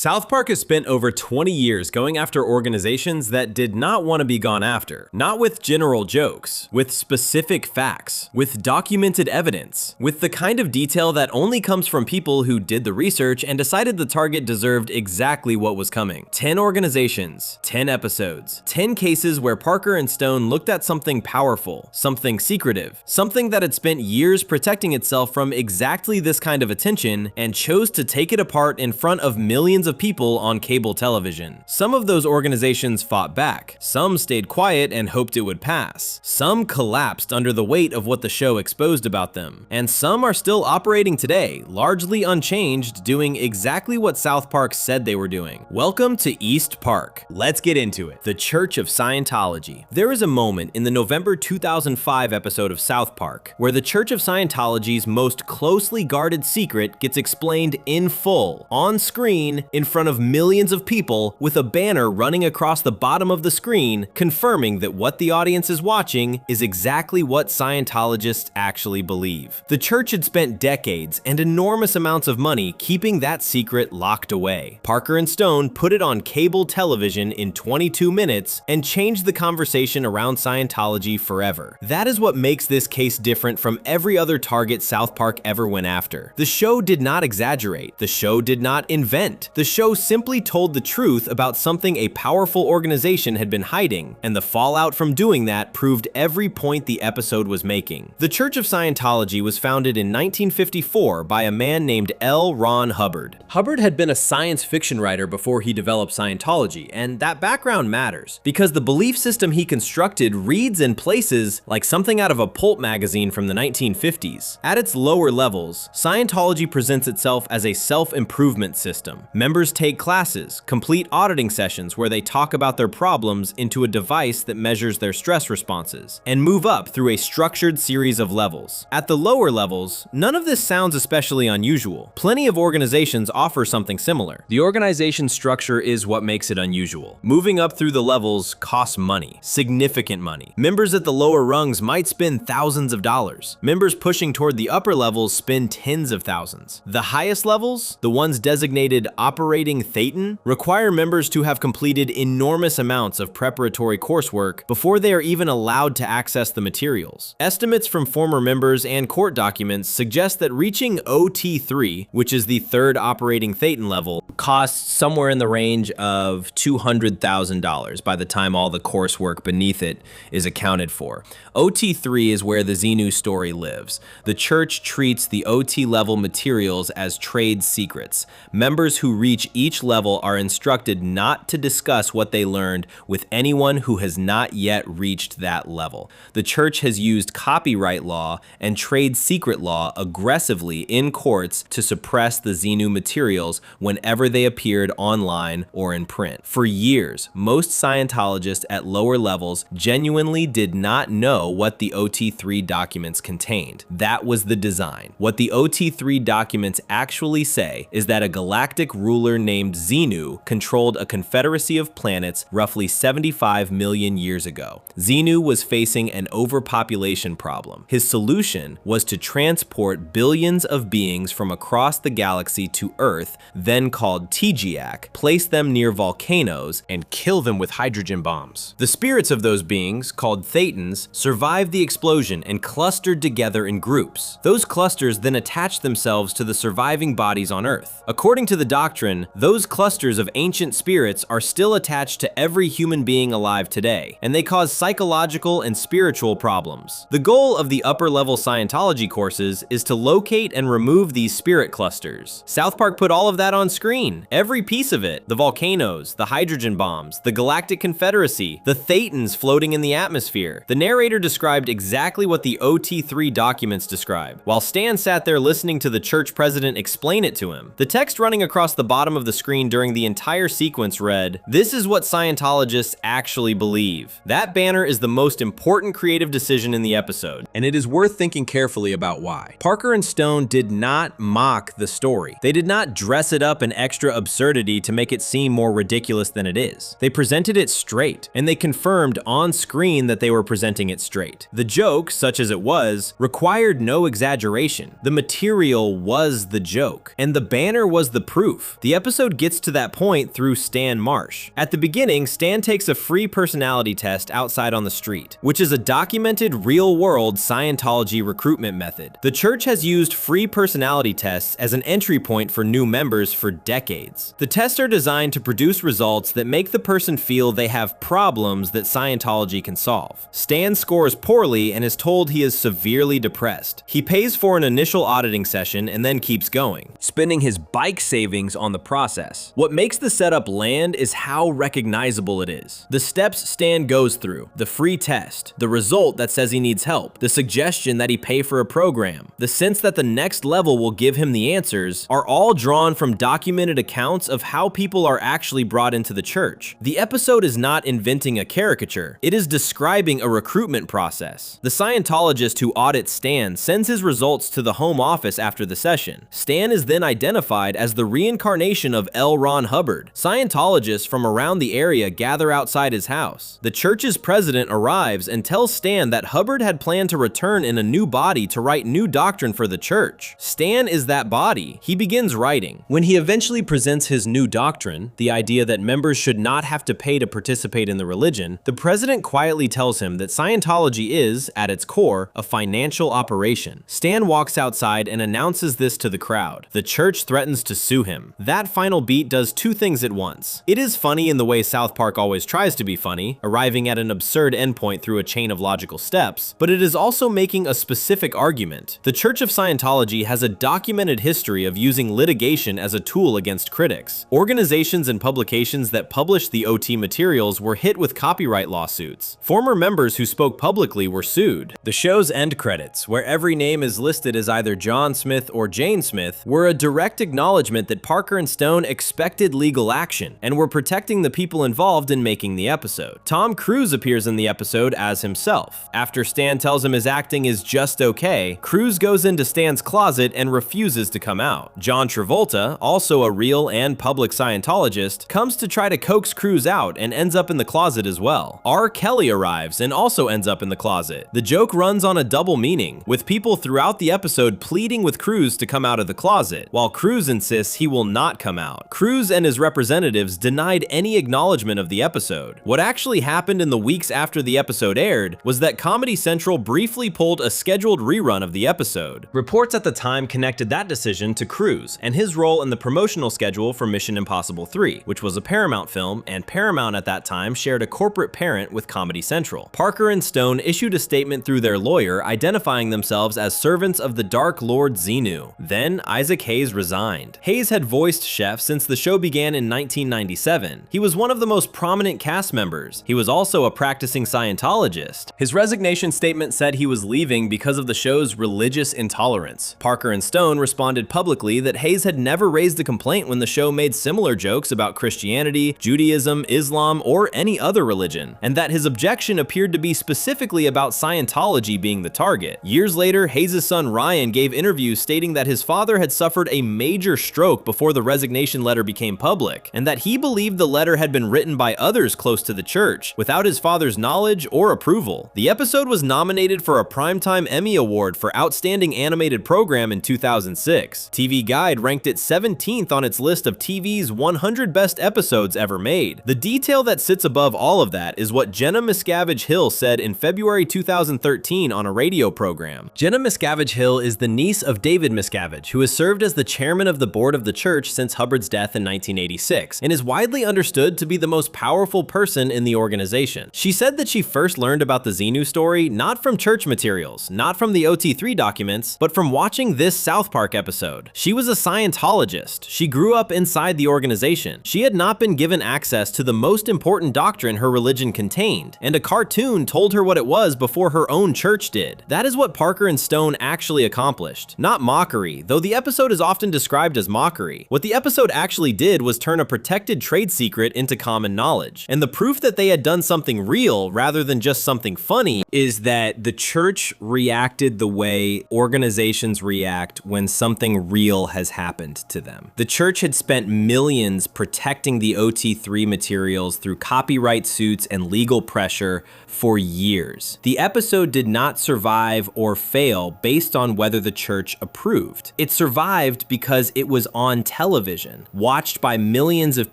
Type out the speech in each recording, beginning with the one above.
South Park has spent over 20 years going after organizations that did not want to be gone after. Not with general jokes, with specific facts, with documented evidence, with the kind of detail that only comes from people who did the research and decided the target deserved exactly what was coming. 10 organizations, 10 episodes, 10 cases where Parker and Stone looked at something powerful, something secretive, something that had spent years protecting itself from exactly this kind of attention and chose to take it apart in front of millions of people on cable television. Some of those organizations fought back, some stayed quiet and hoped it would pass, some collapsed under the weight of what the show exposed about them, and some are still operating today, largely unchanged, doing exactly what South Park said they were doing. Welcome to East Park. Let's get into it. The Church of Scientology. There is a moment in the November 2005 episode of South Park where the Church of Scientology's most closely guarded secret gets explained in full, on screen, in front of millions of people, with a banner running across the bottom of the screen confirming that what the audience is watching is exactly what Scientologists actually believe. The church had spent decades and enormous amounts of money keeping that secret locked away. Parker and Stone put it on cable television in 22 minutes and changed the conversation around Scientology forever. That is what makes this case different from every other target South Park ever went after. The show did not exaggerate. The show did not invent. The show simply told the truth about something a powerful organization had been hiding, and the fallout from doing that proved every point the episode was making. The Church of Scientology was founded in 1954 by a man named L. Ron Hubbard. Hubbard had been a science fiction writer before he developed Scientology, and that background matters, because the belief system he constructed reads in places like something out of a pulp magazine from the 1950s. At its lower levels, Scientology presents itself as a self-improvement system. Members take classes, complete auditing sessions where they talk about their problems into a device that measures their stress responses, and move up through a structured series of levels. At the lower levels, none of this sounds especially unusual. Plenty of organizations offer something similar. The organization structure is what makes it unusual. Moving up through the levels costs money, significant money. Members at the lower rungs might spend thousands of dollars. Members pushing toward the upper levels spend tens of thousands. The highest levels, the ones designated operating Thetan, require members to have completed enormous amounts of preparatory coursework before they are even allowed to access the materials. Estimates from former members and court documents suggest that reaching OT3, which is the third operating Thetan level, costs somewhere in the range of $200,000 by the time all the coursework beneath it is accounted for. OT3 is where the Xenu story lives. The church treats the OT level materials as trade secrets. Members who reach each level are instructed not to discuss what they learned with anyone who has not yet reached that level. The church has used copyright law and trade secret law aggressively in courts to suppress the Xenu materials whenever they appeared online or in print. For years, most Scientologists at lower levels genuinely did not know what the OT3 documents contained. That was the design. What the OT3 documents actually say is that a galactic ruler named Xenu controlled a confederacy of planets roughly 75 million years ago. Xenu was facing an overpopulation problem. His solution was to transport billions of beings from across the galaxy to Earth, then called TGAC, place them near volcanoes, and kill them with hydrogen bombs. The spirits of those beings, called Thetans, survived the explosion and clustered together in groups. Those clusters then attached themselves to the surviving bodies on Earth. According to the doctrine, those clusters of ancient spirits are still attached to every human being alive today, and they cause psychological and spiritual problems. The goal of the upper-level Scientology courses is to locate and remove these spirit clusters. South Park put all of that on screen, every piece of it. The volcanoes, the hydrogen bombs, the galactic confederacy, the Thetans floating in the atmosphere. The narrator described exactly what the OT3 documents describe, while Stan sat there listening to the church president explain it to him. The text running across the bottom of the screen during the entire sequence read, "This is what Scientologists actually believe." That banner is the most important creative decision in the episode, and it is worth thinking carefully about why. Parker and Stone did not mock the story. They did not dress it up in extra absurdity to make it seem more ridiculous than it is. They presented it straight, and they confirmed on screen that they were presenting it straight. The joke, such as it was, required no exaggeration. The material was the joke, and the banner was the proof. The The episode gets to that point through Stan Marsh. At the beginning, Stan takes a free personality test outside on the street, which is a documented real-world Scientology recruitment method. The church has used free personality tests as an entry point for new members for decades. The tests are designed to produce results that make the person feel they have problems that Scientology can solve. Stan scores poorly and is told he is severely depressed. He pays for an initial auditing session and then keeps going, spending his bike savings on the process. What makes the setup land is how recognizable it is. The steps Stan goes through, the free test, the result that says he needs help, the suggestion that he pay for a program, the sense that the next level will give him the answers, are all drawn from documented accounts of how people are actually brought into the church. The episode is not inventing a caricature, it is describing a recruitment process. The Scientologist who audits Stan sends his results to the home office after the session. Stan is then identified as the reincarnation of L. Ron Hubbard. Scientologists from around the area gather outside his house. The church's president arrives and tells Stan that Hubbard had planned to return in a new body to write new doctrine for the church. Stan is that body. He begins writing. When he eventually presents his new doctrine, the idea that members should not have to pay to participate in the religion, the president quietly tells him that Scientology is, at its core, a financial operation. Stan walks outside and announces this to the crowd. The church threatens to sue him. That final beat does two things at once. It is funny in the way South Park always tries to be funny, arriving at an absurd endpoint through a chain of logical steps, but it is also making a specific argument. The Church of Scientology has a documented history of using litigation as a tool against critics. Organizations and publications that published the OT materials were hit with copyright lawsuits. Former members who spoke publicly were sued. The show's end credits, where every name is listed as either John Smith or Jane Smith, were a direct acknowledgement that Parker and Stone expected legal action and were protecting the people involved in making the episode. Tom Cruise appears in the episode as himself. After Stan tells him his acting is just okay, Cruise goes into Stan's closet and refuses to come out. John Travolta, also a real and public Scientologist, comes to try to coax Cruise out and ends up in the closet as well. R. Kelly arrives and also ends up in the closet. The joke runs on a double meaning, with people throughout the episode pleading with Cruise to come out of the closet, while Cruise insists he will not come out. Cruise and his representatives denied any acknowledgement of the episode. What actually happened in the weeks after the episode aired was that Comedy Central briefly pulled a scheduled rerun of the episode. Reports at the time connected that decision to Cruise and his role in the promotional schedule for Mission Impossible 3, which was a Paramount film, and Paramount at that time shared a corporate parent with Comedy Central. Parker and Stone issued a statement through their lawyer identifying themselves as servants of the Dark Lord Xenu. Then Isaac Hayes resigned. Hayes had voiced Chef since the show began in 1997. He was one of the most prominent cast members. He was also a practicing Scientologist. His resignation statement said he was leaving because of the show's religious intolerance. Parker and Stone responded publicly that Hayes had never raised a complaint when the show made similar jokes about Christianity, Judaism, Islam, or any other religion, and that his objection appeared to be specifically about Scientology being the target. Years later, Hayes' son Ryan gave interviews stating that his father had suffered a major stroke before the resignation letter became public, and that he believed the letter had been written by others close to the church, without his father's knowledge or approval. The episode was nominated for a Primetime Emmy Award for Outstanding Animated Program in 2006. TV Guide ranked it 17th on its list of TV's 100 best episodes ever made. The detail that sits above all of that is what Jenna Miscavige Hill said in February 2013 on a radio program. Jenna Miscavige Hill is the niece of David Miscavige, who has served as the chairman of the board of the church since Hubbard's death in 1986, and is widely understood to be the most powerful person in the organization. She said that she first learned about the Xenu story not from church materials, not from the OT3 documents, but from watching this South Park episode. She was a Scientologist. She grew up inside the organization. She had not been given access to the most important doctrine her religion contained, and a cartoon told her what it was before her own church did. That is what Parker and Stone actually accomplished. Not mockery, though the episode is often described as mockery. What the episode actually did was turn a protected trade secret into common knowledge. And the proof that they had done something real rather than just something funny is that the church reacted the way organizations react when something real has happened to them. The church had spent millions protecting the OT3 materials through copyright suits and legal pressure for years. The episode did not survive or fail based on whether the church approved. It survived because it was on television. television, watched by millions of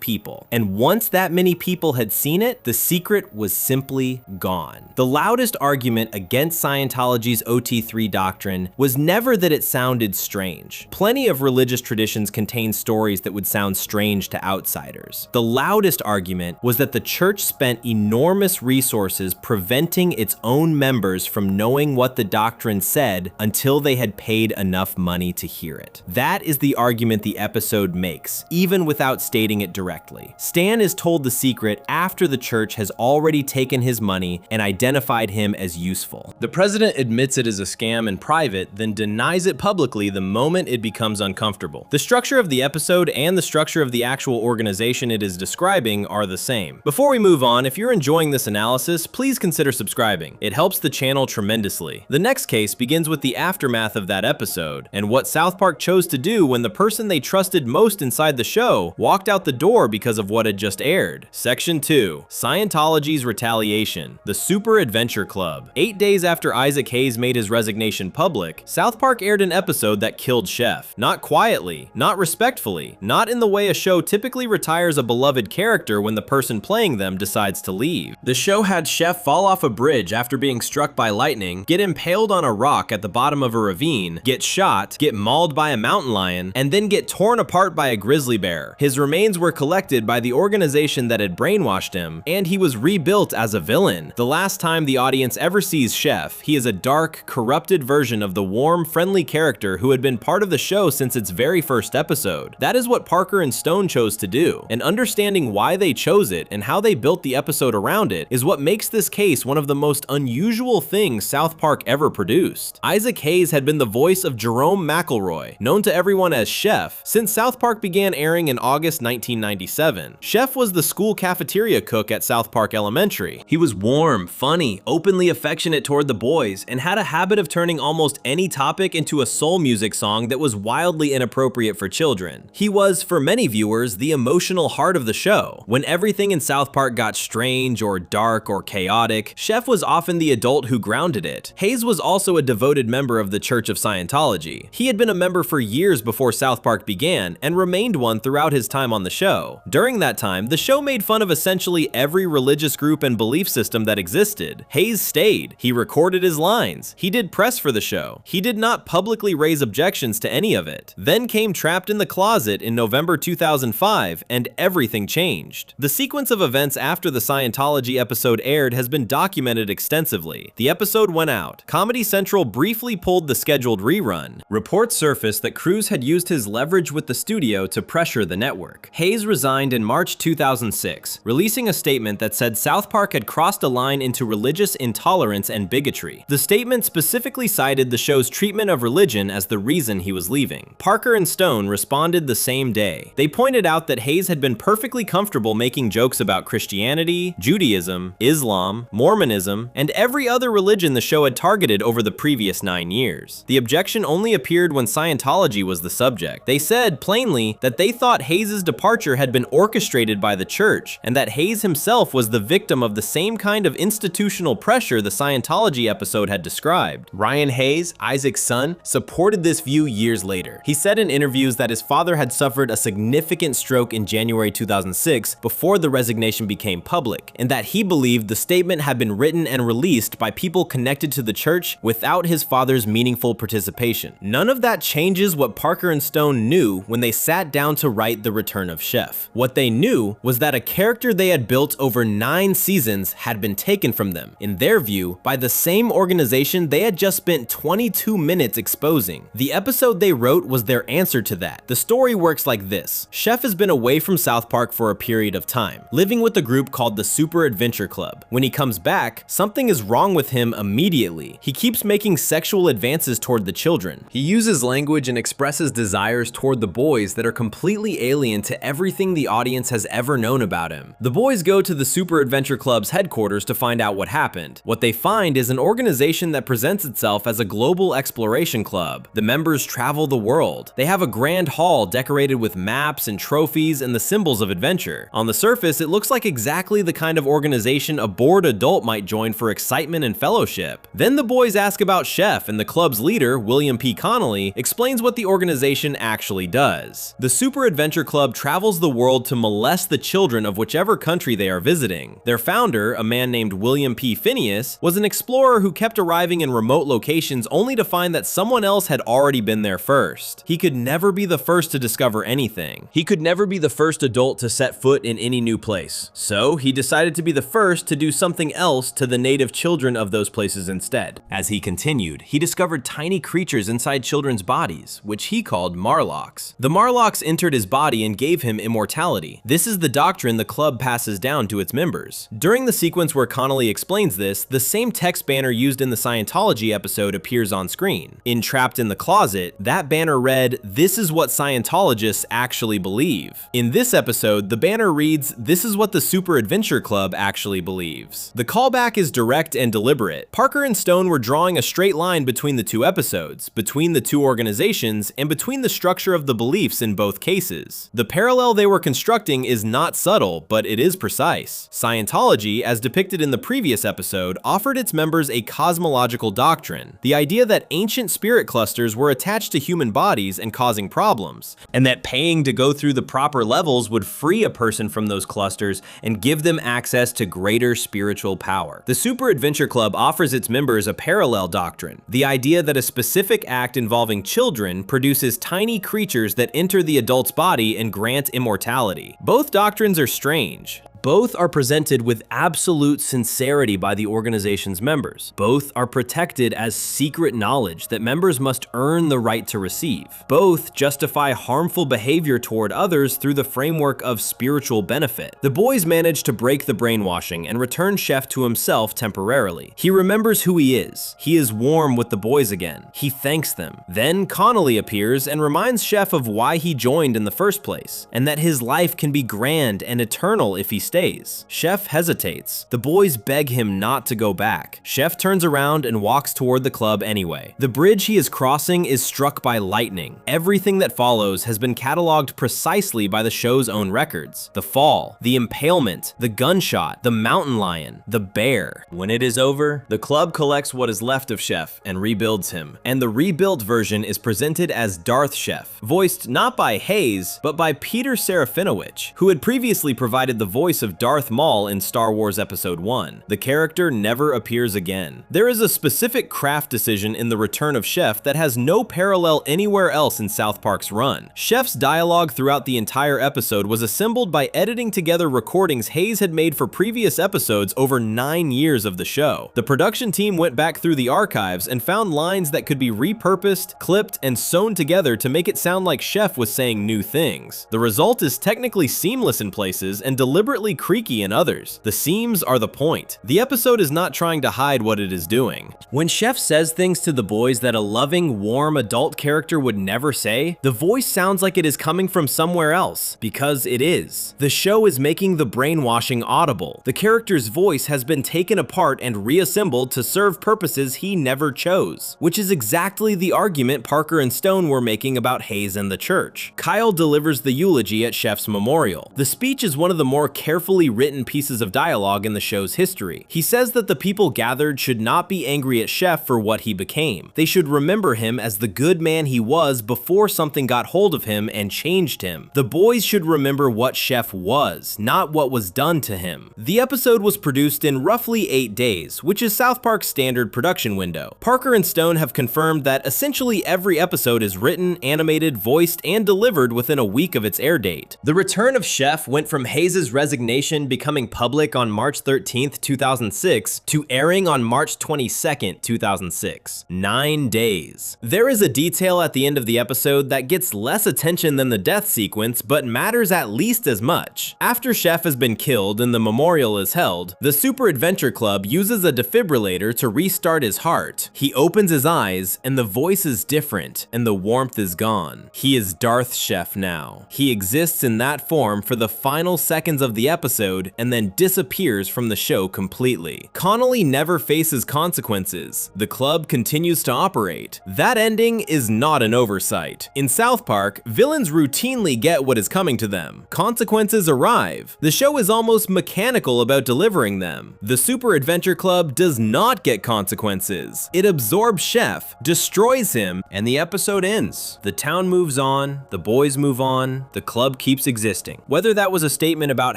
people. And once that many people had seen it, the secret was simply gone. The loudest argument against Scientology's OT3 doctrine was never that it sounded strange. Plenty of religious traditions contain stories that would sound strange to outsiders. The loudest argument was that the church spent enormous resources preventing its own members from knowing what the doctrine said until they had paid enough money to hear it. That is the argument the episode makes, even without stating it directly. Stan is told the secret after the church has already taken his money and identified him as useful. The president admits it is a scam in private, then denies it publicly the moment it becomes uncomfortable. The structure of the episode and the structure of the actual organization it is describing are the same. Before we move on, if you're enjoying this analysis, please consider subscribing. It helps the channel tremendously. The next case begins with the aftermath of that episode, and what South Park chose to do when the person they trusted most inside the show walked out the door because of what had just aired. Section 2. Scientology's Retaliation. The Super Adventure Club. 8 days after Isaac Hayes made his resignation public, South Park aired an episode that killed Chef. Not quietly, not respectfully, not in the way a show typically retires a beloved character when the person playing them decides to leave. The show had Chef fall off a bridge after being struck by lightning, get impaled on a rock at the bottom of a ravine, get shot, get mauled by a mountain lion, and then get torn apart by a grizzly bear. His remains were collected by the organization that had brainwashed him, and he was rebuilt as a villain. The last time the audience ever sees Chef, he is a dark, corrupted version of the warm, friendly character who had been part of the show since its very first episode. That is what Parker and Stone chose to do, and understanding why they chose it and how they built the episode around it is what makes this case one of the most unusual things South Park ever produced. Isaac Hayes had been the voice of Jerome McElroy, known to everyone as Chef, since South Park began airing in August 1997. Chef was the school cafeteria cook at South Park Elementary. He was warm, funny, openly affectionate toward the boys, and had a habit of turning almost any topic into a soul music song that was wildly inappropriate for children. He was, for many viewers, the emotional heart of the show. When everything in South Park got strange or dark or chaotic, Chef was often the adult who grounded it. Hayes was also a devoted member of the Church of Scientology. He had been a member for years before South Park began and remained one throughout his time on the show. During that time, the show made fun of essentially every religious group and belief system that existed. Hayes stayed. He recorded his lines. He did press for the show. He did not publicly raise objections to any of it. Then came Trapped in the Closet in November 2005, and everything changed. The sequence of events after the Scientology episode aired has been documented extensively. The episode went out. Comedy Central briefly pulled the scheduled rerun. Reports surfaced that Cruz had used his leverage with the studio to pressure the network. Hayes resigned in March 2006, releasing a statement that said South Park had crossed a line into religious intolerance and bigotry. The statement specifically cited the show's treatment of religion as the reason he was leaving. Parker and Stone responded the same day. They pointed out that Hayes had been perfectly comfortable making jokes about Christianity, Judaism, Islam, Mormonism, and every other religion the show had targeted over the previous 9 years. The objection only appeared when Scientology was the subject. They said, plainly, that they thought Hayes' departure had been orchestrated by the church, and that Hayes himself was the victim of the same kind of institutional pressure the Scientology episode had described. Ryan Hayes, Isaac's son, supported this view years later. He said in interviews that his father had suffered a significant stroke in January 2006 before the resignation became public, and that he believed the statement had been written and released by people connected to the church without his father's meaningful participation. None of that changes what Parker and Stone knew when they sat down to write The Return of Chef. What they knew was that a character they had built over 9 seasons had been taken from them, in their view, by the same organization they had just spent 22 minutes exposing. The episode they wrote was their answer to that. The story works like this. Chef has been away from South Park for a period of time, living with a group called the Super Adventure Club. When he comes back, something is wrong with him immediately. He keeps making sexual advances toward the children. He uses language and expresses desires toward the boys that are completely alien to everything the audience has ever known about him. The boys go to the Super Adventure Club's headquarters to find out what happened. What they find is an organization that presents itself as a global exploration club. The members travel the world. They have a grand hall decorated with maps and trophies and the symbols of adventure. On the surface, it looks like exactly the kind of organization a bored adult might join for excitement and fellowship. Then the boys ask about Chef, and the club's leader, William P. Connolly, explains what the organization actually does. does. The Super Adventure Club travels the world to molest the children of whichever country they are visiting. Their founder, a man named William P. Phineas, was an explorer who kept arriving in remote locations only to find that someone else had already been there first. He could never be the first to discover anything. He could never be the first adult to set foot in any new place. So he decided to be the first to do something else to the native children of those places instead. As he continued, he discovered tiny creatures inside children's bodies, which he called Marlocks. The Marlocks entered his body and gave him immortality. This is the doctrine the club passes down to its members. During the sequence where Connolly explains this, the same text banner used in the Scientology episode appears on screen. In Trapped in the Closet, that banner read, "This is what Scientologists actually believe." In this episode, the banner reads, "This is what the Super Adventure Club actually believes." The callback is direct and deliberate. Parker and Stone were drawing a straight line between the two episodes, between the two organizations, and between the structure of the beliefs in both cases. The parallel they were constructing is not subtle, but it is precise. Scientology, as depicted in the previous episode, offered its members a cosmological doctrine, the idea that ancient spirit clusters were attached to human bodies and causing problems, and that paying to go through the proper levels would free a person from those clusters and give them access to greater spiritual power. The Super Adventure Club offers its members a parallel doctrine, the idea that a specific act involving children produces tiny creatures that enter the adult's body and grant immortality. Both doctrines are strange. Both are presented with absolute sincerity by the organization's members. Both are protected as secret knowledge that members must earn the right to receive. Both justify harmful behavior toward others through the framework of spiritual benefit. The boys manage to break the brainwashing and return Chef to himself temporarily. He remembers who he is. He is warm with the boys again. He thanks them. Then Connolly appears and reminds Chef of why he joined in the first place, and that his life can be grand and eternal if he stays. Chef hesitates. The boys beg him not to go back. Chef turns around and walks toward the club anyway. The bridge he is crossing is struck by lightning. Everything that follows has been cataloged precisely by the show's own records. The fall, the impalement, the gunshot, the mountain lion, the bear. When it is over, the club collects what is left of Chef and rebuilds him. And the rebuilt version is presented as Darth Chef, voiced not by Hayes, but by Peter Serafinowicz, who had previously provided the voice of Darth Maul in Star Wars Episode 1. The character never appears again. There is a specific craft decision in the return of Chef that has no parallel anywhere else in South Park's run. Chef's dialogue throughout the entire episode was assembled by editing together recordings Hayes had made for previous episodes over 9 years of the show. The production team went back through the archives and found lines that could be repurposed, clipped, and sewn together to make it sound like Chef was saying new things. The result is technically seamless in places and deliberately creaky in others. The seams are the point. The episode is not trying to hide what it is doing. When Chef says things to the boys that a loving, warm adult character would never say, the voice sounds like it is coming from somewhere else, because it is. The show is making the brainwashing audible. The character's voice has been taken apart and reassembled to serve purposes he never chose, which is exactly the argument Parker and Stone were making about Hayes and the church. Kyle delivers the eulogy at Chef's memorial. The speech is one of the more carefully written pieces of dialogue in the show's history. He says that the people gathered should not be angry at Chef for what he became. They should remember him as the good man he was before something got hold of him and changed him. The boys should remember what Chef was, not what was done to him. The episode was produced in roughly 8 days, which is South Park's standard production window. Parker and Stone have confirmed that essentially every episode is written, animated, voiced, and delivered within a week of its air date. The return of Chef went from Hayes' resignation becoming public on March 13th, 2006 to airing on March 22nd, 2006. 9 days. There is a detail at the end of the episode that gets less attention than the death sequence, but matters at least as much. After Chef has been killed and the memorial is held, the Super Adventure Club uses a defibrillator to restart his heart. He opens his eyes, and the voice is different, and the warmth is gone. He is Darth Chef now. He exists in that form for the final seconds of the episode, episode and then disappears from the show completely. Connolly never faces consequences. The club continues to operate. That ending is not an oversight. In South Park, villains routinely get what is coming to them. Consequences arrive. The show is almost mechanical about delivering them. The Super Adventure Club does not get consequences. It absorbs Chef, destroys him, and the episode ends. The town moves on, the boys move on, the club keeps existing. Whether that was a statement about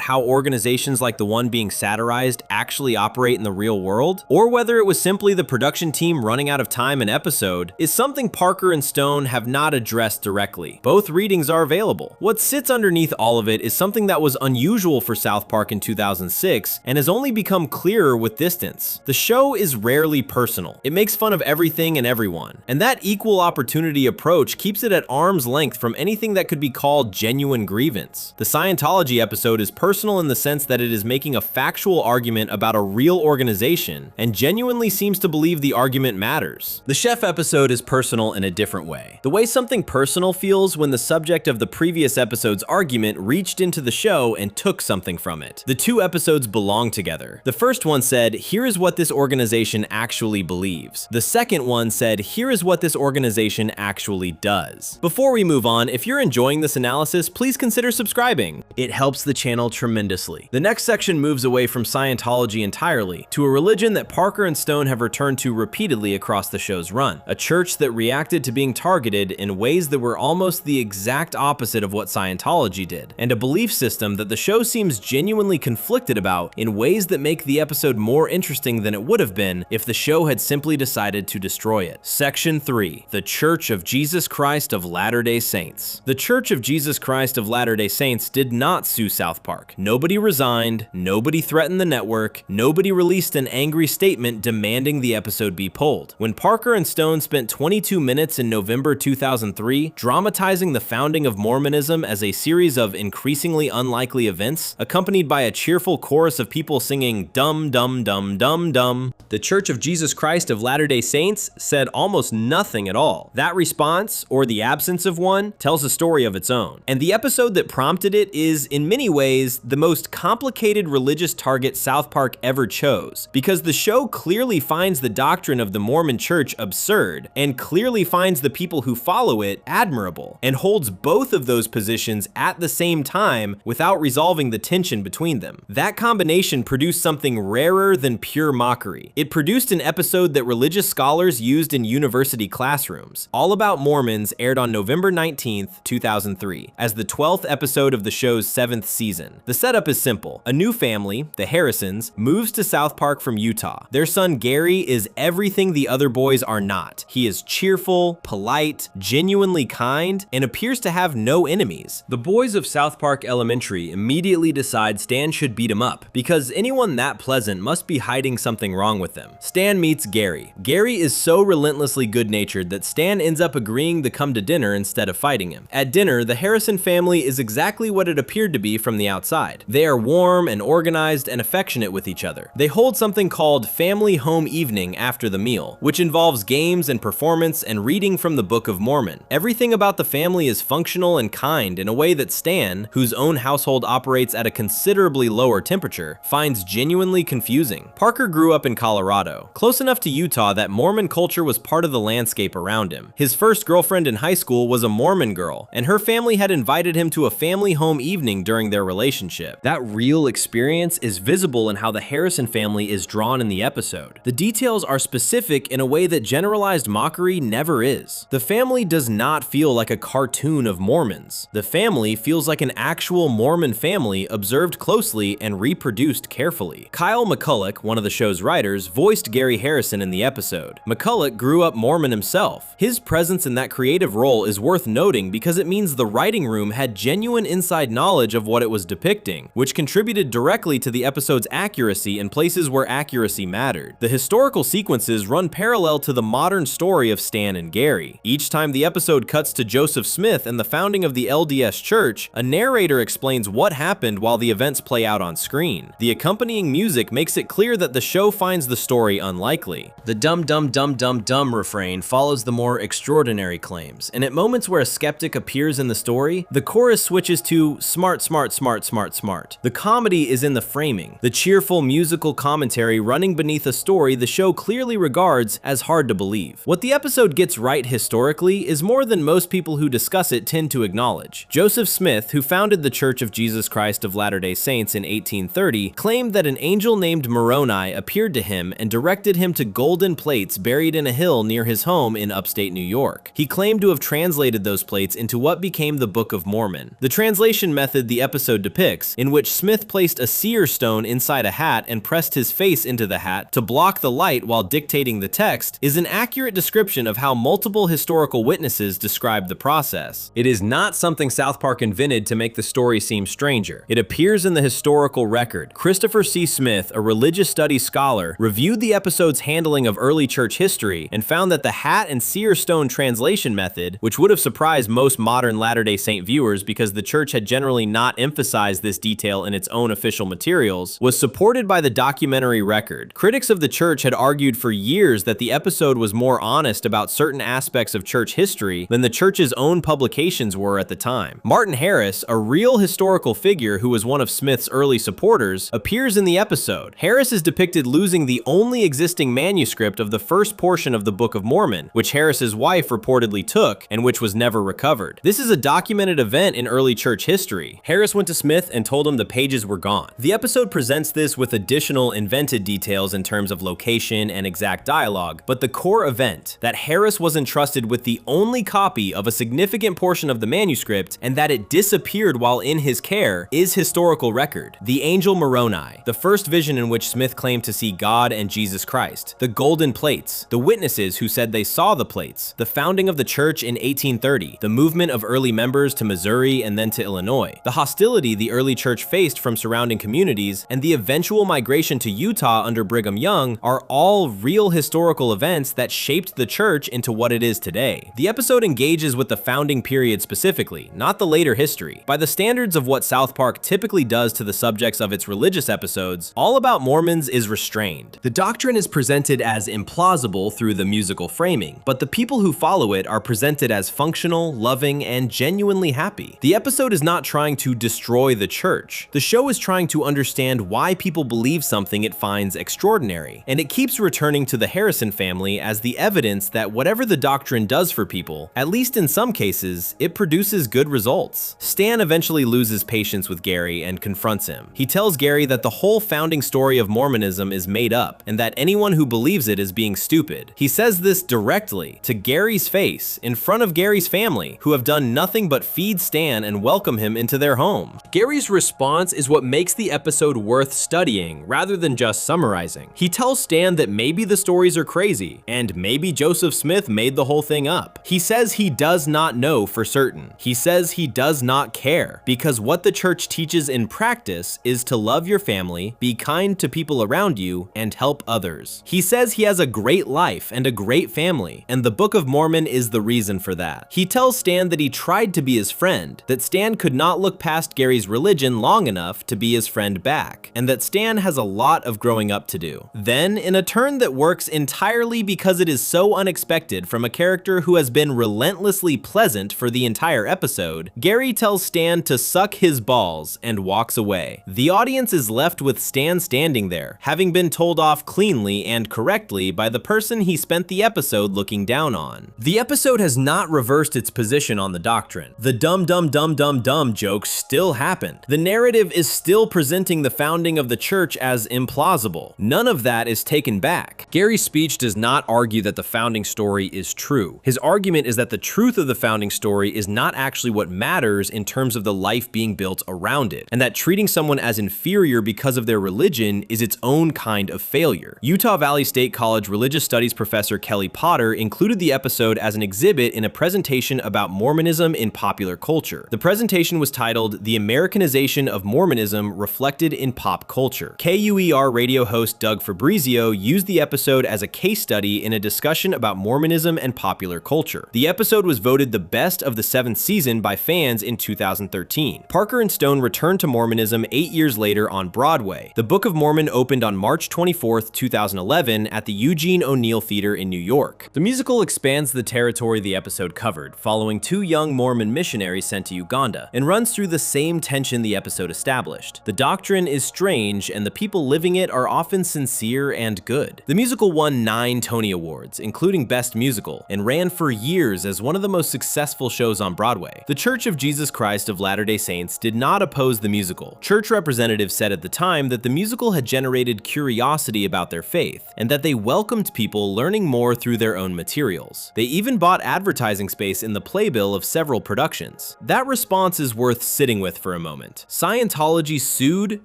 how organizations like the one being satirized actually operate in the real world, or whether it was simply the production team running out of time an episode, is something Parker and Stone have not addressed directly. Both readings are available. What sits underneath all of it is something that was unusual for South Park in 2006 and has only become clearer with distance. The show is rarely personal. It makes fun of everything and everyone, and that equal opportunity approach keeps it at arm's length from anything that could be called genuine grievance. The Scientology episode is personal in the sense that it is making a factual argument about a real organization and genuinely seems to believe the argument matters. The Chef episode is personal in a different way. The way something personal feels when the subject of the previous episode's argument reached into the show and took something from it. The two episodes belong together. The first one said, "Here is what this organization actually believes." The second one said, "Here is what this organization actually does." Before we move on, if you're enjoying this analysis, please consider subscribing. It helps the channel tremendously. The next section moves away from Scientology entirely to a religion that Parker and Stone have returned to repeatedly across the show's run, a church that reacted to being targeted in ways that were almost the exact opposite of what Scientology did, and a belief system that the show seems genuinely conflicted about in ways that make the episode more interesting than it would have been if the show had simply decided to destroy it. Section 3. The Church of Jesus Christ of Latter-day Saints. The Church of Jesus Christ of Latter-day Saints did not sue South Park. Nobody resigned, nobody threatened the network, nobody released an angry statement demanding the episode be pulled. When Parker and Stone spent 22 minutes in November 2003 dramatizing the founding of Mormonism as a series of increasingly unlikely events, accompanied by a cheerful chorus of people singing "Dum Dum Dum Dum Dum," the Church of Jesus Christ of Latter-day Saints said almost nothing at all. That response, or the absence of one, tells a story of its own. And the episode that prompted it is, in many ways, the most complicated religious target South Park ever chose, because the show clearly finds the doctrine of the Mormon Church absurd, and clearly finds the people who follow it admirable, and holds both of those positions at the same time without resolving the tension between them. That combination produced something rarer than pure mockery. It produced an episode that religious scholars used in university classrooms. All About Mormons aired on November 19th, 2003, as the 12th episode of the show's 7th season. The setup is simple. A new family, the Harrisons, moves to South Park from Utah. Their son Gary is everything the other boys are not. He is cheerful, polite, genuinely kind, and appears to have no enemies. The boys of South Park Elementary immediately decide Stan should beat him up, because anyone that pleasant must be hiding something wrong with them. Stan meets Gary. Gary is so relentlessly good-natured that Stan ends up agreeing to come to dinner instead of fighting him. At dinner, the Harrison family is exactly what it appeared to be from the outside. They are warm and organized and affectionate with each other. They hold something called Family Home Evening after the meal, which involves games and performance and reading from the Book of Mormon. Everything about the family is functional and kind in a way that Stan, whose own household operates at a considerably lower temperature, finds genuinely confusing. Parker grew up in Colorado, close enough to Utah that Mormon culture was part of the landscape around him. His first girlfriend in high school was a Mormon girl, and her family had invited him to a family home evening during their relationship. That real experience is visible in how the Harrison family is drawn in the episode. The details are specific in a way that generalized mockery never is. The family does not feel like a cartoon of Mormons. The family feels like an actual Mormon family observed closely and reproduced carefully. Kyle McCulloch, one of the show's writers, voiced Gary Harrison in the episode. McCulloch grew up Mormon himself. His presence in that creative role is worth noting because it means the writing room had genuine inside knowledge of what it was depicting, which contributed directly to the episode's accuracy in places where accuracy mattered. The historical sequences run parallel to the modern story of Stan and Gary. Each time the episode cuts to Joseph Smith and the founding of the LDS Church, a narrator explains what happened while the events play out on screen. The accompanying music makes it clear that the show finds the story unlikely. The "dum dum dum dum dum" refrain follows the more extraordinary claims, and at moments where a skeptic appears in the story, the chorus switches to "smart smart smart smart smart smart. The comedy is in the framing, the cheerful musical commentary running beneath a story the show clearly regards as hard to believe. What the episode gets right historically is more than most people who discuss it tend to acknowledge. Joseph Smith, who founded the Church of Jesus Christ of Latter-day Saints in 1830, claimed that an angel named Moroni appeared to him and directed him to golden plates buried in a hill near his home in upstate New York. He claimed to have translated those plates into what became the Book of Mormon. The translation method the episode depicts, in which Smith placed a seer stone inside a hat and pressed his face into the hat to block the light while dictating the text, is an accurate description of how multiple historical witnesses describe the process. It is not something South Park invented to make the story seem stranger. It appears in the historical record. Christopher C. Smith, a religious studies scholar, reviewed the episode's handling of early church history and found that the hat and seer stone translation method, which would have surprised most modern Latter-day Saint viewers because the church had generally not emphasized this detail in its own official materials, was supported by the documentary record. Critics of the church had argued for years that the episode was more honest about certain aspects of church history than the church's own publications were at the time. Martin Harris, a real historical figure who was one of Smith's early supporters, appears in the episode. Harris is depicted losing the only existing manuscript of the first portion of the Book of Mormon, which Harris's wife reportedly took and which was never recovered. This is a documented event in early church history. Harris went to Smith and told him the pages were gone. The episode presents this with additional invented details in terms of location and exact dialogue, but the core event, that Harris was entrusted with the only copy of a significant portion of the manuscript and that it disappeared while in his care, is historical record. The angel Moroni, the first vision in which Smith claimed to see God and Jesus Christ, the golden plates, the witnesses who said they saw the plates, the founding of the church in 1830, the movement of early members to Missouri and then to Illinois, the hostility the early church faced from surrounding communities, and the eventual migration to Utah under Brigham Young are all real historical events that shaped the church into what it is today. The episode engages with the founding period specifically, not the later history. By the standards of what South Park typically does to the subjects of its religious episodes, All About Mormons is restrained. The doctrine is presented as implausible through the musical framing, but the people who follow it are presented as functional, loving, and genuinely happy. The episode is not trying to destroy the church. The show is trying to understand why people believe something it finds extraordinary, and it keeps returning to the Harrison family as the evidence that whatever the doctrine does for people, at least in some cases, it produces good results. Stan eventually loses patience with Gary and confronts him. He tells Gary that the whole founding story of Mormonism is made up, and that anyone who believes it is being stupid. He says this directly to Gary's face, in front of Gary's family, who have done nothing but feed Stan and welcome him into their home. Gary's response is what makes the episode worth studying, rather than just summarizing. He tells Stan that maybe the stories are crazy, and maybe Joseph Smith made the whole thing up. He says he does not know for certain. He says he does not care, because what the church teaches in practice is to love your family, be kind to people around you, and help others. He says he has a great life and a great family, and the Book of Mormon is the reason for that. He tells Stan that he tried to be his friend, that Stan could not look past Gary's religion long enough to be his friend back, and that Stan has a lot of growing up to do. Then, in a turn that works entirely because it is so unexpected from a character who has been relentlessly pleasant for the entire episode, Gary tells Stan to suck his balls and walks away. The audience is left with Stan standing there, having been told off cleanly and correctly by the person he spent the episode looking down on. The episode has not reversed its position on the doctrine. The dumb joke still happened. The narrative is still presenting the founding of the church as implausible. None of that is taken back. Gary's speech does not argue that the founding story is true. His argument is that the truth of the founding story is not actually what matters in terms of the life being built around it, and that treating someone as inferior because of their religion is its own kind of failure. Utah Valley State College religious studies professor Kelly Potter included the episode as an exhibit in a presentation about Mormonism in popular culture. The presentation was titled "The Americanization of Mormonism Reflected in Pop Culture." KUER radio host Doug Fabrizio used the episode as a case study in a discussion about Mormonism and popular culture. The episode was voted the best of the 7th season by fans in 2013. Parker and Stone returned to Mormonism 8 years later on Broadway. The Book of Mormon opened on March 24, 2011 at the Eugene O'Neill Theater in New York. The musical expands the territory the episode covered, following 2 young Mormon missionaries sent to Uganda, and runs through the same tension the the episode established. The doctrine is strange, and the people living it are often sincere and good. The musical won 9 Tony Awards, including Best Musical, and ran for years as one of the most successful shows on Broadway. The Church of Jesus Christ of Latter-day Saints did not oppose the musical. Church representatives said at the time that the musical had generated curiosity about their faith, and that they welcomed people learning more through their own materials. They even bought advertising space in the playbill of several productions. That response is worth sitting with for a moment. Scientology sued,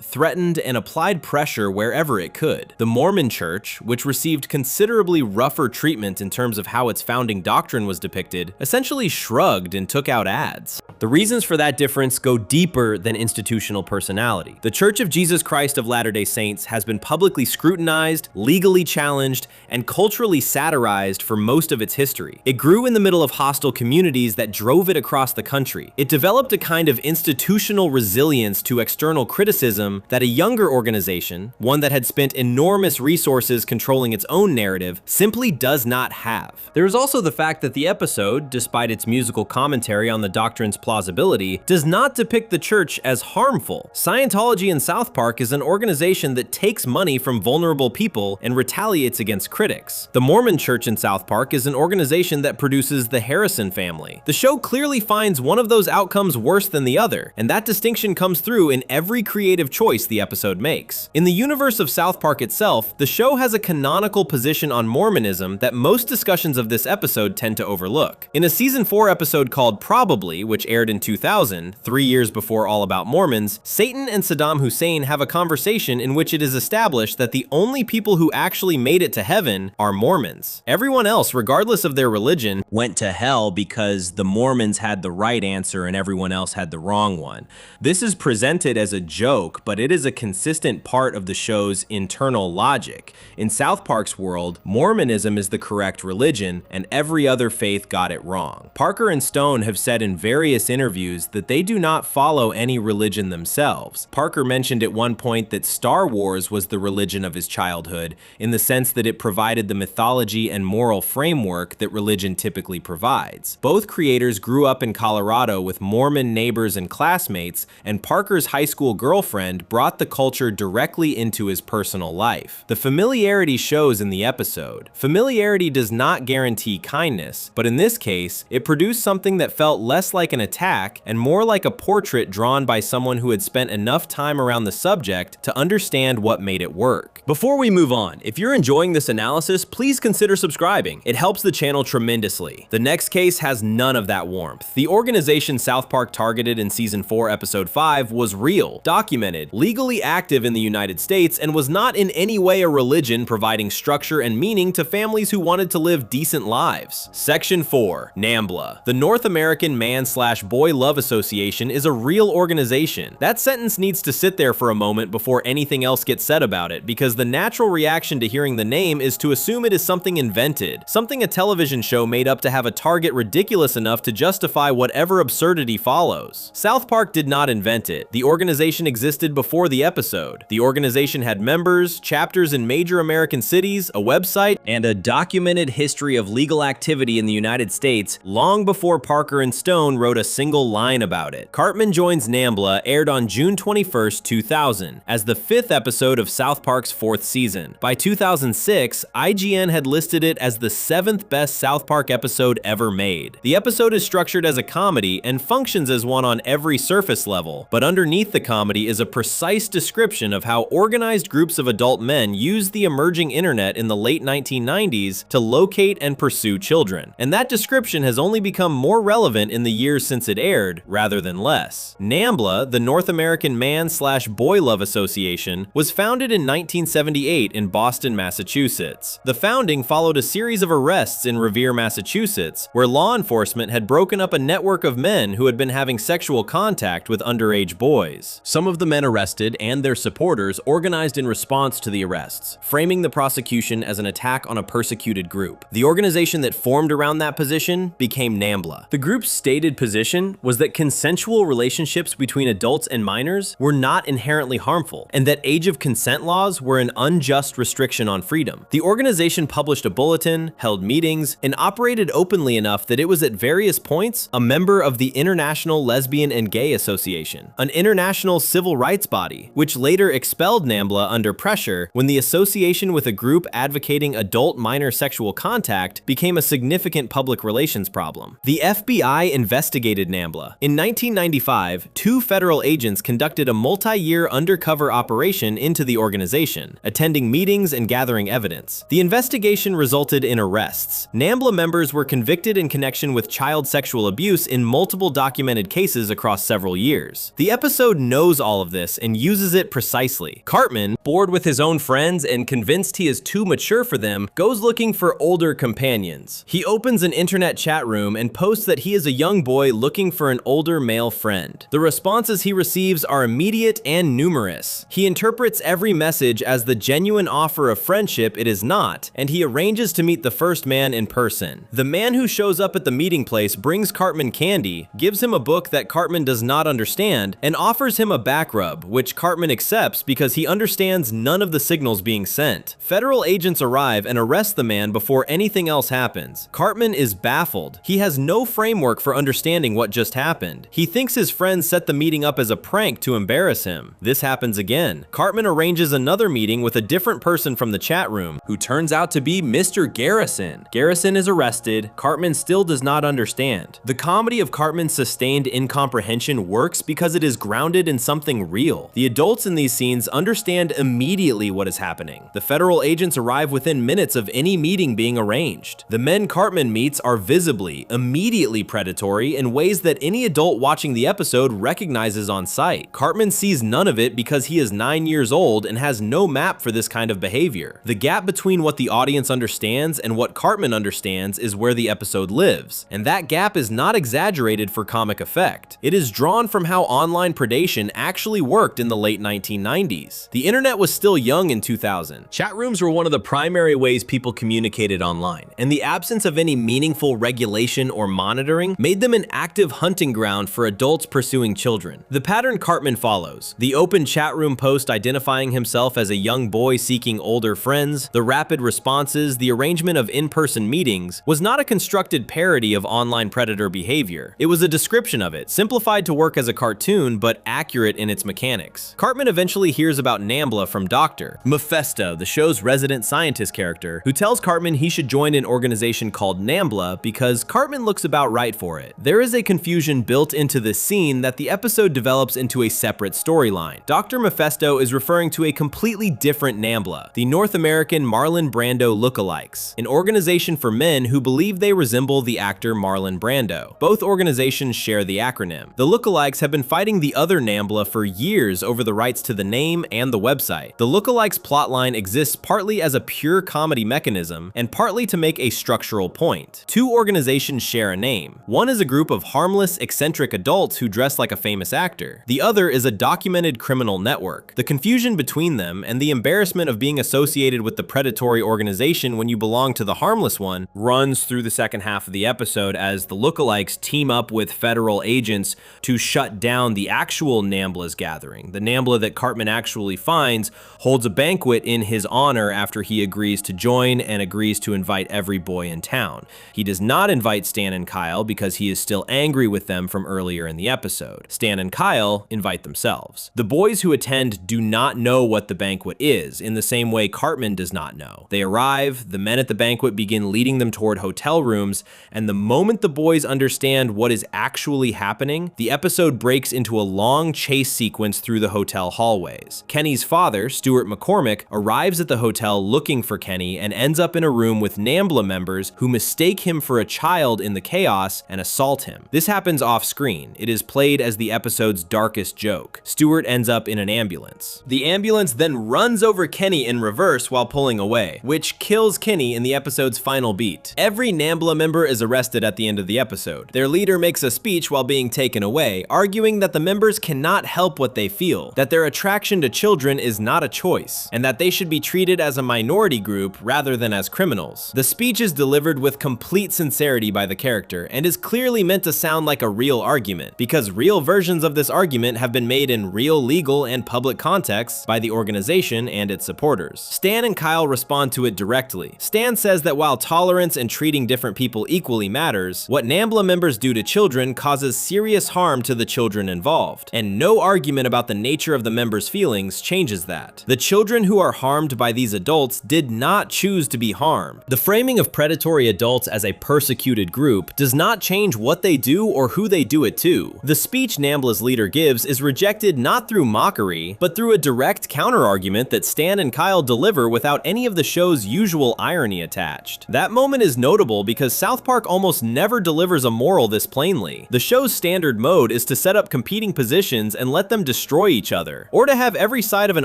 threatened, and applied pressure wherever it could. The Mormon Church, which received considerably rougher treatment in terms of how its founding doctrine was depicted, essentially shrugged and took out ads. The reasons for that difference go deeper than institutional personality. The Church of Jesus Christ of Latter-day Saints has been publicly scrutinized, legally challenged, and culturally satirized for most of its history. It grew in the middle of hostile communities that drove it across the country. It developed a kind of institutional resilience to external criticism that a younger organization, one that had spent enormous resources controlling its own narrative, simply does not have. There is also the fact that the episode, despite its musical commentary on the doctrine's plausibility, does not depict the church as harmful. Scientology in South Park is an organization that takes money from vulnerable people and retaliates against critics. The Mormon Church in South Park is an organization that produces the Harrison family. The show clearly finds one of those outcomes worse than the other, and that distinction comes through in every creative choice the episode makes. In the universe of South Park itself, the show has a canonical position on Mormonism that most discussions of this episode tend to overlook. In a season 4 episode called Probably, which aired in 2000, 3 years before All About Mormons, Satan and Saddam Hussein have a conversation in which it is established that the only people who actually made it to heaven are Mormons. Everyone else, regardless of their religion, went to hell because the Mormons had the right answer and everyone else had the wrong one. This is presented as a joke, but it is a consistent part of the show's internal logic. In South Park's world, Mormonism is the correct religion, and every other faith got it wrong. Parker and Stone have said in various interviews that they do not follow any religion themselves. Parker mentioned at one point that Star Wars was the religion of his childhood, in the sense that it provided the mythology and moral framework that religion typically provides. Both creators grew up in Colorado with Mormon neighbors and classmates, and Parker's high school girlfriend brought the culture directly into his personal life. The familiarity shows in the episode. Familiarity does not guarantee kindness, but in this case, it produced something that felt less like an attack and more like a portrait drawn by someone who had spent enough time around the subject to understand what made it work. Before we move on, if you're enjoying this analysis, please consider subscribing. It helps the channel tremendously. The next case has none of that warmth. The organization South Park targeted in season 4, episode 5 was real, documented, legally active in the United States, and was not in any way a religion providing structure and meaning to families who wanted to live decent lives. Section 4, NAMBLA. The North American Man/Boy Love Association is a real organization. That sentence needs to sit there for a moment before anything else gets said about it, because the natural reaction to hearing the name is to assume it is something invented, something a television show made up to have a target ridiculous enough to justify whatever absurdity follows. South Park did not invent it. The organization existed before the episode. The organization had members, chapters in major American cities, a website, and a documented history of legal activity in the United States long before Parker and Stone wrote a single line about it. Cartman Joins NAMBLA aired on June 21st, 2000, as the 5th episode of South Park's 4th season. By 2006, IGN had listed it as the 7th best South Park episode ever made. The episode is structured as a comedy and functions as one on every surface level, but underneath the comedy is a precise description of how organized groups of adult men used the emerging internet in the late 1990s to locate and pursue children. And that description has only become more relevant in the years since it aired, rather than less. NAMBLA, the North American Man/Boy Love Association, was founded in 1978 in Boston, Massachusetts. The founding followed a series of arrests in Revere, Massachusetts, where law enforcement had broken up a network of men who had been having sexual contact with underage boys. Some of the men arrested and their supporters organized in response to the arrests, framing the prosecution as an attack on a persecuted group. The organization that formed around that position became NAMBLA. The group's stated position was that consensual relationships between adults and minors were not inherently harmful, and that age of consent laws were an unjust restriction on freedom. The organization published a bulletin, held meetings, and operated openly enough that it was at various points a member of the International Lesbian and Gay Association. Retaliation, an international civil rights body, which later expelled NAMBLA under pressure when the association with a group advocating adult-minor sexual contact became a significant public relations problem. The FBI investigated NAMBLA. In 1995, 2 federal agents conducted a multi-year undercover operation into the organization, attending meetings and gathering evidence. The investigation resulted in arrests. NAMBLA members were convicted in connection with child sexual abuse in multiple documented cases across several years. The episode knows all of this and uses it precisely. Cartman, bored with his own friends and convinced he is too mature for them, goes looking for older companions. He opens an internet chat room and posts that he is a young boy looking for an older male friend. The responses he receives are immediate and numerous. He interprets every message as the genuine offer of friendship it is not, and he arranges to meet the first man in person. The man who shows up at the meeting place brings Cartman candy, gives him a book that Cartman does not understand, and offers him a back rub, which Cartman accepts because he understands none of the signals being sent. Federal agents arrive and arrest the man before anything else happens. Cartman is baffled. He has no framework for understanding what just happened. He thinks his friends set the meeting up as a prank to embarrass him. This happens again. Cartman arranges another meeting with a different person from the chat room, who turns out to be Mr. Garrison. Garrison is arrested. Cartman still does not understand. The comedy of Cartman's sustained incomprehension works because it is grounded in something real. The adults in these scenes understand immediately what is happening. The federal agents arrive within minutes of any meeting being arranged. The men Cartman meets are visibly, immediately predatory in ways that any adult watching the episode recognizes on sight. Cartman sees none of it because he is 9 years old and has no map for this kind of behavior. The gap between what the audience understands and what Cartman understands is where the episode lives, and that gap is not exaggerated for comic effect. It is drawn from how online predation actually worked in the late 1990s. The internet was still young in 2000. Chat rooms were one of the primary ways people communicated online, and the absence of any meaningful regulation or monitoring made them an active hunting ground for adults pursuing children. The pattern Cartman follows: the open chat room post identifying himself as a young boy seeking older friends, the rapid responses, the arrangement of in-person meetings, was not a constructed parody of online predator behavior. It was a description of it, simplified to work as a cartoon but accurate in its mechanics. Cartman eventually hears about NAMBLA from Dr. Mephisto, the show's resident scientist character, who tells Cartman he should join an organization called NAMBLA because Cartman looks about right for it. There is a confusion built into this scene that the episode develops into a separate storyline. Dr. Mephisto is referring to a completely different NAMBLA, the North American Marlon Brando lookalikes, an organization for men who believe they resemble the actor Marlon Brando. Both organizations share the acronym. The lookalikes have been fighting the other NAMBLA for years over the rights to the name and the website. The lookalikes plotline exists partly as a pure comedy mechanism and partly to make a structural point. Two organizations share a name. One is a group of harmless, eccentric adults who dress like a famous actor. The other is a documented criminal network. The confusion between them and the embarrassment of being associated with the predatory organization when you belong to the harmless one runs through the second half of the episode as the lookalikes team up with federal agents to shut down the actual NAMBLA's gathering. The NAMBLA that Cartman actually finds holds a banquet in his honor after he agrees to join and agrees to invite every boy in town. He does not invite Stan and Kyle because he is still angry with them from earlier in the episode. Stan and Kyle invite themselves. The boys who attend do not know what the banquet is, in the same way Cartman does not know. They arrive, the men at the banquet begin leading them toward hotel rooms, and the moment the boys understand what is actually happening, the episode breaks into a long chase sequence through the hotel hallways. Kenny's father, Stuart McCormick, arrives at the hotel looking for Kenny and ends up in a room with NAMBLA members who mistake him for a child in the chaos and assault him. This happens off screen. It is played as the episode's darkest joke. Stuart ends up in an ambulance. The ambulance then runs over Kenny in reverse while pulling away, which kills Kenny in the episode's final beat. Every NAMBLA member is arrested at the end of the episode. Their leader makes a speech while being taken away, arguing that the members cannot help what they feel, that their attraction to children is not a choice, and that they should be treated as a minority group rather than as criminals. The speech is delivered with complete sincerity by the character and is clearly meant to sound like a real argument, because real versions of this argument have been made in real legal and public contexts by the organization and its supporters. Stan and Kyle respond to it directly. Stan says that while tolerance and treating different people equally matters, what NAMBLA members do to children causes serious harm to the children children involved, and no argument about the nature of the members' feelings changes that. The children who are harmed by these adults did not choose to be harmed. The framing of predatory adults as a persecuted group does not change what they do or who they do it to. The speech NAMBLA's leader gives is rejected not through mockery, but through a direct counter-argument that Stan and Kyle deliver without any of the show's usual irony attached. That moment is notable because South Park almost never delivers a moral this plainly. The show's standard mode is to set up competing positions and let them destroy each other, or to have every side of an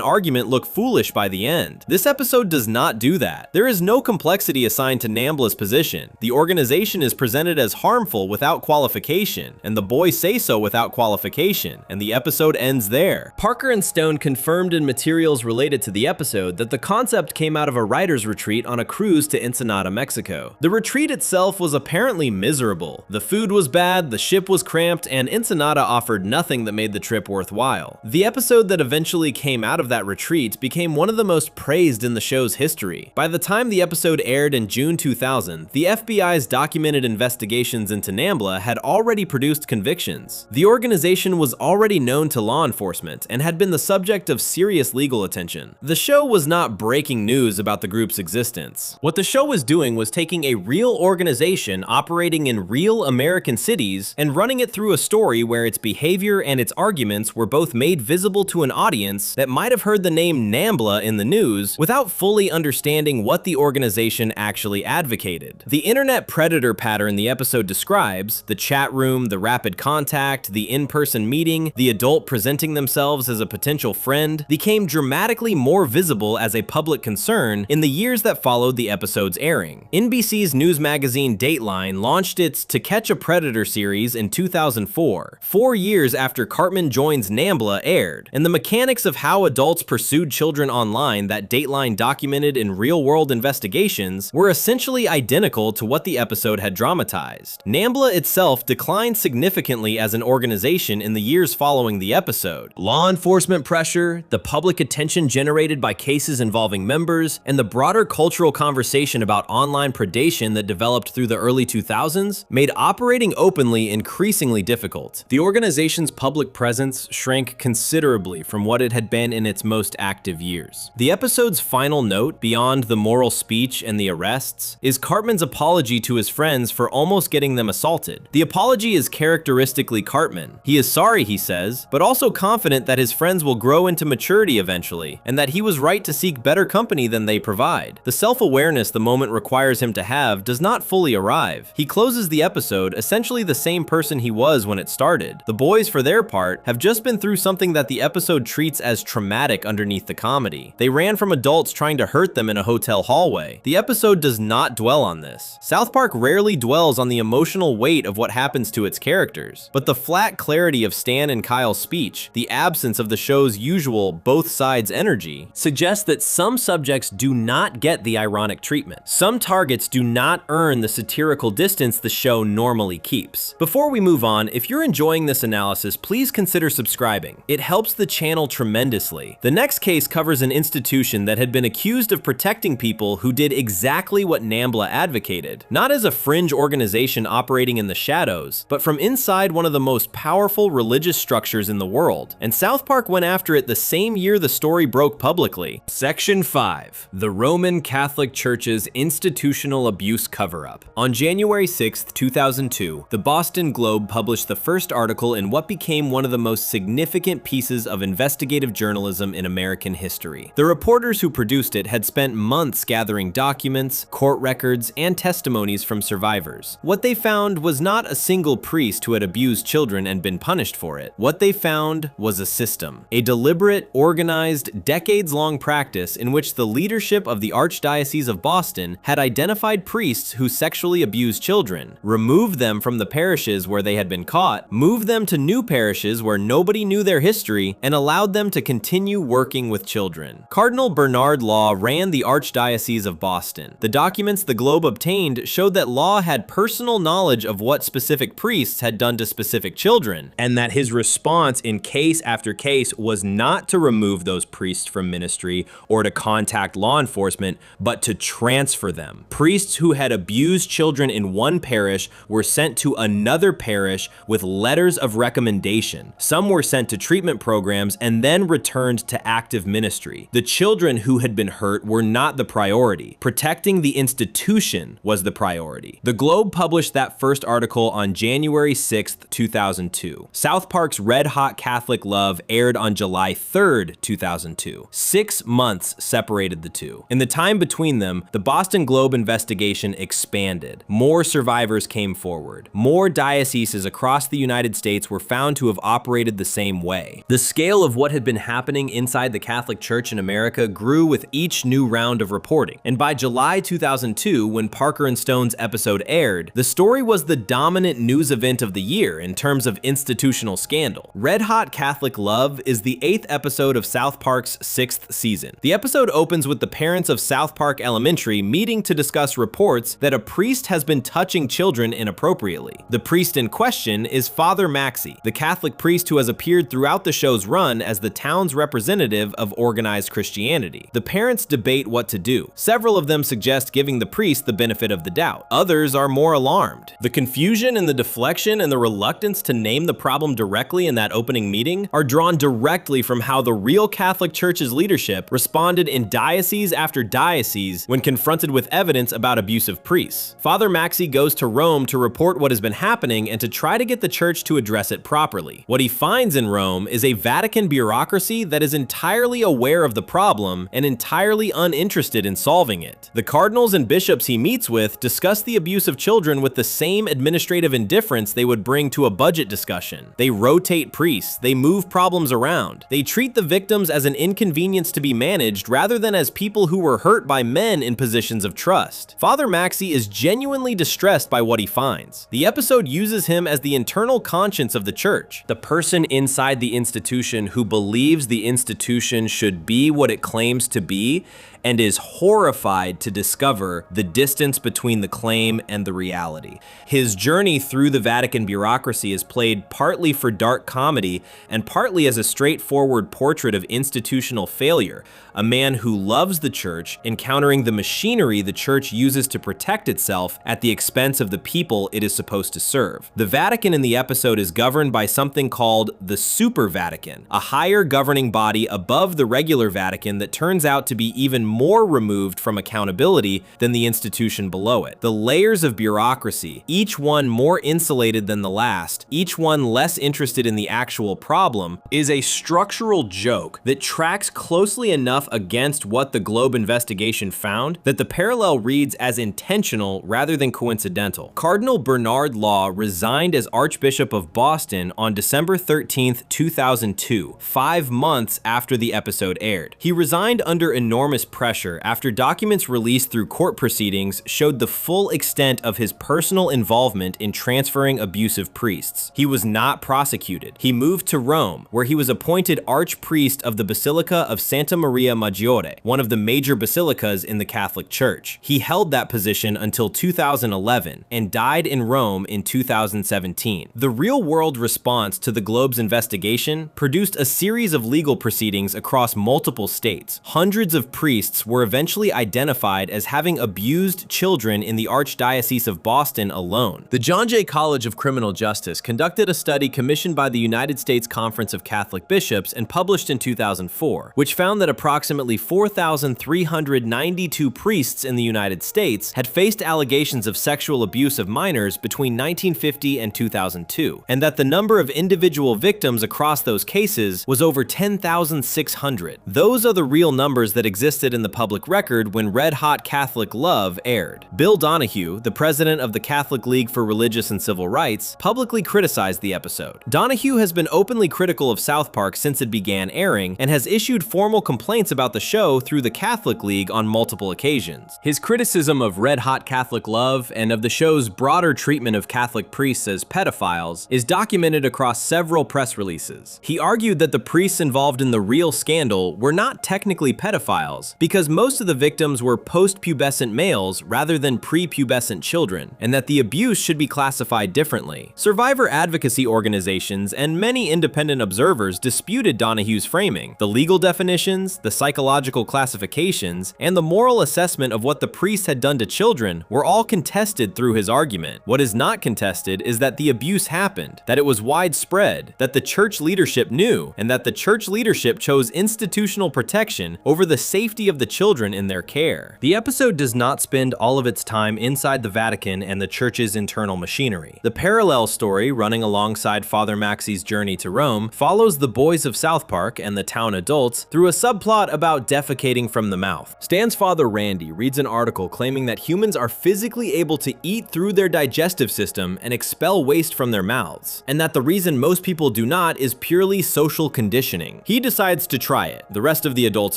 argument look foolish by the end. This episode does not do that. There is no complexity assigned to NAMBLA's position. The organization is presented as harmful without qualification, and the boys say so without qualification, and the episode ends there. Parker and Stone confirmed in materials related to the episode that the concept came out of a writer's retreat on a cruise to Ensenada, Mexico. The retreat itself was apparently miserable. The food was bad, the ship was cramped, and Ensenada offered nothing that made the trip worthwhile. The episode that eventually came out of that retreat became one of the most praised in the show's history. By the time the episode aired in June 2000, the FBI's documented investigations into NAMBLA had already produced convictions. The organization was already known to law enforcement and had been the subject of serious legal attention. The show was not breaking news about the group's existence. What the show was doing was taking a real organization operating in real American cities and running it through a story where its behavior and its arguments were both made visible to an audience that might have heard the name NAMBLA in the news without fully understanding what the organization actually advocated. The internet predator pattern the episode describes, the chat room, the rapid contact, the in-person meeting, the adult presenting themselves as a potential friend, became dramatically more visible as a public concern in the years that followed the episode's airing. NBC's news magazine Dateline launched its To Catch a Predator series in 2004, 4 years after Cartman Joins NAMBLA aired, and the mechanics of how adults pursued children online that Dateline documented in real-world investigations were essentially identical to what the episode had dramatized. NAMBLA itself declined significantly as an organization in the years following the episode. Law enforcement pressure, the public attention generated by cases involving members, and the broader cultural conversation about online predation that developed through the early 2000s made operating openly increasingly difficult. The organization's public presence shrank considerably from what it had been in its most active years. The episode's final note, beyond the moral speech and the arrests, is Cartman's apology to his friends for almost getting them assaulted. The apology is characteristically Cartman. He is sorry, he says, but also confident that his friends will grow into maturity eventually, and that he was right to seek better company than they provide. The self-awareness the moment requires him to have does not fully arrive. He closes the episode essentially the same person he was when it started. The boys, for their part, have just been through something that the episode treats as traumatic underneath the comedy. They ran from adults trying to hurt them in a hotel hallway. The episode does not dwell on this. South Park rarely dwells on the emotional weight of what happens to its characters, but the flat clarity of Stan and Kyle's speech, the absence of the show's usual both sides energy, suggests that some subjects do not get the ironic treatment. Some targets do not earn the satirical distance the show normally keeps. Before we move on, if you're enjoying this analysis, please consider subscribing. It helps the channel tremendously. The next case covers an institution that had been accused of protecting people who did exactly what NAMBLA advocated, not as a fringe organization operating in the shadows, but from inside one of the most powerful religious structures in the world. And South Park went after it the same year the story broke publicly. Section 5. The Roman Catholic Church's Institutional Abuse Cover-Up. On January 6, 2002, the Boston Globe published the first article in what became one of the most significant pieces of investigative journalism in American history. The reporters who produced it had spent months gathering documents, court records, and testimonies from survivors. What they found was not a single priest who had abused children and been punished for it. What they found was a system, a deliberate, organized, decades-long practice in which the leadership of the Archdiocese of Boston had identified priests who sexually abused children, removed them from the parishes where they had been caught, moved them to new parishes where nobody knew their history, and allowed them to continue working with children. Cardinal Bernard Law ran the Archdiocese of Boston. The documents the Globe obtained showed that Law had personal knowledge of what specific priests had done to specific children, and that his response in case after case was not to remove those priests from ministry or to contact law enforcement, but to transfer them. Priests who had abused children in one parish were sent to another parish with letters of recommendation recommendation. Some were sent to treatment programs and then returned to active ministry. The children who had been hurt were not the priority. Protecting the institution was the priority. The Globe published that first article on January 6, 2002. South Park's Red Hot Catholic Love aired on July 3, 2002. 6 months separated the two. In the time between them, the Boston Globe investigation expanded. More survivors came forward. More dioceses across the United States were found to have operated the same way. The scale of what had been happening inside the Catholic Church in America grew with each new round of reporting. And by July 2002, when Parker and Stone's episode aired, the story was the dominant news event of the year in terms of institutional scandal. Red Hot Catholic Love is the 8th episode of South Park's 6th season. The episode opens with the parents of South Park Elementary meeting to discuss reports that a priest has been touching children inappropriately. The priest in question is Father Maxey, the Catholic priest who has appeared throughout the show's run as the town's representative of organized Christianity. The parents debate what to do. Several of them suggest giving the priest the benefit of the doubt. Others are more alarmed. The confusion and the deflection and the reluctance to name the problem directly in that opening meeting are drawn directly from how the real Catholic Church's leadership responded in diocese after diocese when confronted with evidence about abusive priests. Father Maxey goes to Rome to report what has been happening and to try to get the church to address it properly. What he finds in Rome is a Vatican bureaucracy that is entirely aware of the problem and entirely uninterested in solving it. The cardinals and bishops he meets with discuss the abuse of children with the same administrative indifference they would bring to a budget discussion. They rotate priests, they move problems around, they treat the victims as an inconvenience to be managed rather than as people who were hurt by men in positions of trust. Father Maxey is genuinely distressed by what he finds. The episode uses him as the internal conscience of the church, the person inside the institution who believes the institution should be what it claims to be and is horrified to discover the distance between the claim and the reality. His journey through the Vatican bureaucracy is played partly for dark comedy and partly as a straightforward portrait of institutional failure, a man who loves the church, encountering the machinery the church uses to protect itself at the expense of the people it is supposed to serve. The Vatican in the episode is governed by something called the Super Vatican, a higher governing body above the regular Vatican that turns out to be even more removed from accountability than the institution below it. The layers of bureaucracy, each one more insulated than the last, each one less interested in the actual problem, is a structural joke that tracks closely enough against what the Globe investigation found that the parallel reads as intentional rather than coincidental. Cardinal Bernard Law resigned as Archbishop of Boston on December 13, 2002, 5 months after the episode aired. He resigned under enormous pressure after documents released through court proceedings showed the full extent of his personal involvement in transferring abusive priests. He was not prosecuted. He moved to Rome, where he was appointed archpriest of the Basilica of Santa Maria Maggiore, one of the major basilicas in the Catholic Church. He held that position until 2011 and died in Rome in 2017. The real-world response to the Globe's investigation produced a series of legal proceedings across multiple states. Hundreds of priests were eventually identified as having abused children in the Archdiocese of Boston alone. The John Jay College of Criminal Justice conducted a study commissioned by the United States Conference of Catholic Bishops and published in 2004, which found that approximately 4,392 priests in the United States had faced allegations of sexual abuse of minors between 1950 and 2002, and that the number of individual victims across those cases was over 10,600. Those are the real numbers that existed in the public record when Red Hot Catholic Love aired. Bill Donahue, the president of the Catholic League for Religious and Civil Rights, publicly criticized the episode. Donahue has been openly critical of South Park since it began airing and has issued formal complaints about the show through the Catholic League on multiple occasions. His criticism of Red Hot Catholic Love and of the show's broader treatment of Catholic priests as pedophiles is documented across several press releases. He argued that the priests involved in the real scandal were not technically pedophiles because most of the victims were post-pubescent males rather than pre-pubescent children, and that the abuse should be classified differently. Survivor advocacy organizations and many independent observers disputed Donahue's framing. The legal definitions, the psychological classifications, and the moral assessment of what the priest had done to children were all contested through his argument. What is not contested is that the abuse happened, that it was widespread, that the church leadership knew, and that the church leadership chose institutional protection over the safety of the children in their care. The episode does not spend all of its time inside the Vatican and the church's internal machinery. The parallel story, running alongside Father Maxey's journey to Rome, follows the boys of South Park and the town adults through a subplot about defecating from the mouth. Stan's father Randy reads an article claiming that humans are physically able to eat through their digestive system and expel waste from their mouths, and that the reason most people do not is purely social conditioning. He decides to try it. The rest of the adults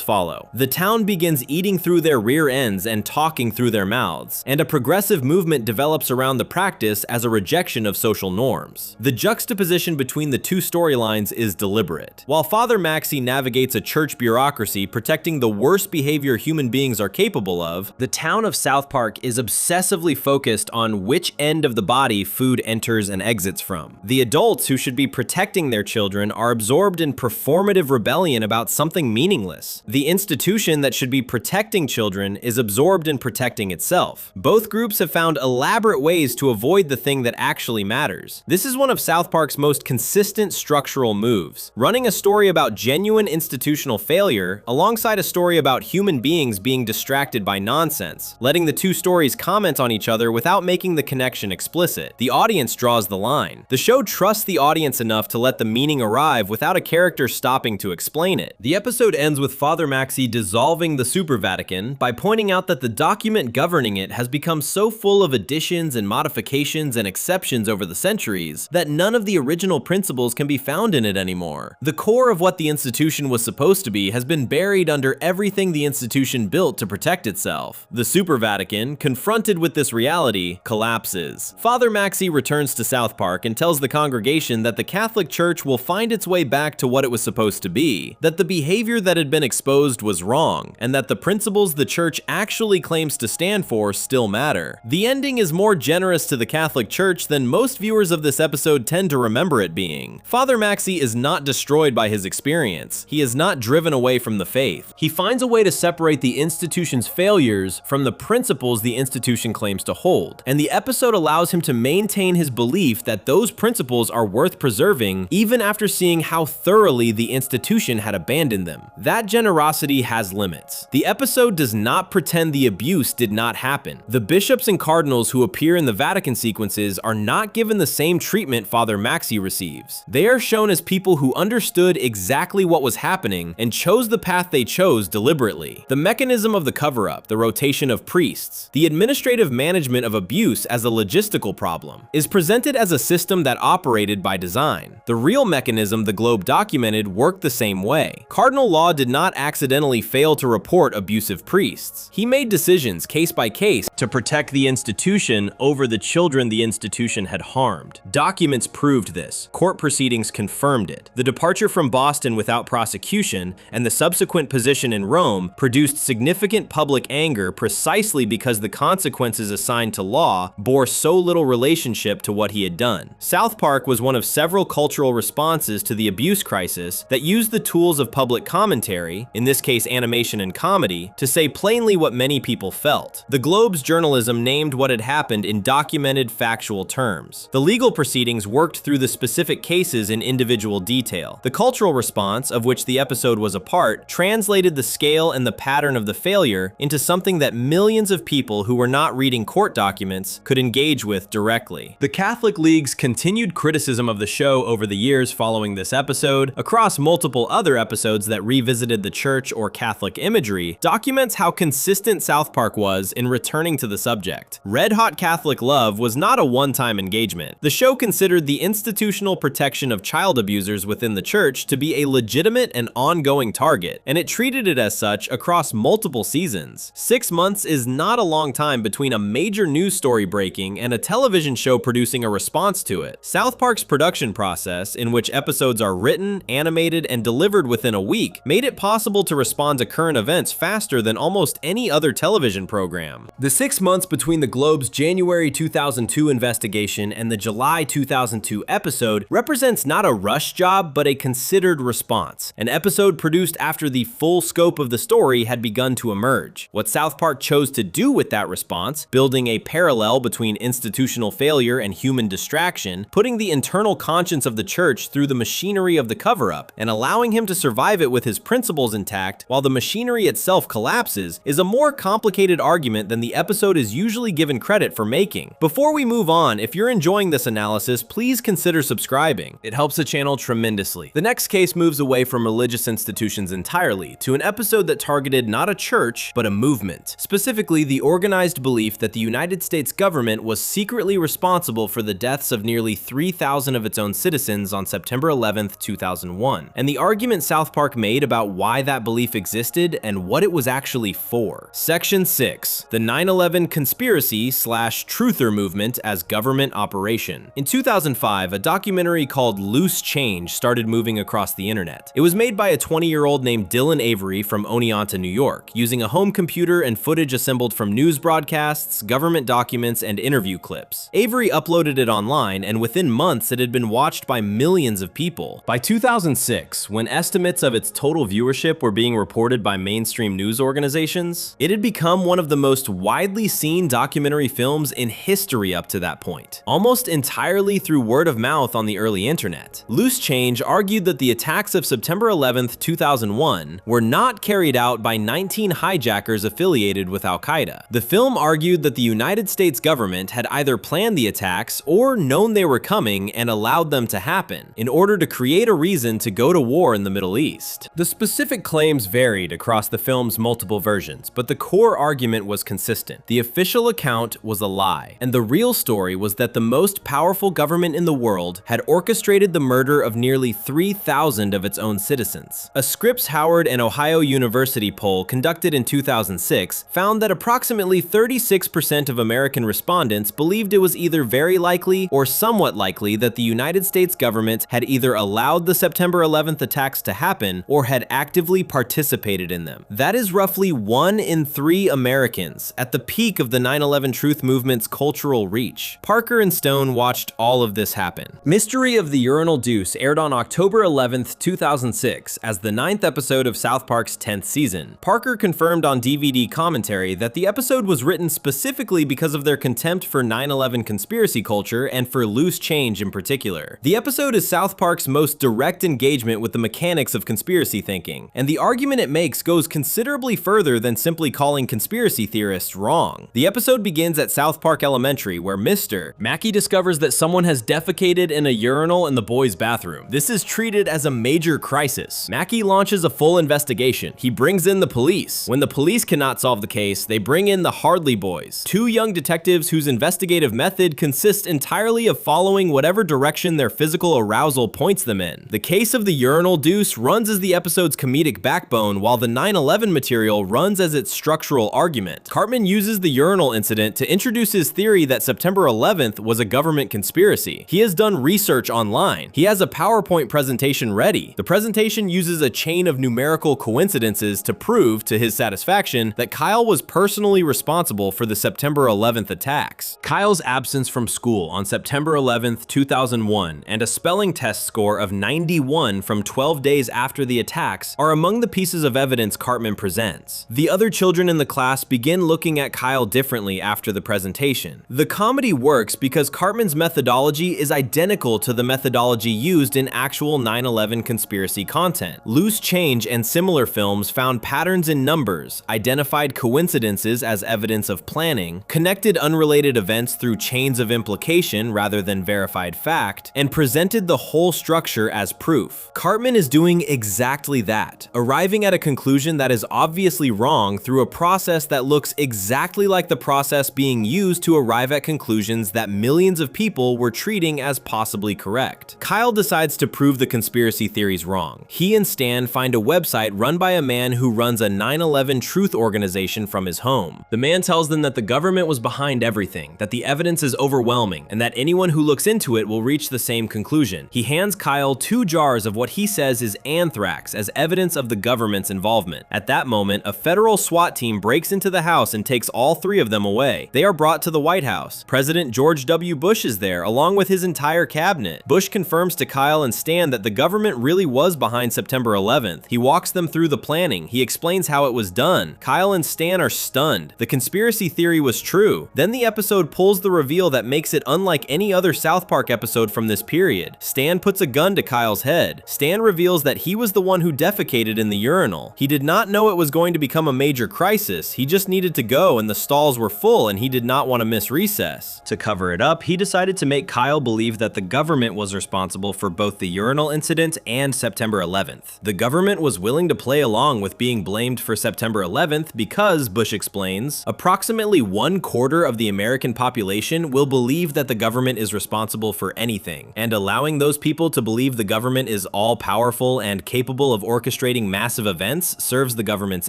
follow. The town begins eating through their rear ends and talking through their mouths, and a progressive movement develops around the practice as a rejection of social norms. The juxtaposition between the two storylines is deliberate. While Father Maxey navigates a church bureaucracy protecting the worst behavior human beings are capable of, the town of South Park is obsessively focused on which end of the body food enters and exits from. The adults who should be protecting their children are absorbed in performative rebellion about something meaningless. The institution that should be protecting children is absorbed in protecting itself. Both groups have found elaborate ways to avoid the thing that actually matters. This is one of South Park's most consistent structural moves, running a story about genuine institutional failure alongside a story about human beings being distracted by nonsense, letting the two stories comment on each other without making the connection explicit. The audience draws the line. The show trusts the audience enough to let the meaning arrive without a character stopping to explain it. The episode ends with Father Maxey dissolving the Super Vatican by pointing out that the document governing it has become so full of additions and modifications and exceptions over the centuries that none of the original principles can be found in it anymore. The core of what the institution was supposed to be has been buried under everything the institution built to protect itself. The Super Vatican, confronted with this reality, collapses. Father Maxey returns to South Park and tells the congregation that the Catholic Church will find its way back to what it was supposed to be, that the behavior that had been exposed was wrong, and that the principles the church actually claims to stand for still matter. The ending is more generous to the Catholic Church than most viewers of this episode tend to remember it being. Father Maxey is not destroyed by his experience. He is not driven away from the faith. He finds a way to separate the institution's failures from the principles the institution claims to hold, and the episode allows him to maintain his belief that those principles are worth preserving even after seeing how thoroughly the institution had abandoned them. That generosity has limits. The episode does not pretend the abuse did not happen. The bishops and cardinals who appear in the Vatican sequences are not given the same treatment Father Maxey receives. They are shown as people who understood exactly what was happening and chose the path they chose deliberately. The mechanism of the cover-up, the rotation of priests, the administrative management of abuse as a logistical problem, is presented as a system that operated by design. The real mechanism the Globe documented worked the same way. Cardinal Law did not accidentally fail to report abusive priests. He made decisions case by case to protect the institution over the children the institution had harmed. Documents proved this. Court proceedings confirmed it. The departure from Boston without prosecution and the subsequent position in Rome produced significant public anger precisely because the consequences assigned to Law bore so little relationship to what he had done. South Park was one of several cultural responses to the abuse crisis that used the tools of public commentary, in this case animation and comedy, to say plainly what many people felt. The Globe's journalism named what had happened in documented factual terms. The legal proceedings worked through the specific cases in individual detail. The cultural response, of which the episode was a part, translated the scale and the pattern of the failure into something that millions of people who were not reading court documents could engage with directly. The Catholic League's continued criticism of the show over the years following this episode, across multiple other episodes that revisited the church or Catholic imagery, documents how consistent South Park was in returning to the subject. Red Hot Catholic Love was not a one-time engagement. The show considered the institutional protection of child abusers within the church to be a legitimate and ongoing target, and it treated it as such across multiple seasons. 6 months is not a long time between a major news story breaking and a television show producing a response to it. South Park's production process, in which episodes are written, animated, and delivered within a week, made it possible to respond to current current events faster than almost any other television program. The 6 months between the Globe's January 2002 investigation and the July 2002 episode represents not a rush job, but a considered response, an episode produced after the full scope of the story had begun to emerge. What South Park chose to do with that response, building a parallel between institutional failure and human distraction, putting the internal conscience of the church through the machinery of the cover-up, and allowing him to survive it with his principles intact while the machinery itself collapses, is a more complicated argument than the episode is usually given credit for making. Before we move on, if you're enjoying this analysis, please consider subscribing. It helps the channel tremendously. The next case moves away from religious institutions entirely to an episode that targeted not a church, but a movement. Specifically, the organized belief that the United States government was secretly responsible for the deaths of nearly 3,000 of its own citizens on September 11th, 2001, and the argument South Park made about why that belief existed and what it was actually for. Section 6. The 9/11 conspiracy/truther movement as government operation. In 2005, a documentary called Loose Change started moving across the internet. It was made by a 20-year-old named Dylan Avery from Oneonta, New York, using a home computer and footage assembled from news broadcasts, government documents, and interview clips. Avery uploaded it online, and within months it had been watched by millions of people. By 2006, when estimates of its total viewership were being reported by mainstream news organizations, it had become one of the most widely seen documentary films in history up to that point, almost entirely through word of mouth on the early internet. Loose Change argued that the attacks of September 11th, 2001 were not carried out by 19 hijackers affiliated with Al-Qaeda. The film argued that the United States government had either planned the attacks or known they were coming and allowed them to happen in order to create a reason to go to war in the Middle East. The specific claims varied across the film's multiple versions, but the core argument was consistent. The official account was a lie, and the real story was that the most powerful government in the world had orchestrated the murder of nearly 3,000 of its own citizens. A Scripps Howard and Ohio University poll conducted in 2006 found that approximately 36% of American respondents believed it was either very likely or somewhat likely that the United States government had either allowed the September 11th attacks to happen or had actively participated in them. That is roughly 1 in 3 Americans at the peak of the 9/11 truth movement's cultural reach. Parker and Stone watched all of this happen. Mystery of the Urinal Deuce aired on October 11th, 2006 as the 9th episode of South Park's 10th season. Parker confirmed on DVD commentary that the episode was written specifically because of their contempt for 9/11 conspiracy culture and for Loose Change in particular. The episode is South Park's most direct engagement with the mechanics of conspiracy thinking, and the argument it makes goes considerably further than simply calling conspiracy theorists wrong. The episode begins at South Park Elementary, where Mr. Mackey discovers that someone has defecated in a urinal in the boys' bathroom. This is treated as a major crisis. Mackey launches a full investigation. He brings in the police. When the police cannot solve the case, they bring in the Hardley Boys, 2 young detectives whose investigative method consists entirely of following whatever direction their physical arousal points them in. The case of the urinal deuce runs as the episode's comedic backbone, while the 9/11 material runs as its structural argument. Cartman uses the urinal incident to introduce his theory that September 11th was a government conspiracy. He has done research online. He has a PowerPoint presentation ready. The presentation uses a chain of numerical coincidences to prove, to his satisfaction, that Kyle was personally responsible for the September 11th attacks. Kyle's absence from school on September 11th, 2001, and a spelling test score of 91 from 12 days after the attacks are among the pieces of evidence Cartman presents. The other children in the class begin looking at Kyle differently after the presentation. The comedy works because Cartman's methodology is identical to the methodology used in actual 9/11 conspiracy content. Loose Change and similar films found patterns in numbers, identified coincidences as evidence of planning, connected unrelated events through chains of implication rather than verified fact, and presented the whole structure as proof. Cartman is doing exactly that, arriving at a conclusion that is obviously wrong through a process that looks exactly like the process being used to arrive at conclusions that millions of people were treating as possibly correct. Kyle decides to prove the conspiracy theories wrong. He and Stan find a website run by a man who runs a 9/11 truth organization from his home. The man tells them that the government was behind everything, that the evidence is overwhelming, and that anyone who looks into it will reach the same conclusion. He hands Kyle 2 jars of what he says is anthrax as evidence of the government's involvement. involvement. At that moment, a federal SWAT team breaks into the house and takes all three of them away. They are brought to the White House. President George W. Bush is there, along with his entire cabinet. Bush confirms to Kyle and Stan that the government really was behind September 11th. He walks them through the planning. He explains how it was done. Kyle and Stan are stunned. The conspiracy theory was true. Then the episode pulls the reveal that makes it unlike any other South Park episode from this period. Stan puts a gun to Kyle's head. Stan reveals that he was the one who defecated in the urinal. He did not know it was going to become a major crisis. He just needed to go and the stalls were full and he did not want to miss recess. To cover it up, he decided to make Kyle believe that the government was responsible for both the urinal incident and September 11th. The government was willing to play along with being blamed for September 11th because, Bush explains, approximately 1/4 of the American population will believe that the government is responsible for anything, and allowing those people to believe the government is all-powerful and capable of orchestrating massive events serves the government's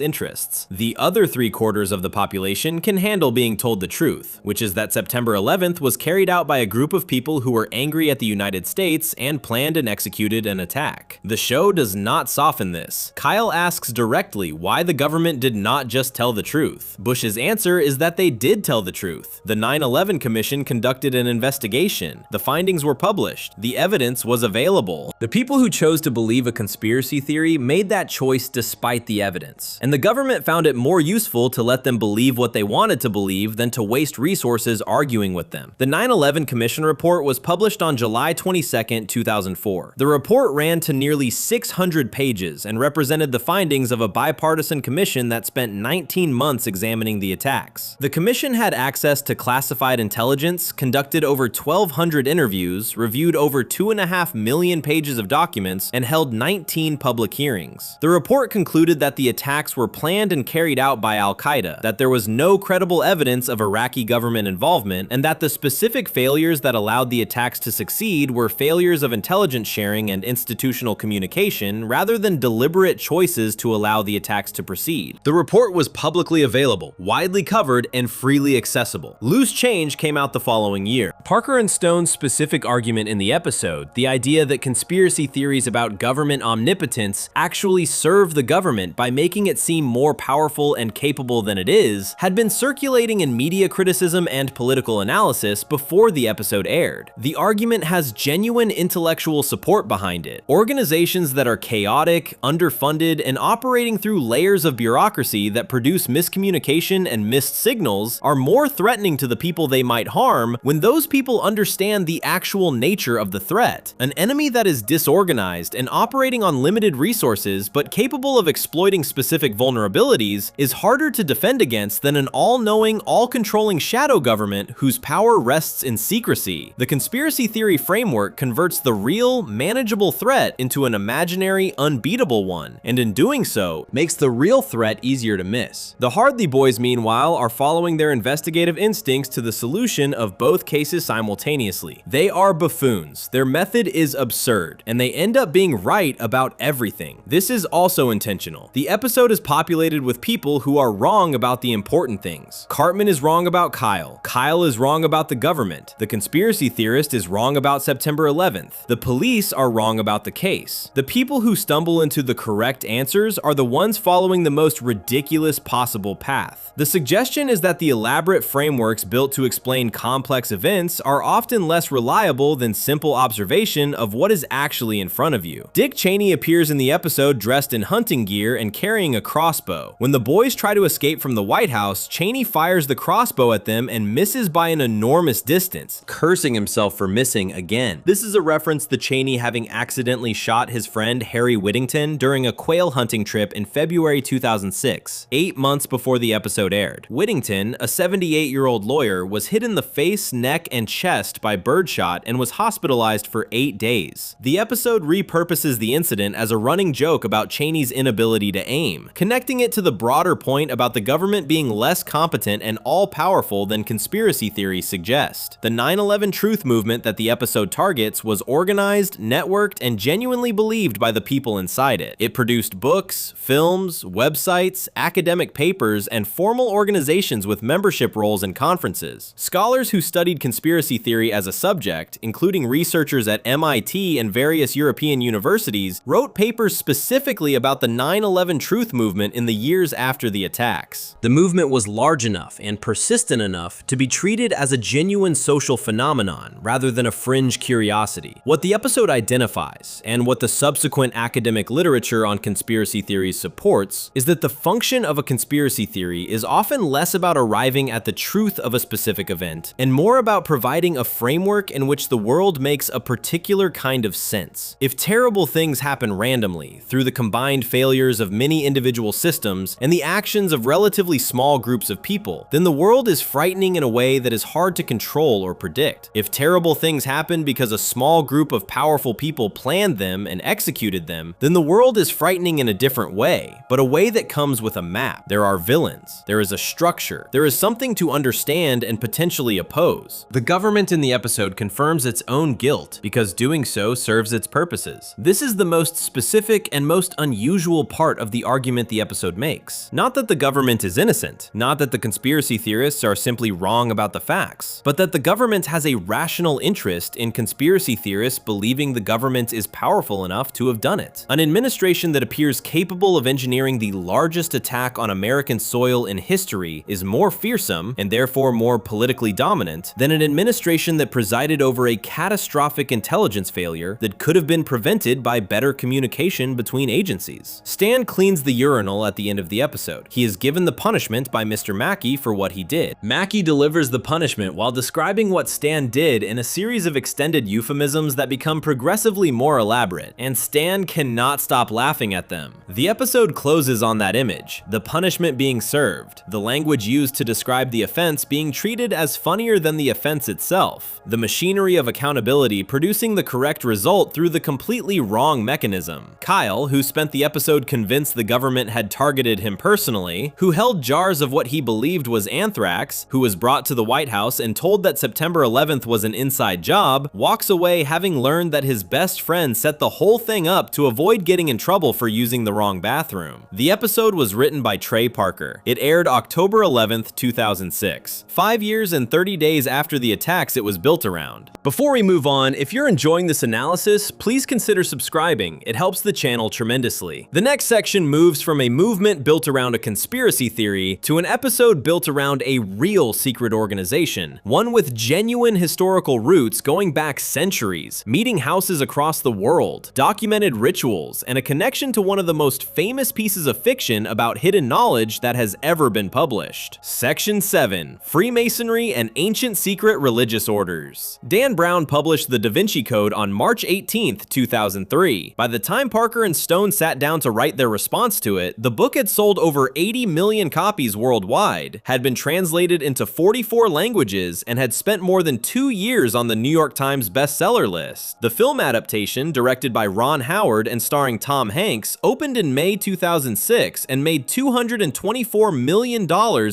interests. The other 3/4 of the population can handle being told the truth, which is that September 11th was carried out by a group of people who were angry at the United States and planned and executed an attack. The show does not soften this. Kyle asks directly why the government did not just tell the truth. Bush's answer is that they did tell the truth. The 9/11 Commission conducted an investigation. The findings were published. The evidence was available. The people who chose to believe a conspiracy theory made that choice despite the evidence, and the government found it more useful to let them believe what they wanted to believe than to waste resources arguing with them. The 9/11 Commission report was published on July 22, 2004. The report ran to nearly 600 pages and represented the findings of a bipartisan commission that spent 19 months examining the attacks. The commission had access to classified intelligence, conducted over 1,200 interviews, reviewed over 2.5 million pages of documents, and held 19 public hearings. The report concluded that the attacks were planned and carried out by Al-Qaeda, that there was no credible evidence of Iraqi government involvement, and that the specific failures that allowed the attacks to succeed were failures of intelligence sharing and institutional communication rather than deliberate choices to allow the attacks to proceed. The report was publicly available, widely covered, and freely accessible. Loose Change came out the following year. Parker and Stone's specific argument in the episode, the idea that conspiracy theories about government omnipotence actually serve the government by making it seem more powerful and capable than it is, had been circulating in media criticism and political analysis before the episode aired. The argument has genuine intellectual support behind it. Organizations that are chaotic, underfunded, and operating through layers of bureaucracy that produce miscommunication and missed signals are more threatening to the people they might harm when those people understand the actual nature of the threat. An enemy that is disorganized and operating on limited resources but capable of exploiting specific vulnerabilities is harder to defend against than an all-knowing, all-controlling shadow government whose power rests in secrecy. The conspiracy theory framework converts the real, manageable threat into an imaginary, unbeatable one, and in doing so, makes the real threat easier to miss. The Hardley boys, meanwhile, are following their investigative instincts to the solution of both cases simultaneously. They are buffoons. Their method is absurd, and they end up being right about everything. This is also intentional. The episode is populated with people who are wrong about the important things. Cartman is wrong about Kyle. Kyle is wrong about the government. The conspiracy theorist is wrong about September 11th. The police are wrong about the case. The people who stumble into the correct answers are the ones following the most ridiculous possible path. The suggestion is that the elaborate frameworks built to explain complex events are often less reliable than simple observation of what is actually in front of you. Dick Cheney appears in the episode dressed in hunting gear and carrying a crossbow. When the boys try to escape from the White House, Cheney fires the crossbow at them and misses by an enormous distance, cursing himself for missing again. This is a reference to Cheney having accidentally shot his friend Harry Whittington during a quail hunting trip in February 2006, 8 months before the episode aired. Whittington, a 78-year-old lawyer, was hit in the face, neck, and chest by birdshot and was hospitalized for 8 days. The episode repurposes the incident as a running joke about Cheney's inability to aim, connecting it to the broader point about the government being less competent and all-powerful than conspiracy theories suggest. The 9/11 truth movement that the episode targets was organized, networked, and genuinely believed by the people inside it. It produced books, films, websites, academic papers, and formal organizations with membership roles and conferences. Scholars who studied conspiracy theory as a subject, including researchers at MIT and various European universities, wrote papers specifically about the 9/11 9/11 Truth movement in the years after the attacks. The movement was large enough and persistent enough to be treated as a genuine social phenomenon rather than a fringe curiosity. What the episode identifies, and what the subsequent academic literature on conspiracy theories supports, is that the function of a conspiracy theory is often less about arriving at the truth of a specific event and more about providing a framework in which the world makes a particular kind of sense. If terrible things happen randomly through the combined failures of many individual systems and the actions of relatively small groups of people, then the world is frightening in a way that is hard to control or predict. If terrible things happen because a small group of powerful people planned them and executed them, then the world is frightening in a different way, but a way that comes with a map. There are villains, there is a structure, there is something to understand and potentially oppose. The government in the episode confirms its own guilt because doing so serves its purposes. This is the most specific and most unusual part of the argument the episode makes. Not that the government is innocent, not that the conspiracy theorists are simply wrong about the facts, but that the government has a rational interest in conspiracy theorists believing the government is powerful enough to have done it. An administration that appears capable of engineering the largest attack on American soil in history is more fearsome, and therefore more politically dominant, than an administration that presided over a catastrophic intelligence failure that could have been prevented by better communication between agencies. Stan cleans the urinal at the end of the episode. He is given the punishment by Mr. Mackey for what he did. Mackey delivers the punishment while describing what Stan did in a series of extended euphemisms that become progressively more elaborate, and Stan cannot stop laughing at them. The episode closes on that image, the punishment being served, the language used to describe the offense being treated as funnier than the offense itself, the machinery of accountability producing the correct result through the completely wrong mechanism. Kyle, who spent the episode convinced the government had targeted him personally, who held jars of what he believed was anthrax, who was brought to the White House and told that September 11th was an inside job, walks away having learned that his best friend set the whole thing up to avoid getting in trouble for using the wrong bathroom. The episode was written by Trey Parker. It aired October 11th, 2006, 5 years and 30 days after the attacks it was built around. Before we move on, if you're enjoying this analysis, please consider subscribing. It helps the channel tremendously. The next section moves from a movement built around a conspiracy theory to an episode built around a real secret organization, one with genuine historical roots going back centuries, meeting houses across the world, documented rituals, and a connection to one of the most famous pieces of fiction about hidden knowledge that has ever been published. Section 7: Freemasonry and Ancient Secret Religious Orders. Dan Brown published the Da Vinci Code on March 18th, 2003. By the time Parker and Stone sat down to write their response to it, the book had sold over 80 million copies worldwide, had been translated into 44 languages, and had spent more than 2 years on the New York Times bestseller list. The film adaptation, directed by Ron Howard and starring Tom Hanks, opened in May 2006 and made $224 million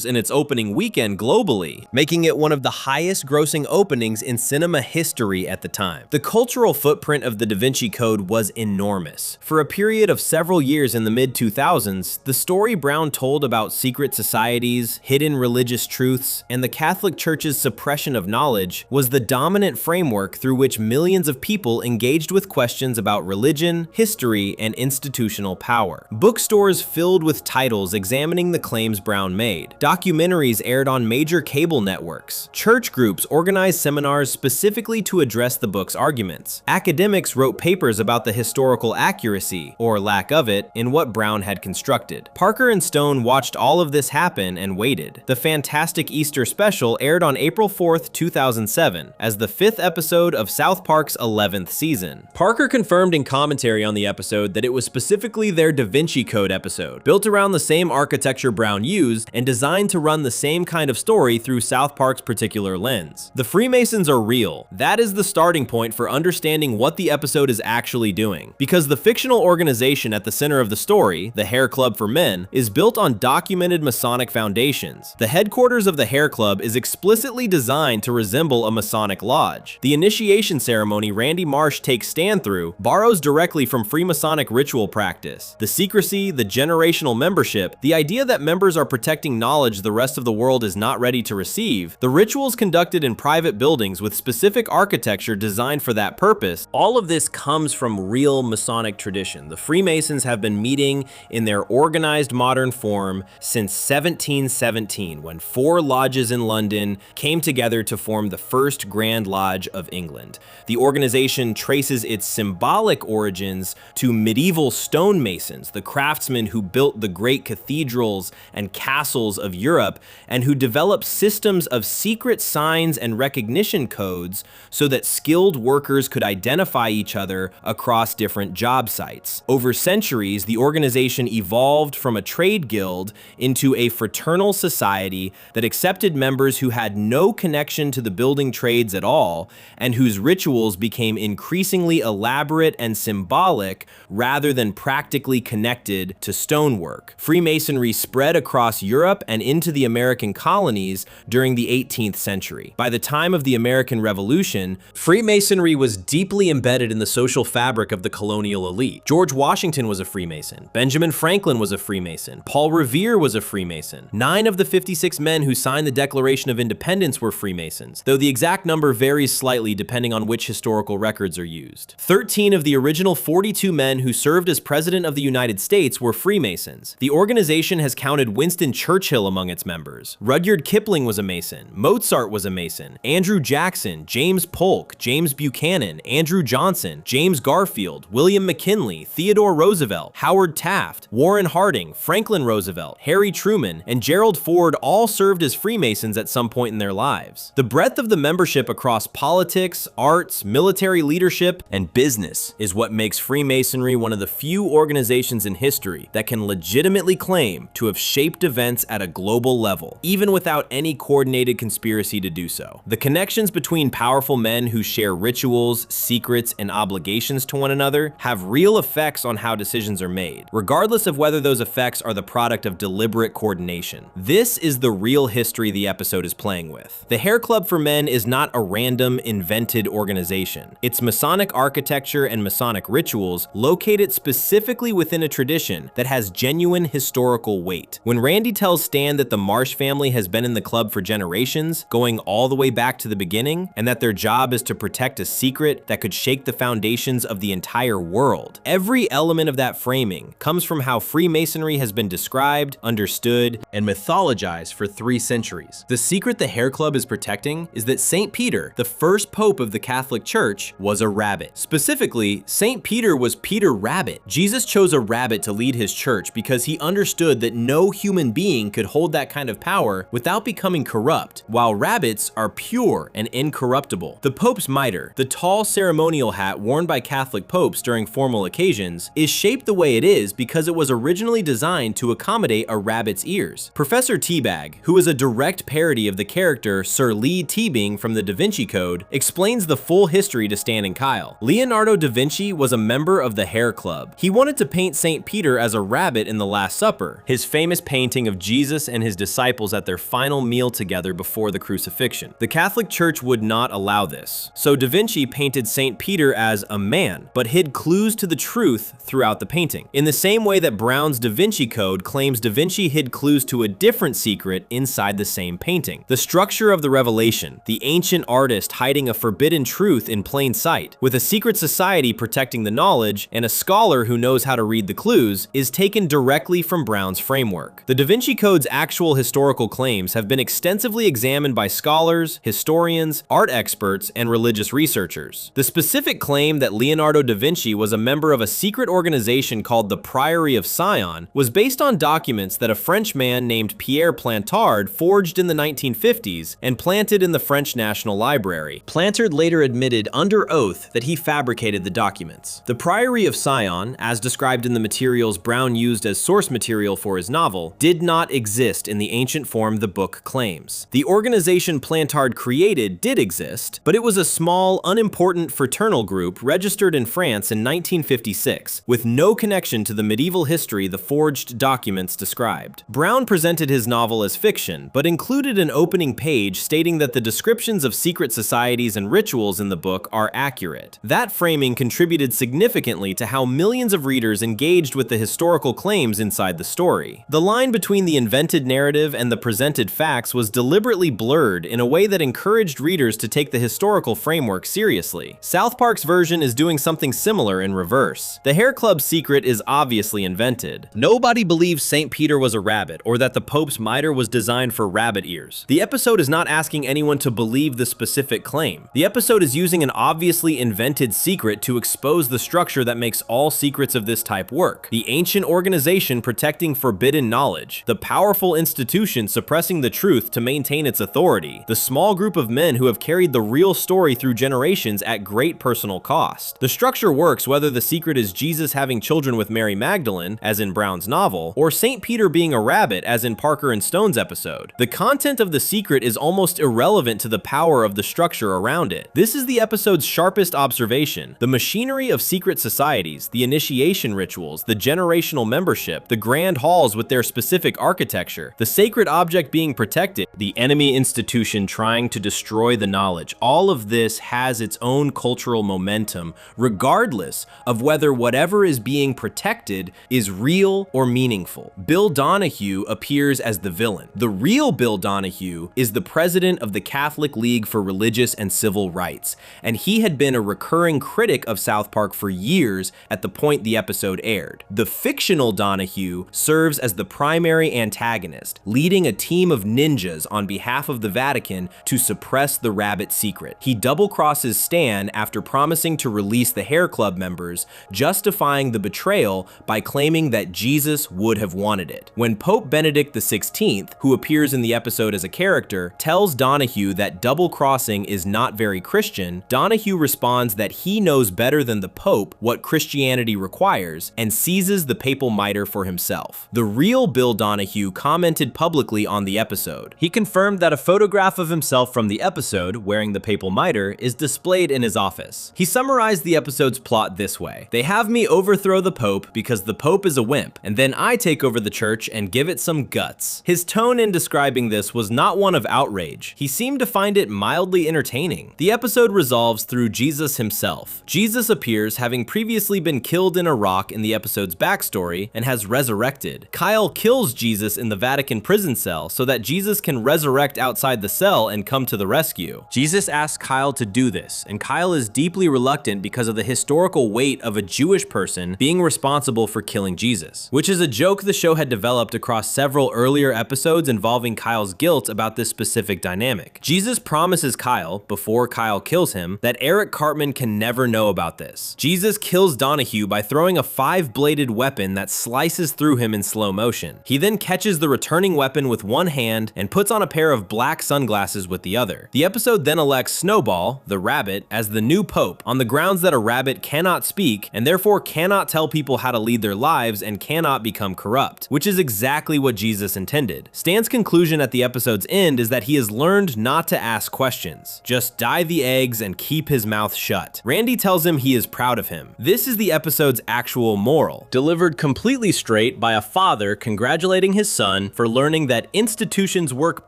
in its opening weekend globally, making it one of the highest grossing openings in cinema history at the time. The cultural footprint of the Da Vinci Code was enormous. For a period of several years in the mid-2000s, the story Brown told about secret societies, hidden religious truths, and the Catholic Church's suppression of knowledge was the dominant framework through which millions of people engaged with questions about religion, history, and institutional power. Bookstores filled with titles examining the claims Brown made. Documentaries aired on major cable networks. Church groups organized seminars specifically to address the book's arguments. Academics wrote papers about the historical accuracy, or lack of it, in what Brown had constructed. Parker and Stone watched all of this happen and waited. The Fantastic Easter Special aired on April 4th, 2007, as the 5th episode of South Park's 11th season. Parker confirmed in commentary on the episode that it was specifically their Da Vinci Code episode, built around the same architecture Brown used and designed to run the same kind of story through South Park's particular lens. The Freemasons are real. That is the starting point for understanding what the episode is actually doing, because the fictional organization at the center of the story, the Hair Club for Men, is built on documented Masonic foundations. The headquarters of the Hair Club is explicitly designed to resemble a Masonic lodge. The initiation ceremony Randy Marsh takes Stan through borrows directly from Freemasonic ritual practice. The secrecy, the generational membership, the idea that members are protecting knowledge the rest of the world is not ready to receive, the rituals conducted in private buildings with specific architecture designed for that purpose, all of this comes from real Masonic tradition. The Freemasons have been meeting in their organized modern form since 1717, when 4 lodges in London came together to form the first Grand Lodge of England. The organization traces its symbolic origins to medieval stonemasons, the craftsmen who built the great cathedrals and castles of Europe, and who developed systems of secret signs and recognition codes so that skilled workers could identify each other across different job sites. Over centuries, the organization evolved from a trade guild into a fraternal society that accepted members who had no connection to the building trades at all, and whose rituals became increasingly elaborate and symbolic rather than practically connected to stonework. Freemasonry spread across Europe and into the American colonies during the 18th century. By the time of the American Revolution, Freemasonry was deeply embedded in the social fabric of the colonial elite. George Washington was a Freemason. Benjamin Franklin was a Freemason. Paul Revere was a Freemason. 9 of the 56 men who signed the Declaration of Independence were Freemasons, though the exact number varies slightly depending on which historical records are used. 13 of the original 42 men who served as President of the United States were Freemasons. The organization has counted Winston Churchill among its members. Rudyard Kipling was a Mason. Mozart was a Mason. Andrew Jackson, James Polk, James Buchanan, Andrew Johnson, James Garfield, William McKinley, Theodore Roosevelt, Howard Taft, Warren Harding, Franklin Roosevelt, Harry Truman, and Gerald Ford all served as Freemasons at some point in their lives. The breadth of the membership across politics, arts, military leadership, and business is what makes Freemasonry one of the few organizations in history that can legitimately claim to have shaped events at a global level, even without any coordinated conspiracy to do so. The connections between powerful men who share rituals, secrets, and obligations to one another have real effects on how decisions are made, regardless of whether those effects are the product of deliberate coordination. This is the real history the episode is playing with. The Hair Club for Men is not a random, invented organization. Its Masonic architecture and Masonic rituals locate it specifically within a tradition that has genuine historical weight. When Randy tells Stan that the Marsh family has been in the club for generations, going all the way back to the beginning, and that their job is to protect a secret that could shake the foundations of the entire world, every element of that framing comes from how Freemasonry has been described, understood, and mythologized for 3 centuries. The secret the Hair Club is protecting is that St. Peter, the first pope of the Catholic Church, was a rabbit. Specifically, St. Peter was Peter Rabbit. Jesus chose a rabbit to lead his church because he understood that no human being could hold that kind of power without becoming corrupt, while rabbits are pure and incorruptible. The Pope's mitre, the tall ceremonial hat worn by Catholic popes during formal occasions, is shaped the way it is because it was originally designed to accommodate a rabbit's ears. Professor Teabag, who is a direct parody of the character Sir Lee Teabing from the Da Vinci Code, explains the full history to Stan and Kyle. Leonardo da Vinci was a member of the Hair Club. He wanted to paint St. Peter as a rabbit in the Last Supper, his famous painting of Jesus and his disciples at their final meal together before the crucifixion. The Catholic Church would not allow this, so da Vinci painted St. Peter as a man, but hid clues to the truth throughout the painting. In the same way that Brown's Da Vinci Code claims da Vinci hid clues to a different secret inside the same painting. The structure of the revelation, the ancient artist hiding a forbidden truth in plain sight, with a secret society protecting the knowledge and a scholar who knows how to read the clues, is taken directly from Brown's framework. The Da Vinci Code's actual historical claims have been extensively examined by scholars, historians, art experts, and religious researchers. The specific claim that Leonardo da Vinci was a member of a secret organization called the Priory of Sion was based on documents that a French man named Pierre Plantard forged in the 1950s and planted in the French National Library. Plantard later admitted under oath that he fabricated the documents. The Priory of Sion, as described in the materials Brown used as source material for his novel, did not exist in the ancient form the book claims. The organization Plantard created did exist, but it was a small, unimportant fraternal group registered in France in 1956, with no connection to the medieval history the forged documents described. Brown presented his novel as fiction, but included an opening page stating that the descriptions of secret societies and rituals in the book are accurate. That framing contributed significantly to how millions of readers engaged with the historical claims inside the story. The line between the invented narrative and the presented facts was deliberately blurred in a way that encouraged readers to take the historical framework seriously. South Park's version is doing something similar in reverse. The Hair Club's secret is obviously invented. Nobody believes St. Peter was a rabbit or that the Pope's mitre was designed for rabbit ears. The episode is not asking anyone to believe the specific claim. The episode is using an obviously invented secret to expose the structure that makes all secrets of this type work. The ancient organization protecting forbidden knowledge. The powerful institution suppressing the truth to maintain its authority. The small group of men who have carried the real story through generations at great personal cost. The structure works whether the secret is Jesus having children with Mary Magdalene, as in Brown's novel, or St. Peter being a rabbit, as in Parker and Stone's episode. The content of the secret is almost irrelevant to the power of the structure around it. This is the episode's sharpest observation. The machinery of secret societies, the initiation rituals, the generational membership, the grand halls with their specific architecture, the sacred object being protected, the enemy institution trying to destroy the knowledge, all of this has its own cultural momentum, regardless of whether whatever is being protected is real or meaningful. Bill Donahue appears as the villain. The real Bill Donahue is the president of the Catholic League for Religious and Civil Rights, and he had been a recurring critic of South Park for years at the point the episode aired. The fictional Donahue serves as the primary antagonist, leading a team of ninjas on behalf of the Vatican to suppress the rabbit secret. He double-crosses Stan after promising to release the Hair Club members, justifying the betrayal by claiming that Jesus would have wanted it. When Pope Benedict XVI, who appears in the episode as a character, tells Donahue that double-crossing is not very Christian, Donahue responds that he knows better than the Pope what Christianity requires and seizes the papal mitre for himself. The real Bill Donahue commented publicly on the episode. He confirmed that a photograph of himself from the episode, wearing the papal mitre, is displayed in his office. He summarized the episode's plot this way: "They have me overthrow the Pope because the Pope is a wimp, and then I take over the church and give it some guts." His tone in describing this was not one of outrage. He seemed to find it mildly entertaining. The episode resolves through Jesus himself. Jesus appears, having previously been killed in a rock in the episode's backstory, and has resurrected. Kyle kills Jesus in the Vatican prison cell so that Jesus can resurrect outside the cell and come to the rescue. Jesus asks Kyle to do this, and Kyle is deeply reluctant because of the historical weight of a Jewish person being responsible for killing Jesus, which is a joke the show had developed across several earlier episodes involving Kyle's guilt about this specific dynamic. Jesus promises Kyle, before Kyle kills him, that Eric Cartman can never know about this. Jesus kills Donahue by throwing a 5-bladed weapon that slices through him in slow motion. He then catches the returning weapon with one hand and puts on a pair of black sunglasses with the other. The episode then elects Snowball, the rabbit, as the new pope on the grounds that a rabbit cannot speak and therefore cannot tell people how to lead their lives and cannot become corrupt, which is exactly what Jesus intended. Stan's conclusion at the episode's end is that he has learned not to ask questions, just dye the eggs and keep his mouth shut. Randy tells him he is proud of him. This is the episode's actual moral, delivered completely straight by a father congratulating his son for learning that institutions work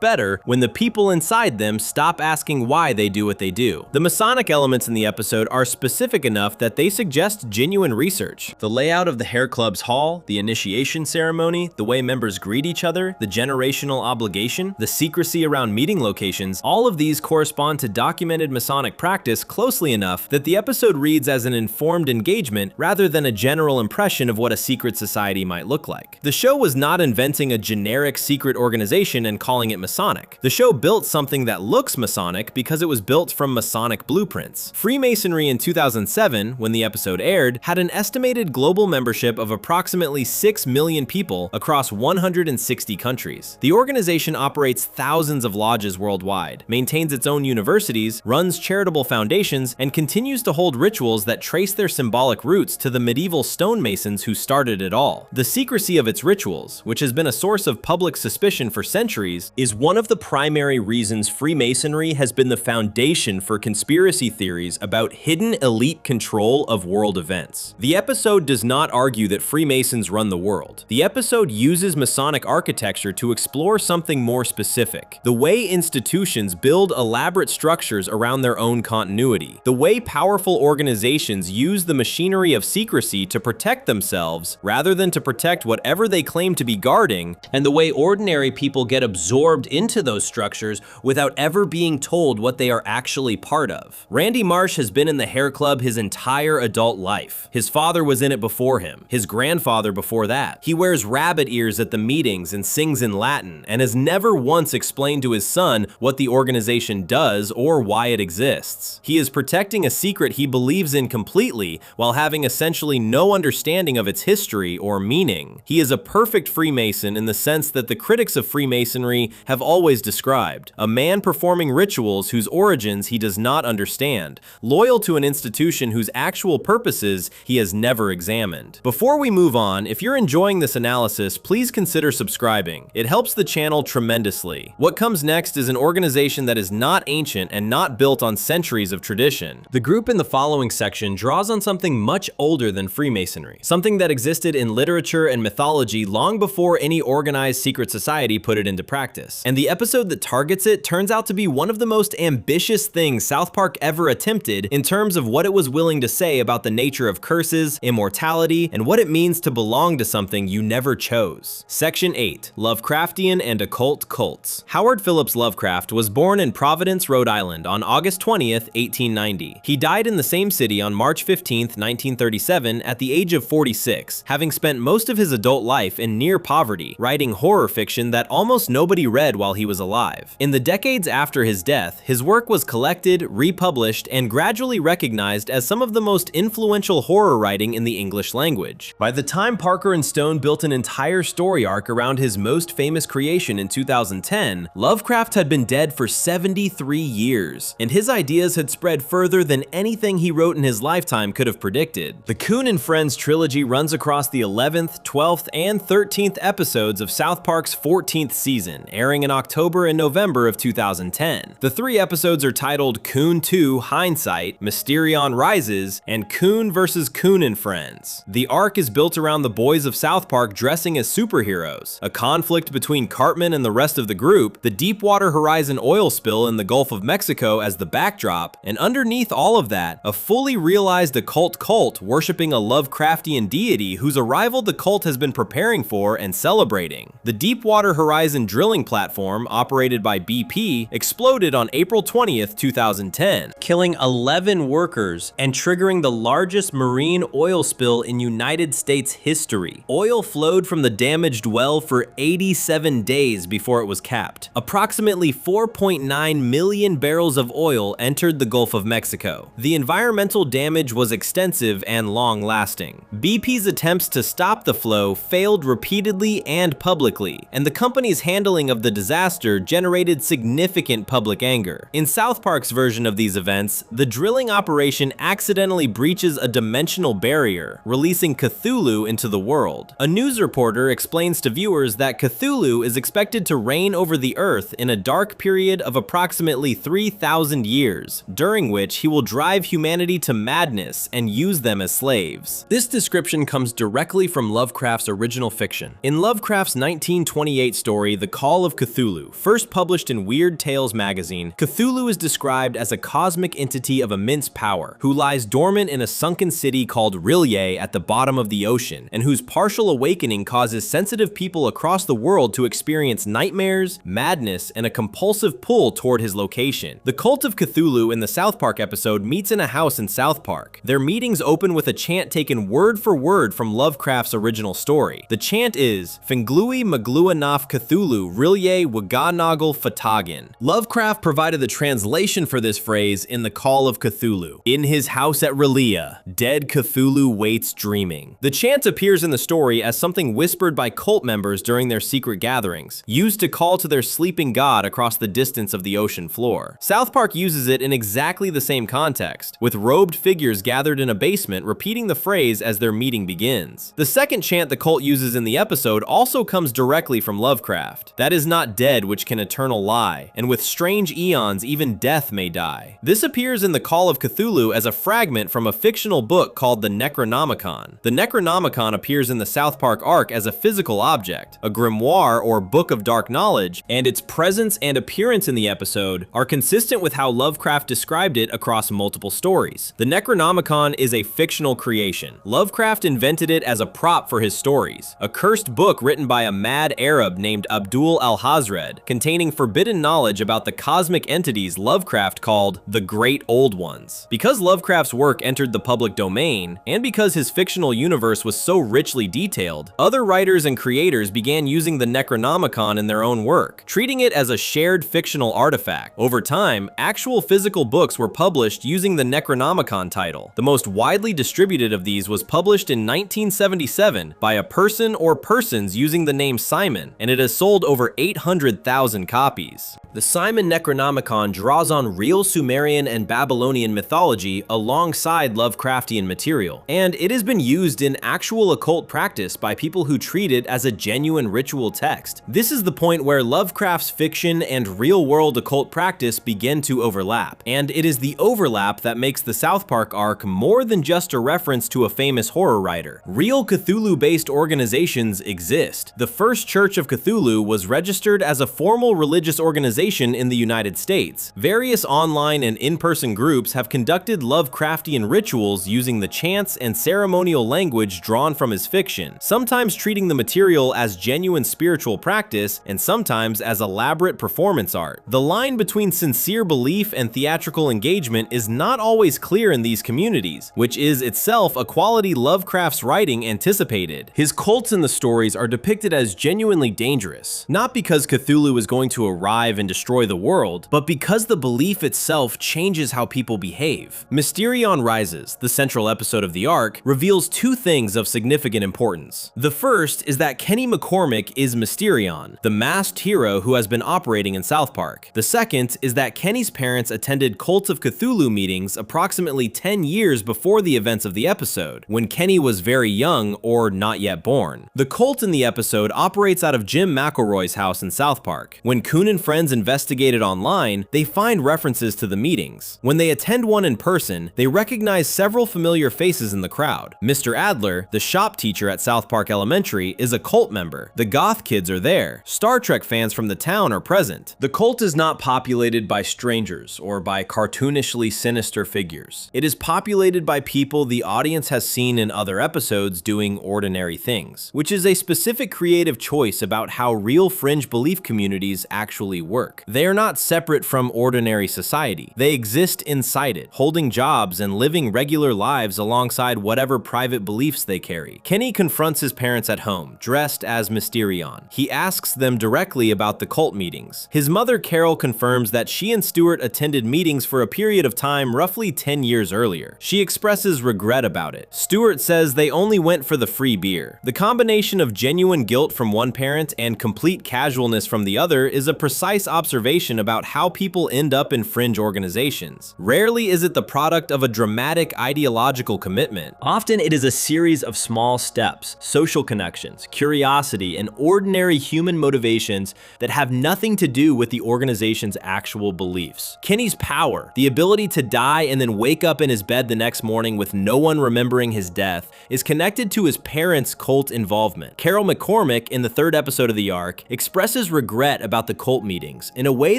better when the people inside them stop asking why they do what they do. The Masonic elements in the episode are specific enough that they suggest genuine research. The layout of the Hair Club's hall, the initiation ceremony, the way members greet each other, the generational obligation, the secrecy around meeting locations, all of these correspond to documented Masonic practice closely enough that the episode reads as an informed engagement rather than a general impression of what a secret society might look like. The show was not inventing a generic secret organization and calling it Masonic. The show built something that looks Masonic because it was built from Masonic blueprints. Freemasonry in 2007, when the episode aired, had an estimated global membership of approximately 6 million people across 160 countries. The organization operates thousands of lodges worldwide, maintains its own universities, runs charitable foundations, and continues to hold rituals that trace their symbolic roots to the medieval stonemasons who started it all. The secrecy of its rituals, which has been a source of public suspicion for centuries, is one of the primary reasons Freemasonry has been the foundation for conspiracy theories about hidden elite control of world events. The episode does not argue that Freemasons run the world. The episode uses Masonic architecture to explore something more specific: the way institutions build elaborate structures around their own continuity, the way powerful organizations use the machinery of secrecy to protect themselves rather than to protect whatever they claim to be guarding, and the way ordinary people get absorbed into those structures without ever being told what they are actually part of. Randy Marsh has been in the Hair Club his entire adult life. His father was in it before him, his grandfather before that. He wears rabbit ears at the meetings and sings in Latin, and has never once explained to his son what the organization does or why it exists. He is protecting a secret he believes in completely while having essentially no understanding of its history or meaning. He is a perfect Freemason in the sense that the critics of Freemasonry have always described: a man performing rituals whose origins he does not understand, loyal to an institution whose actual purposes he has never examined. Before we move on, if you're enjoying this analysis, please consider subscribing. It helps the channel tremendously. What comes next is an organization that is not ancient and not built on centuries of tradition. The group in the following section draws on something much older than Freemasonry, something that existed in literature and mythology long before any organized secret society put it into practice. And the episode that targets it turns out to be one of the most ambitious things South Park ever attempted in terms of what it was willing to say about the nature of curses, immortality, and what it means to belong to something you never chose. Section 8. Lovecraftian and Occult Cults. Howard Phillips Lovecraft was born in Providence, Rhode Island on August 20th, 1890. He died in the same city on March 15th, 1937 at the age of 46, having spent most of his adult life in near poverty, writing horror fiction that almost nobody read while he was alive. In the decades after his death, his work was collected, republished, and gradually recognized as some of the most influential horror writing in the English language. By the time Parker and Stone built an entire story arc around his most famous creation in 2010, Lovecraft had been dead for 73 years, and his ideas had spread further than anything he wrote in his lifetime could have predicted. The Coon and Friends trilogy runs across the 11th, 12th, and 13th episodes of South Park's 14th season, airing in October and November of 2010. The 3 episodes are titled Coon 2 Hindsight, Mysterion Rises, and Coon vs. Coon and Friends. The arc is built around the boys of South Park dressing as superheroes, a conflict between Cartman and the rest of the group, the Deepwater Horizon oil spill in the Gulf of Mexico as the backdrop, and underneath all of that, a fully realized occult cult worshipping a Lovecraftian deity whose arrival the cult has been preparing for and celebrating. The Deepwater Horizon drilling platform, operated by BP, exploded on April 20th, 2010, killing 11 workers and triggering the largest marine oil spill in United States history. Oil flowed from the damaged well for 87 days before it was capped. Approximately 4.9 million barrels of oil entered the Gulf of Mexico. The environmental damage was extensive and long-lasting. BP's attempts to stop the flow failed repeatedly and publicly, and the company's handling of the disaster generated significant public anger. In South Park's version of these events, the drilling operation accidentally breaches a dimensional barrier, releasing Cthulhu into the world. A news reporter explains to viewers that Cthulhu is expected to reign over the Earth in a dark period of approximately 3,000 years, during which he will drive humanity to madness and use them as slaves. This description comes directly from Lovecraft's original fiction. In Lovecraft's 1928 story, The Call of Cthulhu, first published in Weird Tales magazine, Cthulhu is described as a cosmic entity of immense power, who lies dormant in a sunken city called Rilye at the bottom of the ocean, and whose partial awakening causes sensitive people across the world to experience nightmares, madness, and a compulsive pull toward his location. The cult of Cthulhu in the South Park episode meets in a house in South Park. Their meetings open with a chant taken word for word from Lovecraft's original story. The chant is, Finglui Magluanaf Cthulhu Rilye Waganagal Fatagin. Lovecraft provided the translation for this phrase in The Call of Cthulhu. In his house at Rilea, dead Cthulhu waits dreaming. The chant appears in the story as something whispered by cult members during their secret gatherings, used to call to their sleeping god across the distance of the ocean floor. South Park uses it in exactly the same context, with robed figures gathered in a basement repeating the phrase as their meeting begins. The second chant the cult uses in the episode also comes directly from Lovecraft. That is not dead which can eternal lie, and with strange eons even death may die. This appears in The Call of Cthulhu as a fragment from a fictional book called the Necronomicon. The Necronomicon appears in the South Park arc as a physical object, a grimoire or book of dark knowledge, and its presence and appearance in the episode are consistent with how Lovecraft described it across multiple stories. The Necronomicon is a fictional creation. Lovecraft invented it as a prop for his stories, a cursed book written by a mad Arab named Abdul al-Hazred, containing forbidden knowledge about the cosmic entities Lovecraft called the Great Old Ones. Because Lovecraft's work entered the public domain, and because his his fictional universe was so richly detailed, other writers and creators began using the Necronomicon in their own work, treating it as a shared fictional artifact. Over time, actual physical books were published using the Necronomicon title. The most widely distributed of these was published in 1977 by a person or persons using the name Simon, and it has sold over 800,000 copies. The Simon Necronomicon draws on real Sumerian and Babylonian mythology alongside Lovecraftian material, and it has been used in actual occult practice by people who treat it as a genuine ritual text. This is the point where Lovecraft's fiction and real-world occult practice begin to overlap, and it is the overlap that makes the South Park arc more than just a reference to a famous horror writer. Real Cthulhu-based organizations exist. The first Church of Cthulhu was registered as a formal religious organization in the United States. Various online and in-person groups have conducted Lovecraftian rituals using the chants and ceremonial language drawn from his fiction, sometimes treating the material as genuine spiritual practice and sometimes as elaborate performance art. The line between sincere belief and theatrical engagement is not always clear in these communities, which is itself a quality Lovecraft's writing anticipated. His cults in the stories are depicted as genuinely dangerous, not because Cthulhu is going to arrive and destroy the world, but because the belief itself changes how people behave. Mysterion Rises, the central episode of the arc, reveals two things of significant importance. The first is that Kenny McCormick is Mysterion, the masked hero who has been operating in South Park. The second is that Kenny's parents attended Cult of Cthulhu meetings approximately 10 years before the events of the episode, when Kenny was very young or not yet born. The cult in the episode operates out of Jim McElroy's house in South Park. When Kuhn and friends investigate it online, they find references to the meetings. When they attend one in person, they recognize several familiar faces in the crowd. Mr. Adler, the shop teacher at South Park Elementary, is a cult member. The goth kids are there. Star Trek fans from the town are present. The cult is not populated by strangers or by cartoonishly sinister figures. It is populated by people the audience has seen in other episodes doing ordinary things, which is a specific creative choice about how real fringe belief communities actually work. They are not separate from ordinary society. They exist inside it, holding jobs and living regular lives alongside whatever private beliefs they carry. Kenny confronts his parents at home, dressed as Mysterion. He asks them directly about the cult meetings. His mother, Carol, confirms that she and Stuart attended meetings for a period of time roughly 10 years earlier. She expresses regret about it. Stuart says they only went for the free beer. The combination of genuine guilt from one parent and complete casualness from the other is a precise observation about how people end up in fringe organizations. Rarely is it the product of a dramatic ideological commitment. Often it is a series of small steps, social connections, curiosity, and ordinary human motivations that have nothing to do with the organization's actual beliefs. Kenny's power, the ability to die and then wake up in his bed the next morning with no one remembering his death, is connected to his parents' cult involvement. Carol McCormick, in the third episode of the arc, expresses regret about the cult meetings in a way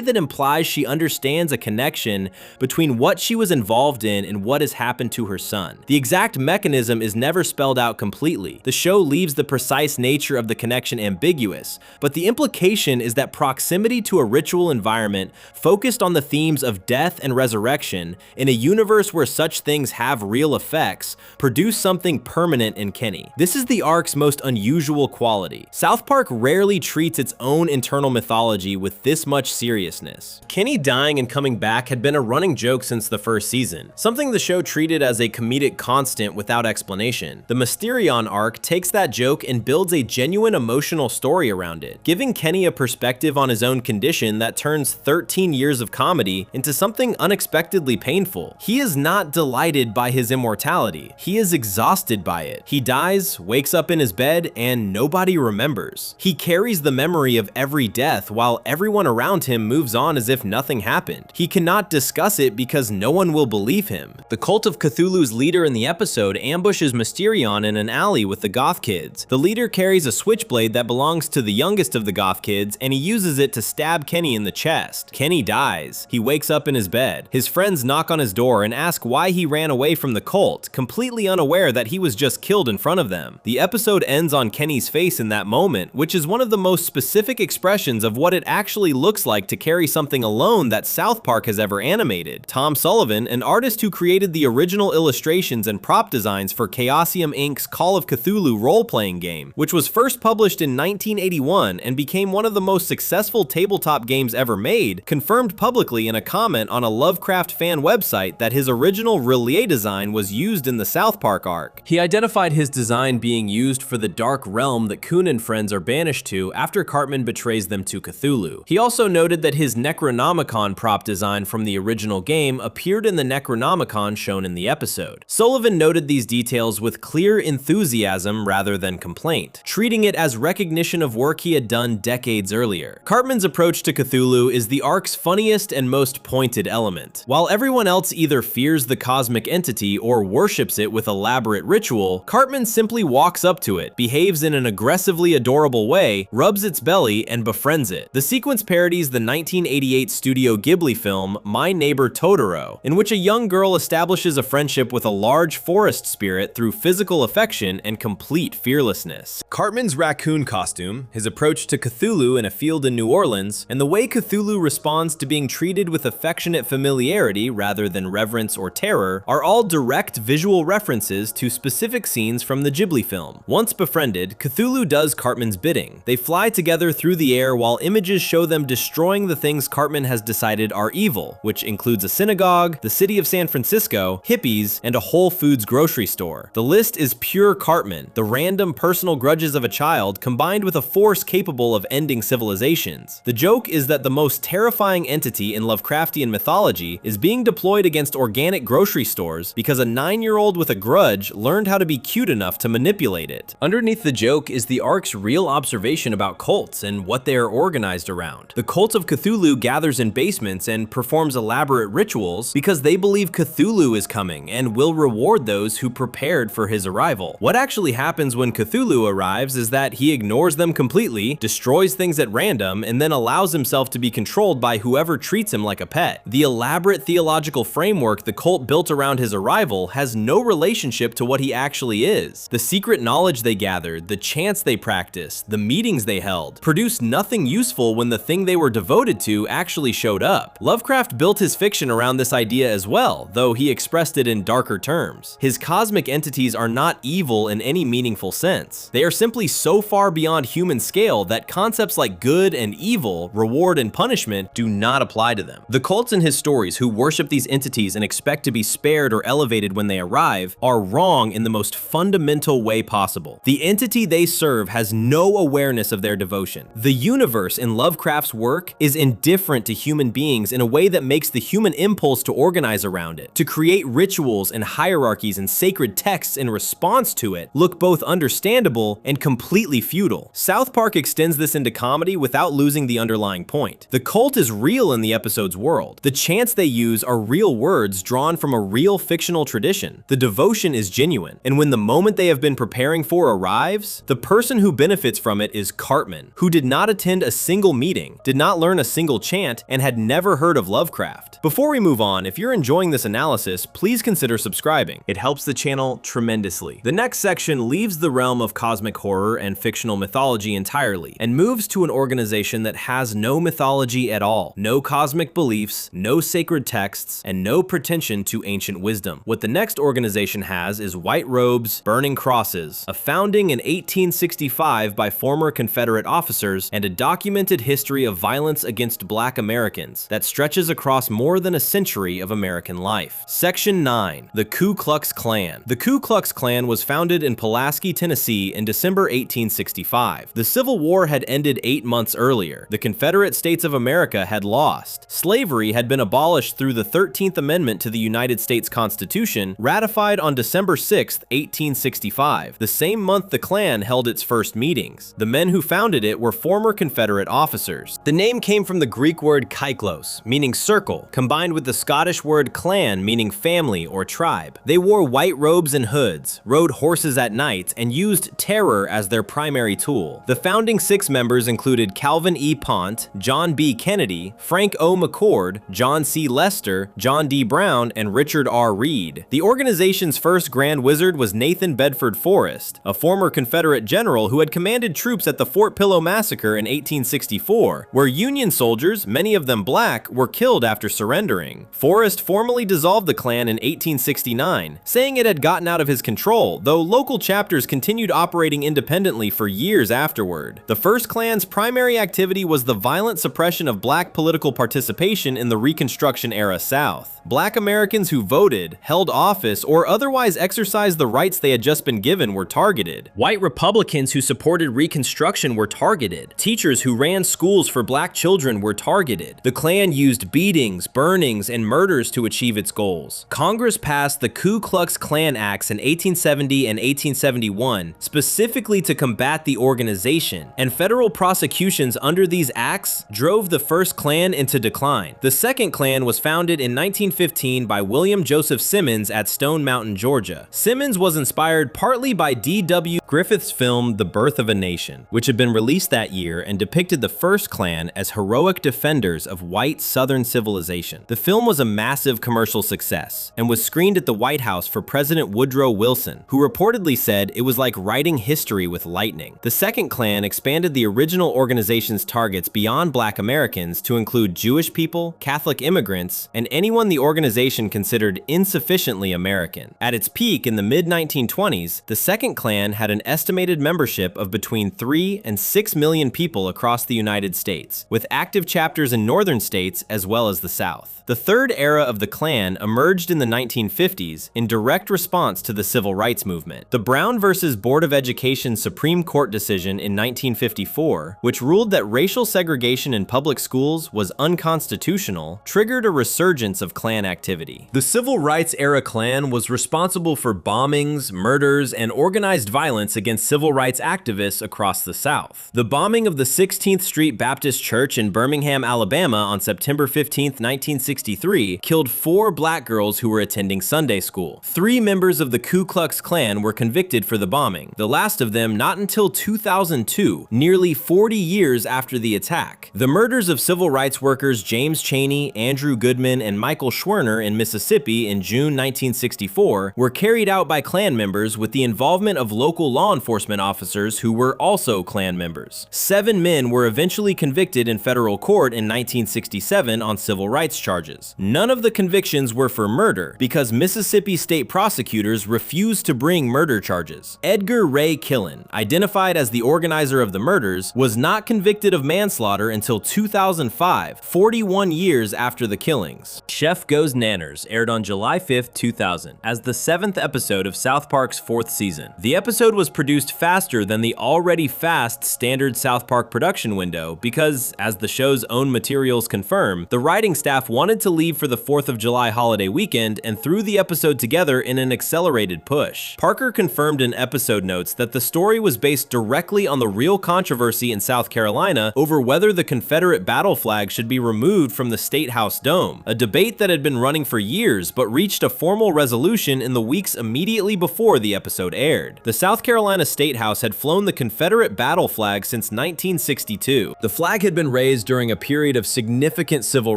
that implies she understands a connection between what she was involved in and what has happened to her son. The exact mechanism is never spelled out completely. The show leaves the precise nature of the connection ambiguous, but the implication is that proximity to a ritual environment focused on the themes of death and resurrection in a universe where such things have real effects produce something permanent in Kenny. This is the arc's most unusual quality. South Park rarely treats its own internal mythology with this much seriousness. Kenny dying and coming back had been a running joke since the first season, something the show treated as a comedic constant without explanation. The Mysterion arc takes that joke and builds a genuine emotional story around it, giving Kenny a perspective on his own condition that turns 13 years of comedy into something unexpectedly painful. He is not delighted by his immortality. He is exhausted by it. He dies, wakes up in his bed, and nobody remembers. He carries the memory of every death while everyone around him moves on as if nothing happened. He cannot discuss it because no one will believe him. The Cult of Cthulhu's leader in the episode ambushes Mysterion in an alley with the goth kids. The leader carries a switchblade that belongs to the youngest of the goth kids, and he uses it to stab Kenny in the chest. Kenny dies. He wakes up in his bed. His friends knock on his door and ask why he ran away from the cult, completely unaware that he was just killed in front of them. The episode ends on Kenny's face in that moment, which is one of the most specific expressions of what it actually looks like to carry something alone that South Park has ever animated. Tom Sullivan, an artist who created the original illustrations and prop design designs for Chaosium Inc.'s Call of Cthulhu role-playing game, which was first published in 1981 and became one of the most successful tabletop games ever made, confirmed publicly in a comment on a Lovecraft fan website that his original Relier design was used in the South Park arc. He identified his design being used for the dark realm that Kuhn and friends are banished to after Cartman betrays them to Cthulhu. He also noted that his Necronomicon prop design from the original game appeared in the Necronomicon shown in the episode. Sullivan noted these details with clear enthusiasm rather than complaint, treating it as recognition of work he had done decades earlier. Cartman's approach to Cthulhu is the arc's funniest and most pointed element. While everyone else either fears the cosmic entity or worships it with elaborate ritual, Cartman simply walks up to it, behaves in an aggressively adorable way, rubs its belly, and befriends it. The sequence parodies the 1988 Studio Ghibli film My Neighbor Totoro, in which a young girl establishes a friendship with a large forest spirit through physical affection and complete fearlessness. Cartman's raccoon costume, his approach to Cthulhu in a field in New Orleans, and the way Cthulhu responds to being treated with affectionate familiarity rather than reverence or terror are all direct visual references to specific scenes from the Ghibli film. Once befriended, Cthulhu does Cartman's bidding. They fly together through the air while images show them destroying the things Cartman has decided are evil, which includes a synagogue, the city of San Francisco, hippies, and a Whole Foods grocery store. The list is pure Cartman, the random personal grudges of a child combined with a force capable of ending civilizations. The joke is that the most terrifying entity in Lovecraftian mythology is being deployed against organic grocery stores because a 9-year-old with a grudge learned how to be cute enough to manipulate it. Underneath the joke is the arc's real observation about cults and what they are organized around. The cult of Cthulhu gathers in basements and performs elaborate rituals because they believe Cthulhu is coming and will reward those who prepared for his arrival. What actually happens when Cthulhu arrives is that he ignores them completely, destroys things at random, and then allows himself to be controlled by whoever treats him like a pet. The elaborate theological framework the cult built around his arrival has no relationship to what he actually is. The secret knowledge they gathered, the chants they practiced, the meetings they held, produced nothing useful when the thing they were devoted to actually showed up. Lovecraft built his fiction around this idea as well, though he expressed it in darker terms. His cosmic entities are not evil in any meaningful sense. They are simply so far beyond human scale that concepts like good and evil, reward and punishment do not apply to them. The cults in his stories who worship these entities and expect to be spared or elevated when they arrive are wrong in the most fundamental way possible. The entity they serve has no awareness of their devotion. The universe in Lovecraft's work is indifferent to human beings in a way that makes the human impulse to organize around it, to create rituals and hierarchies and sacred texts in response to it, look both understandable and completely futile. South Park extends this into comedy without losing the underlying point. The cult is real in the episode's world. The chants they use are real words drawn from a real fictional tradition. The devotion is genuine, and when the moment they have been preparing for arrives, the person who benefits from it is Cartman, who did not attend a single meeting, did not learn a single chant, and had never heard of Lovecraft. Before we move on, if you're enjoying this analysis, please consider subscribing. It helps the channel tremendously. The next section leaves the realm of cosmic horror and fictional mythology entirely, and moves to an organization that has no mythology at all, no cosmic beliefs, no sacred texts, and no pretension to ancient wisdom. What the next organization has is white robes, burning crosses, a founding in 1865 by former Confederate officers, and a documented history of violence against Black Americans that stretches across more than a century of American life. Section 9. The Ku Klux Klan. The Ku Klux Klan was founded in Pulaski, Tennessee in December 1865. The Civil War had ended 8 months earlier. The Confederate States of America had lost. Slavery had been abolished through the 13th Amendment to the United States Constitution, ratified on December 6, 1865, the same month the Klan held its first meetings. The men who founded it were former Confederate officers. The name came from the Greek word kaiklos, meaning circle, combined with the Scottish word clan, meaning family or tribe. They wore white robes and hoods, rode horses at night, and used terror as their primary tool. The founding 6 members included Calvin E. Pont, John B. Kennedy, Frank O. McCord, John C. Lester, John D. Brown, and Richard R. Reed. The organization's first Grand Wizard was Nathan Bedford Forrest, a former Confederate general who had commanded troops at the Fort Pillow Massacre in 1864, where Union soldiers, many of them black, were killed after surrendering. Forrest formally dissolved the Klan in 1869, saying it had gotten out of his control, though local chapters continued operating independently for years afterward. The first Klan's primary activity was the violent suppression of black political participation in the Reconstruction-era South. Black Americans who voted, held office, or otherwise exercised the rights they had just been given were targeted. White Republicans who supported Reconstruction were targeted. Teachers who ran schools for black children were targeted. The Klan used beatings, burnings, and murders to achieve its goals. Congress passed the Ku Klux Klan Acts in 1870 and 1871 specifically to combat the organization, and federal prosecutions under these acts drove the first Klan into decline. The second Klan was founded in 1915 by William Joseph Simmons at Stone Mountain, Georgia. Simmons was inspired partly by D.W. Griffith's film The Birth of a Nation, which had been released that year and depicted the first Klan as heroic defenders of white Southern civilization. The film was a massive commercial success and was screened at the White House for President Woodrow Wilson, who reportedly said it was like writing history with lightning. The second Klan expanded the original organization's targets beyond black Americans to include Jewish people, Catholic immigrants, and anyone the organization considered insufficiently American. At its peak in the mid-1920s, the second Klan had an estimated membership of between 3 and 6 million people across the United States, with active chapters in northern states as well as the South. The third era of the Klan emerged in the 1950s in direct response to the Civil Rights Movement. The Brown versus Board of Education Supreme Court decision in 1954, which ruled that racial segregation in public schools was unconstitutional, triggered a resurgence of Klan activity. The Civil Rights era Klan was responsible for bombings, murders, and organized violence against civil rights activists across the South. The bombing of the 16th Street Baptist Church in Birmingham, Alabama on September 15, 1963, killed 4 black girls who were attending Sunday school. 3 members of the Ku Klux Klan were convicted for the bombing, the last of them not until 2002, nearly 40 years after the attack. The murders of civil rights workers James Chaney, Andrew Goodman, and Michael Schwerner in Mississippi in June 1964 were carried out by Klan members with the involvement of local law enforcement officers who were also Klan members. 7 men were eventually convicted in federal court in 1967 on civil rights charges. None of the convictions were for murder because Mississippi state prosecutors refused to bring murder charges. Edgar Ray Killen, identified as the organizer of the murders, was not convicted of manslaughter until 2005, 41 years after the killings. Chef Goes Nanners aired on July 5, 2000, as the 7th episode of South Park's 4th season. The episode was produced faster than the already fast standard South Park production window because, as the show's own materials confirm, the writing staff wanted to leave for the 4th of July holiday weekend and threw the episode together in an accelerated push. Parker confirmed in episode notes that the story was based directly on the real controversy in South Carolina over whether the Confederate battle flag should be removed from the State House dome, a debate that had been running for years but reached a formal resolution in the weeks immediately before the episode aired. The South Carolina State House had flown the Confederate battle flag since 1962. The flag had been raised during a period of significant civil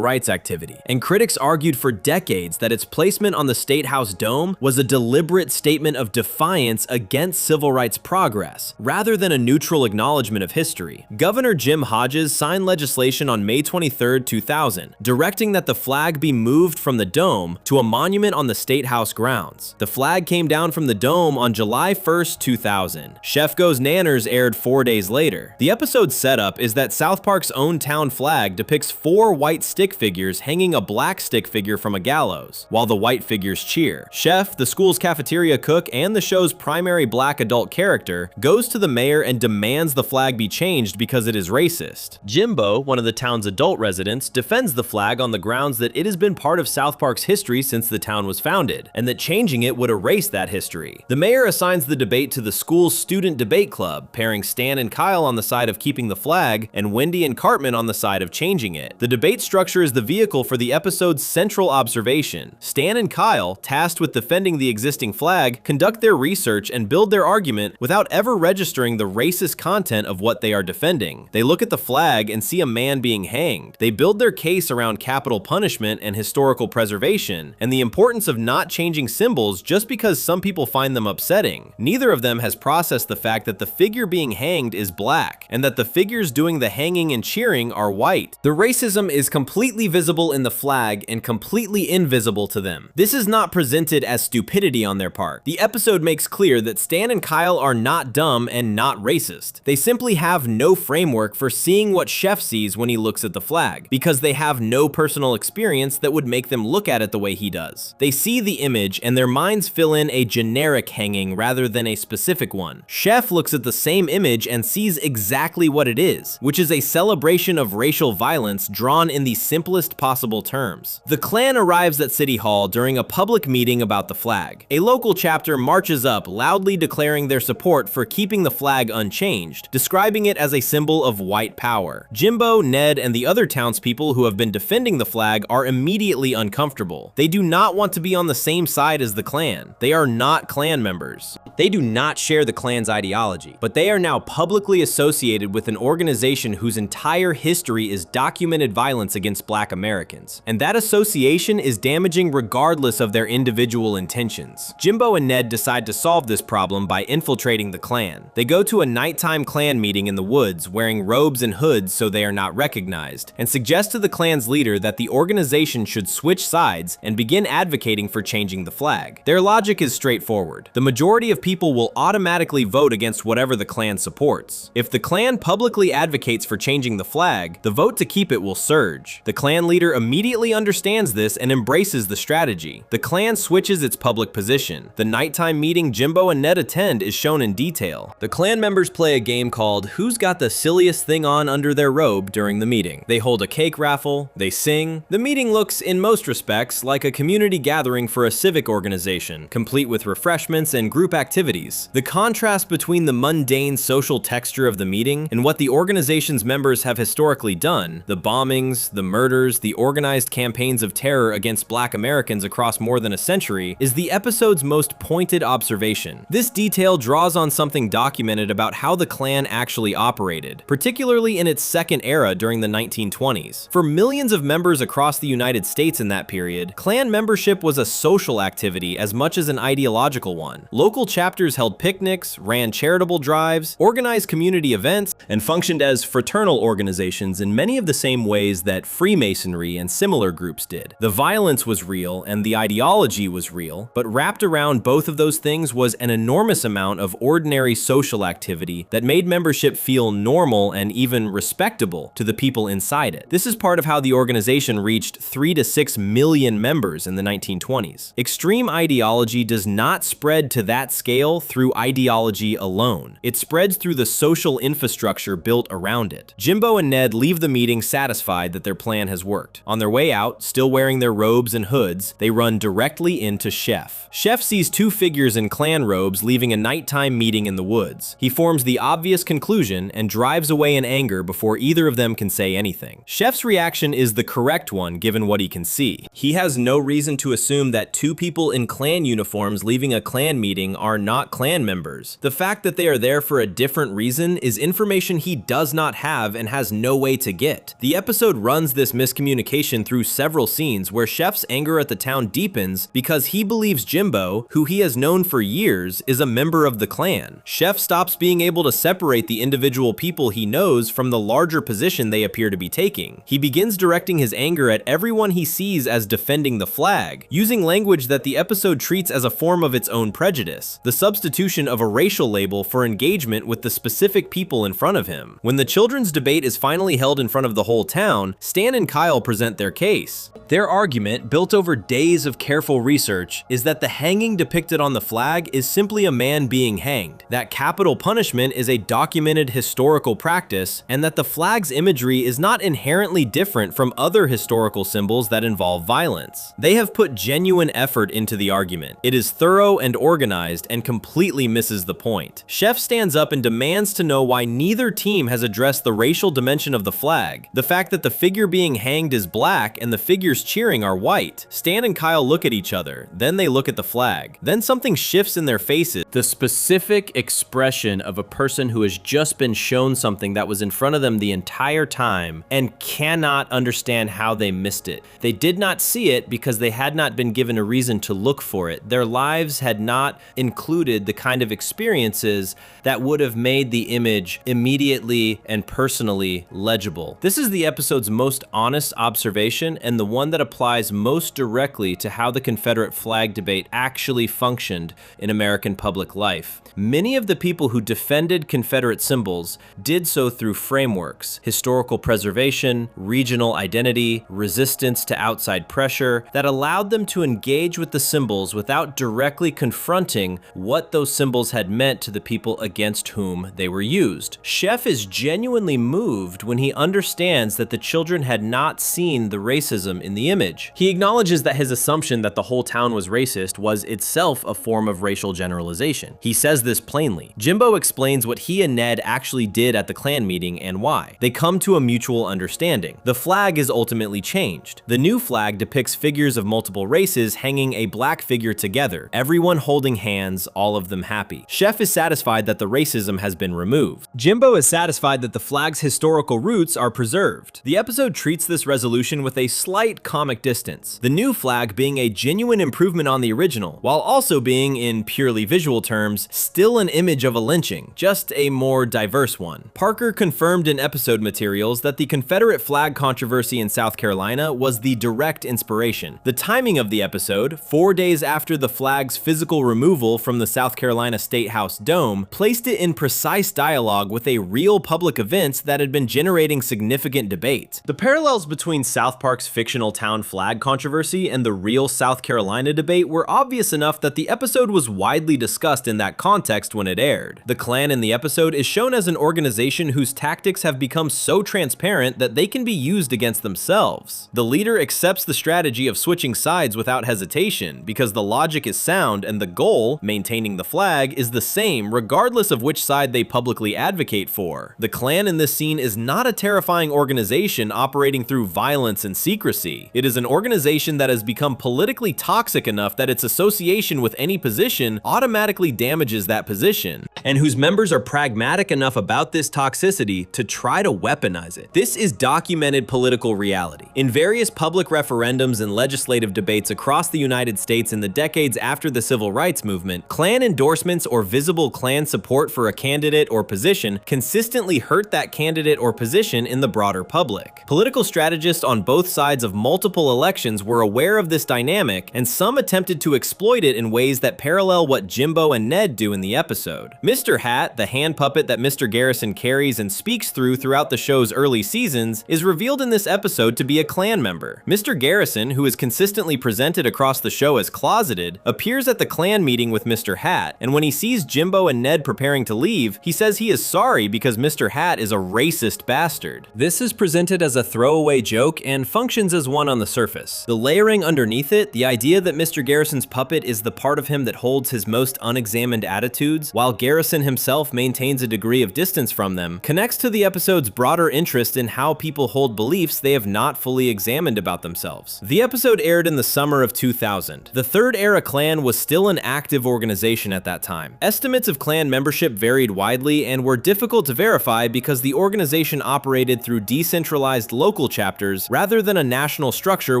rights activity, and critics argued for decades that its placement on the State House dome was a deliberate statement of defiance against civil rights progress, rather than a neutral acknowledgement of history. Governor Jim Hodges signed legislation on May 23, 2000, directing that the flag be moved from the dome to a monument on the State House grounds. The flag came down from the dome on July 1, 2000. Chef Goes Nanners aired 4 days later. The episode's setup is that South Park's own town flag depicts 4 white stick figures hanging a black stick figure from a gallows, while the white figures cheer. Chef, the school's cafeteria cook and the show's primary black adult character, goes to the mayor and demands the flag be changed because it is racist. Jimbo, one of the town's adult residents, defends the flag on the grounds that it has been part of South Park's history since the town was founded, and that changing it would erase that history. The mayor assigns the debate to the school's student debate club, pairing Stan and Kyle on the side of keeping the flag and Wendy and Cartman on the side of changing it. The debate structure is the vehicle for the episode's central observation. Stan and Kyle, tasked with defending the existing flag, conduct their research and build their argument without ever registering the racist content of what they are defending. They look at the flag and see a man being hanged. They build their case around capital punishment and historical preservation, and the importance of not changing symbols just because some people find them upsetting. Neither of them has processed the fact that the figure being hanged is black, and that the figures doing the hanging and cheering are white. The racism is completely visible in the flag and completely invisible to them. This is not presented as stupidity on their part. The episode makes clear that Stan and Kyle are not dumb and not racist. They simply have no framework for seeing what Chef sees when he looks at the flag, because they have no personal experience that would make them look at it the way he does. They see the image and their minds fill in a generic hanging rather than a specific one. Chef looks at the same image and sees exactly what it is, which is a celebration of racial violence drawn in the simplest possible terms. The Klan arrives at City Hall during a public meeting about the flag. A local chapter marches up, loudly declaring their support for keeping the flag unchanged, describing it as a symbol of white power. Jimbo, Ned, and the other townspeople who have been defending the flag are immediately uncomfortable. They do not want to be on the same side as the Klan. They are not Klan members. They do not share the Klan's ideology, but they are now publicly associated with an organization whose entire history is documented violence against Black Americans, and that association is damaging regardless of their individual intentions. Jimbo and Ned decide to solve this problem by infiltrating the Klan. They go to a nighttime Klan meeting in the woods wearing robes and hoods so they are not recognized, and suggest to the Klan's leader that the organization should switch sides and begin advocating for changing the flag. Their logic is straightforward. The majority of people will automatically vote against whatever the Klan supports. If the Klan publicly advocates for changing the flag, the vote to keep it will surge. The Klan leader immediately understands this and embraces the strategy. The Klan switches its public position. The nighttime meeting Jimbo and Ned attend is shown in detail. The Klan members play a game called Who's Got the Silliest Thing On Under Their Robe during the meeting. They hold a cake raffle, they sing. The meeting looks, in most respects, like a community gathering for a civic organization, complete with refreshments and group activities. The contrast between the mundane social texture of the meeting and what the organization's members have historically done, the bombings, the murders, the organized campaigns of terror against Black Americans across more than a century, is the episode's most pointed observation. This detail draws on something documented about how the Klan actually operated, particularly in its second era during the 1920s. For millions of members across the United States in that period, Klan membership was a social activity as much as an ideological one. Local chapters held picnics, ran charitable drives, organized community events, and functioned as fraternal organizations in many of the same ways that Freemasonry and similar groups did. The violence was real and the ideology was real, but wrapped around both of those things was an enormous amount of ordinary social activity that made membership feel normal and even respectable to the people inside it. This is part of how the organization reached 3 to 6 million members in the 1920s. Extreme ideology does not spread to that scale through ideology alone. It spreads through the social infrastructure built around it. Jimbo and Ned leave the meeting satisfied that their plan has worked. On their way out, still wearing their robes and hoods, they run directly into Chef. Chef sees two figures in Klan robes leaving a nighttime meeting in the woods. He forms the obvious conclusion and drives away in anger before either of them can say anything. Chef's reaction is the correct one given what he can see. He has no reason to assume that two people in Klan uniforms leaving a Klan meeting are not Klan members. The fact that they are there for a different reason is information he does not have and has no way to get. The episode runs this miscommunication through several scenes where Chef's anger at the town deepens because he believes Jimbo, who he has known for years, is a member of the Klan. Chef stops being able to separate the individual people he knows from the larger position they appear to be taking. He begins directing his anger at everyone he sees as defending the flag, using language that the episode treats as a form of its own prejudice, the substitution of a racial label for engagement with the specific people in front of him. When the children's debate is finally held in front of the whole town, Stan and Kyle present their case. Their argument, built over days of careful research, is that the hanging depicted on the flag is simply a man being hanged, that capital punishment is a documented historical practice, and that the flag's imagery is not inherently different from other historical symbols that involve violence. They have put genuine effort into the argument. It is thorough and organized and completely misses the point. Chef stands up and demands to know why neither team has addressed the racial dimension of the flag, the fact that the figure being hanged is black and the figures cheering are white. Stan and Kyle look at each other, then they look at the flag. Then something shifts in their faces. The specific expression of a person who has just been shown something that was in front of them the entire time and cannot understand how they missed it. They did not see it because they had not been given a reason to look for it. Their lives had not included the kind kind of experiences that would have made the image immediately and personally legible. This is the episode's most honest observation and the one that applies most directly to how the Confederate flag debate actually functioned in American public life. Many of the people who defended Confederate symbols did so through frameworks: historical preservation, regional identity, resistance to outside pressure, that allowed them to engage with the symbols without directly confronting what those symbols had meant to the people against whom they were used. Sheff is genuinely moved when he understands that the children had not seen the racism in the image. He acknowledges that his assumption that the whole town was racist was itself a form of racial generalization. He says this plainly. Jimbo explains what he and Ned actually did at the Klan meeting and why. They come to a mutual understanding. The flag is ultimately changed. The new flag depicts figures of multiple races hanging a black figure together, everyone holding hands, all of them happy. Sheff is satisfied that the racism has been removed. Jimbo is satisfied that the flag's historical roots are preserved. The episode treats this resolution with a slight comic distance, the new flag being a genuine improvement on the original, while also being, in purely visual terms, still an image of a lynching, just a more diverse one. Parker confirmed in episode materials that the Confederate flag controversy in South Carolina was the direct inspiration. The timing of the episode, 4 days after the flag's physical removal from the South Carolina State House dome, placed it in precise dialogue with a real public event that had been generating significant debate. The parallels between South Park's fictional town flag controversy and the real South Carolina debate were obvious enough that the episode was widely discussed in that context when it aired. The Klan in the episode is shown as an organization whose tactics have become so transparent that they can be used against themselves. The leader accepts the strategy of switching sides without hesitation because the logic is sound and the goal, maintaining the flag, is the same regardless of which side they publicly advocate for. The Klan in this scene is not a terrifying organization operating through violence and secrecy. It is an organization that has become politically toxic enough that its association with any position automatically damages that position, and whose members are pragmatic enough about this toxicity to try to weaponize it. This is documented political reality. In various public referendums and legislative debates across the United States in the decades after the Civil Rights Movement, Klan endorsements or visible Klan support for a candidate or position consistently hurt that candidate or position in the broader public. Political strategists on both sides of multiple elections were aware of this dynamic, and some attempted to exploit it in ways that parallel what Jimbo and Ned do in the episode. Mr. Hat, the hand puppet that Mr. Garrison carries and speaks throughout the show's early seasons, is revealed in this episode to be a Klan member. Mr. Garrison, who is consistently presented across the show as closeted, appears at the Klan meeting with Mr. Hat, and when he sees Jimbo and Ned preparing to leave, he says he is sorry because Mr. Hat is a racist bastard. This is presented as a throwaway joke and functions as one on the surface. The layering underneath it, the idea that Mr. Garrison's puppet is the part of him that holds his most unexamined attitudes, while Garrison himself maintains a degree of distance from them, connects to the episode's broader interest in how people hold beliefs they have not fully examined about themselves. The episode aired in the summer of 2000. The Third Era Klan was still an active organization at that time. Estimates of Klan membership varied widely and were difficult to verify because the organization operated through decentralized local chapters rather than a national structure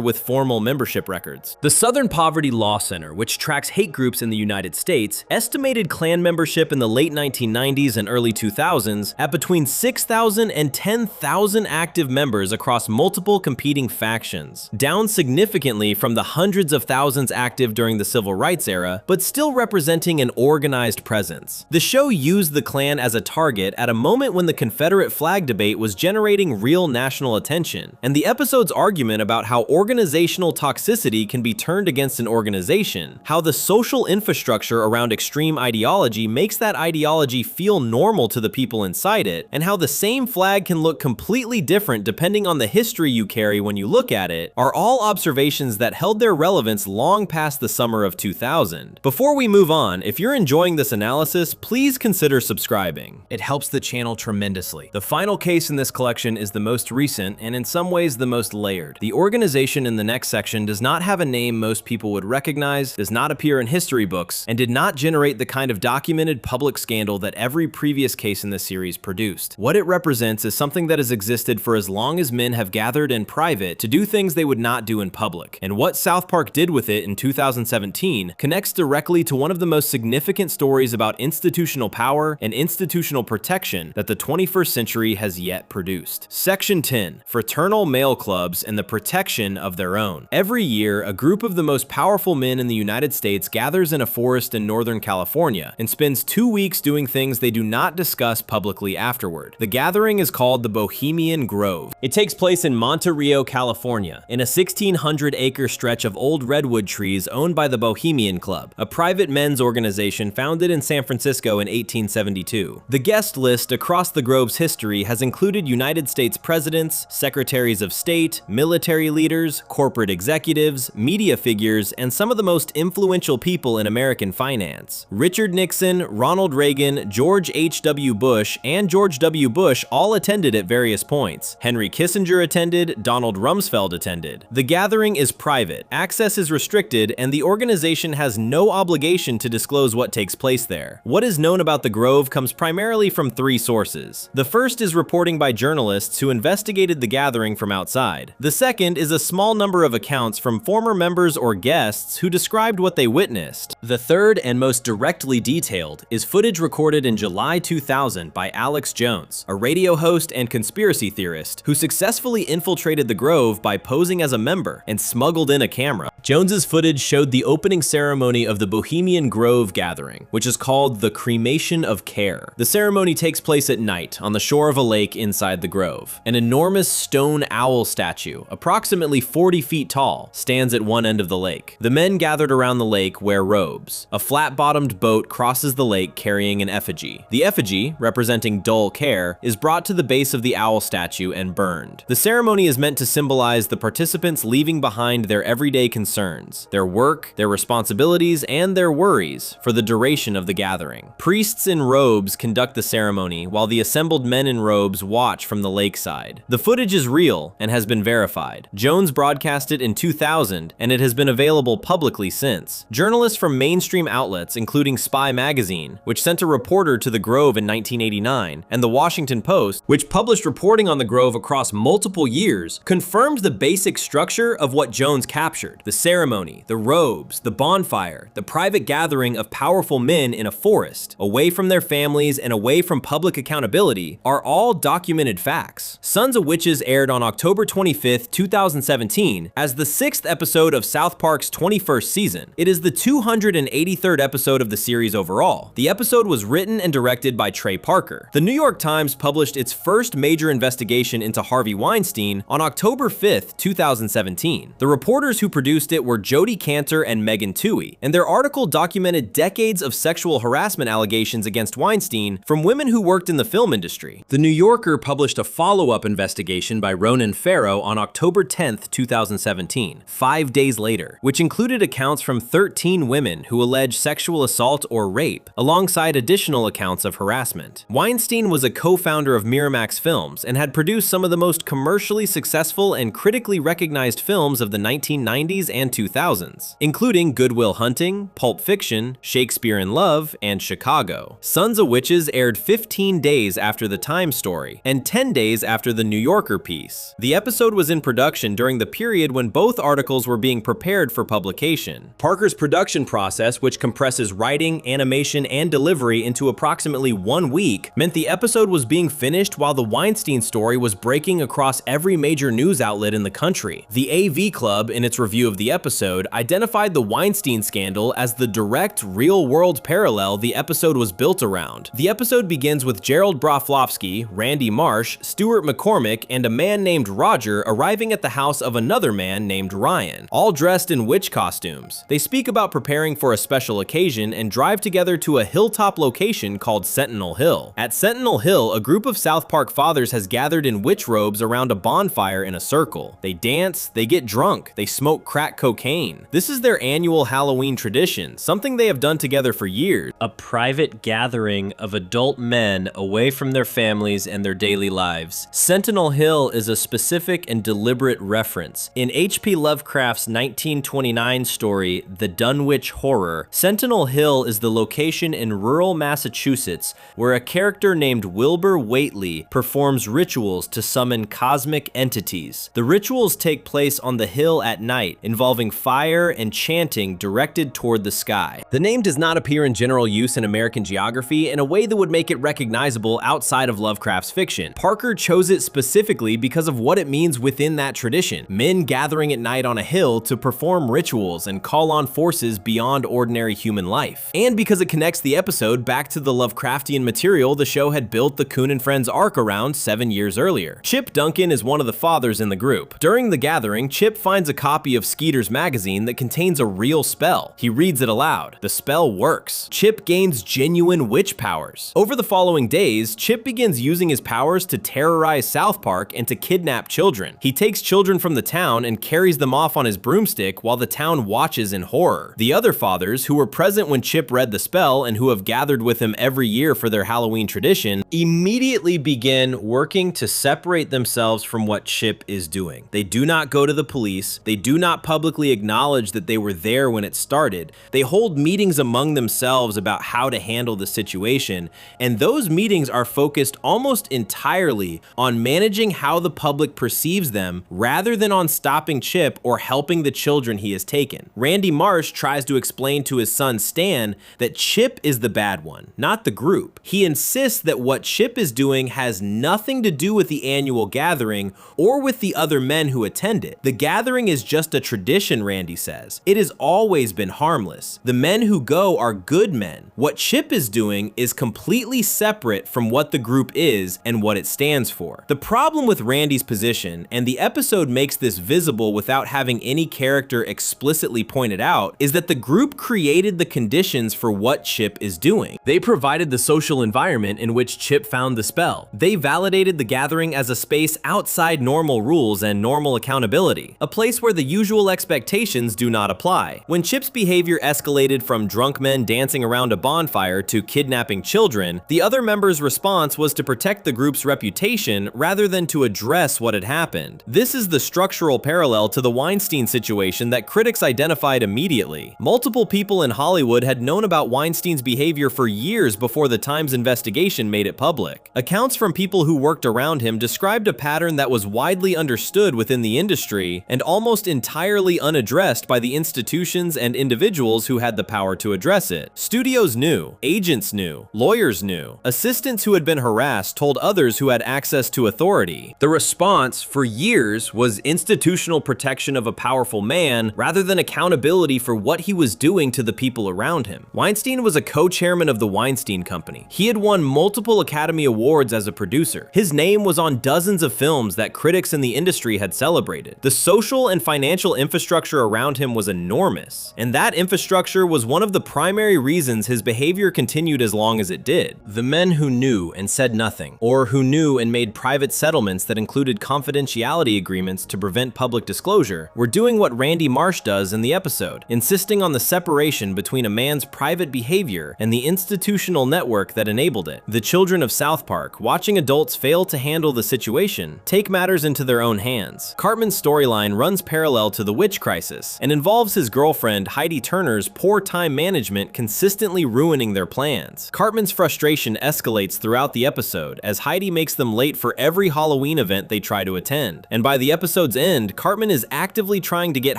with formal membership records. The Southern Poverty Law Center, which tracks hate groups in the United States, estimated Klan membership in the late 1990s and early 2000s at between 6,000 and 10,000 active members across multiple competing factions, down significantly from the hundreds of thousands active during the Civil Rights era, but still representing an organized presence. The show used the Klan as a target at a moment when the Confederate flag debate was generating real national attention, and the episode's argument about how organizational toxicity can be turned against an organization, how the social infrastructure around extreme ideology makes that ideology feel normal to the people inside it, and how the same flag can look completely different depending on the history you carry when you look at it, are all observations that held their relevance long past the summer of 2000. Before we move on, if you're enjoying this analysis, please consider subscribing. It helps the channel tremendously. The final case in this collection is the most recent and in some ways the most layered. The organization in the next section does not have a name most people would recognize, does not appear in history books, and did not generate the kind of documented public scandal that every previous case in the series produced. What it represents is something that has existed for as long as men have gathered in private to do things they would not do in public, and what South Park did with it in 2017 connects directly to one of the most significant significant stories about institutional power and institutional protection that the 21st century has yet produced. Section 10. Fraternal male clubs and the protection of their own. Every year, a group of the most powerful men in the United States gathers in a forest in Northern California and spends 2 weeks doing things they do not discuss publicly afterward. The gathering is called the Bohemian Grove. It takes place in Monte Rio, California, in a 1,600-acre stretch of old redwood trees owned by the Bohemian Club, a private men's organization founded in San Francisco in 1872. The guest list across the Grove's history has included United States presidents, secretaries of state, military leaders, corporate executives, media figures, and some of the most influential people in American finance. Richard Nixon, Ronald Reagan, George H.W. Bush, and George W. Bush all attended at various points. Henry Kissinger attended, Donald Rumsfeld attended. The gathering is private, access is restricted, and the organization has no obligation to disclose what takes place there. What is known about the Grove comes primarily from 3 sources. The first is reporting by journalists who investigated the gathering from outside. The second is a small number of accounts from former members or guests who described what they witnessed. The third and most directly detailed is footage recorded in July 2000 by Alex Jones, a radio host and conspiracy theorist who successfully infiltrated the Grove by posing as a member and smuggled in a camera. Jones's footage showed the opening ceremony of the Bohemian Grove gathering, which is called the Cremation of Care. The ceremony takes place at night on the shore of a lake inside the Grove. An enormous stone owl statue, approximately 40 feet tall, stands at one end of the lake. The men gathered around the lake wear robes. A flat-bottomed boat crosses the lake carrying an effigy. The effigy, representing dull care, is brought to the base of the owl statue and burned. The ceremony is meant to symbolize the participants leaving behind their everyday concerns, their work, their responsibilities, and their worries for the duration of the gathering. Priests in robes conduct the ceremony while the assembled men in robes watch from the lakeside. The footage is real and has been verified. Jones broadcast it in 2000, and it has been available publicly since. Journalists from mainstream outlets, including Spy Magazine, which sent a reporter to the Grove in 1989, and the Washington Post, which published reporting on the Grove across multiple years, confirmed the basic structure of what Jones captured. The ceremony, the robes, the bonfire, the private gathering of powerful men in a forest, away from their families and away from public accountability, are all documented facts. Sons of Witches aired on October 25th, 2017, as the 6th episode of South Park's 21st season. It is the 283rd episode of the series overall. The episode was written and directed by Trey Parker. The New York Times published its first major investigation into Harvey Weinstein on October 5th, 2017. The reporters who produced it were Jodi Kantor and Megan Twohey, and their article documented decades of sexual harassment allegations against Weinstein from women who worked in the film industry. The New Yorker published a follow-up investigation by Ronan Farrow on October 10th, 2017, 5 days later, which included accounts from 13 women who alleged sexual assault or rape, alongside additional accounts of harassment. Weinstein was a co-founder of Miramax Films and had produced some of the most commercially successful and critically recognized films of the 1990s and 2000s, including Good Will Hunting, Pulp Fiction, Shakespeare in Love, and Chicago. Sons of Witches aired 15 days after the Time story and 10 days after the New Yorker piece. The episode was in production during the period when both articles were being prepared for publication. Parker's production process, which compresses writing, animation, and delivery into approximately 1 week, meant the episode was being finished while the Weinstein story was breaking across every major news outlet in the country. The AV Club, in its review of the episode, identified the Weinstein scandal as the direct, real-world parallel the episode was built around. The episode begins with Gerald Broflovsky, Randy Marsh, Stuart McCormick, and a man named Roger arriving at the house of another man named Ryan, all dressed in witch costumes. They speak about preparing for a special occasion and drive together to a hilltop location called Sentinel Hill. At Sentinel Hill, a group of South Park fathers has gathered in witch robes around a bonfire in a circle. They dance, they get drunk, they smoke crack cocaine. This is their annual Halloween tradition, something they have done together for years. A private gathering of adult men away from their families and their daily lives. Sentinel Hill is a specific and deliberate reference. In H.P. Lovecraft's 1929 story, The Dunwich Horror, Sentinel Hill is the location in rural Massachusetts where a character named Wilbur Whately performs rituals to summon cosmic entities. The rituals take place on the hill at night, involving involving fire and chanting directed toward the sky. The name does not appear in general use in American geography in a way that would make it recognizable outside of Lovecraft's fiction. Parker chose it specifically because of what it means within that tradition: men gathering at night on a hill to perform rituals and call on forces beyond ordinary human life. And because it connects the episode back to the Lovecraftian material the show had built the Coon and Friends arc around 7 years earlier. Chip Duncan is one of the fathers in the group. During the gathering, Chip finds a copy of Skeeter's magazine that contains a real spell. He reads it aloud. The spell works. Chip gains genuine witch powers. Over the following days, Chip begins using his powers to terrorize South Park and to kidnap children. He takes children from the town and carries them off on his broomstick while the town watches in horror. The other fathers, who were present when Chip read the spell and who have gathered with him every year for their Halloween tradition, immediately begin working to separate themselves from what Chip is doing. They do not go to the police. They do not publicly acknowledge that they were there when it started. They hold meetings among themselves about how to handle the situation, and those meetings are focused almost entirely on managing how the public perceives them rather than on stopping Chip or helping the children he has taken. Randy Marsh tries to explain to his son Stan that Chip is the bad one, not the group. He insists that what Chip is doing has nothing to do with the annual gathering or with the other men who attend it. The gathering is just a tradition, Randy says. It has always been harmless. The men who go are good men. What Chip is doing is completely separate from what the group is and what it stands for. The problem with Randy's position, and the episode makes this visible without having any character explicitly pointed out, is that the group created the conditions for what Chip is doing. They provided the social environment in which Chip found the spell. They validated the gathering as a space outside normal rules and normal accountability, a place where the usual expectations do not apply. When Chip's behavior escalated from drunk men dancing around a bonfire to kidnapping children, the other members' response was to protect the group's reputation rather than to address what had happened. This is the structural parallel to the Weinstein situation that critics identified immediately. Multiple people in Hollywood had known about Weinstein's behavior for years before the Times investigation made it public. Accounts from people who worked around him described a pattern that was widely understood within the industry and almost entirely unaddressed by the institutions and individuals who had the power to address it. Studios knew, agents knew, lawyers knew, assistants who had been harassed told others who had access to authority. The response for years was institutional protection of a powerful man rather than accountability for what he was doing to the people around him. Weinstein was a co-chairman of the Weinstein Company. He had won multiple Academy Awards as a producer. His name was on dozens of films that critics in the industry had celebrated. The social and financial infrastructure around him was enormous, and that infrastructure was one of the primary reasons his behavior continued as long as it did. The men who knew and said nothing, or who knew and made private settlements that included confidentiality agreements to prevent public disclosure, were doing what Randy Marsh does in the episode, insisting on the separation between a man's private behavior and the institutional network that enabled it. The children of South Park, watching adults fail to handle the situation, take matters into their own hands. Cartman's storyline runs parallel to the witch crisis and involves his girlfriend Heidi Turner's poor time management consistently ruining their plans. Cartman's frustration escalates throughout the episode as Heidi makes them late for every Halloween event they try to attend. And by the episode's end, Cartman is actively trying to get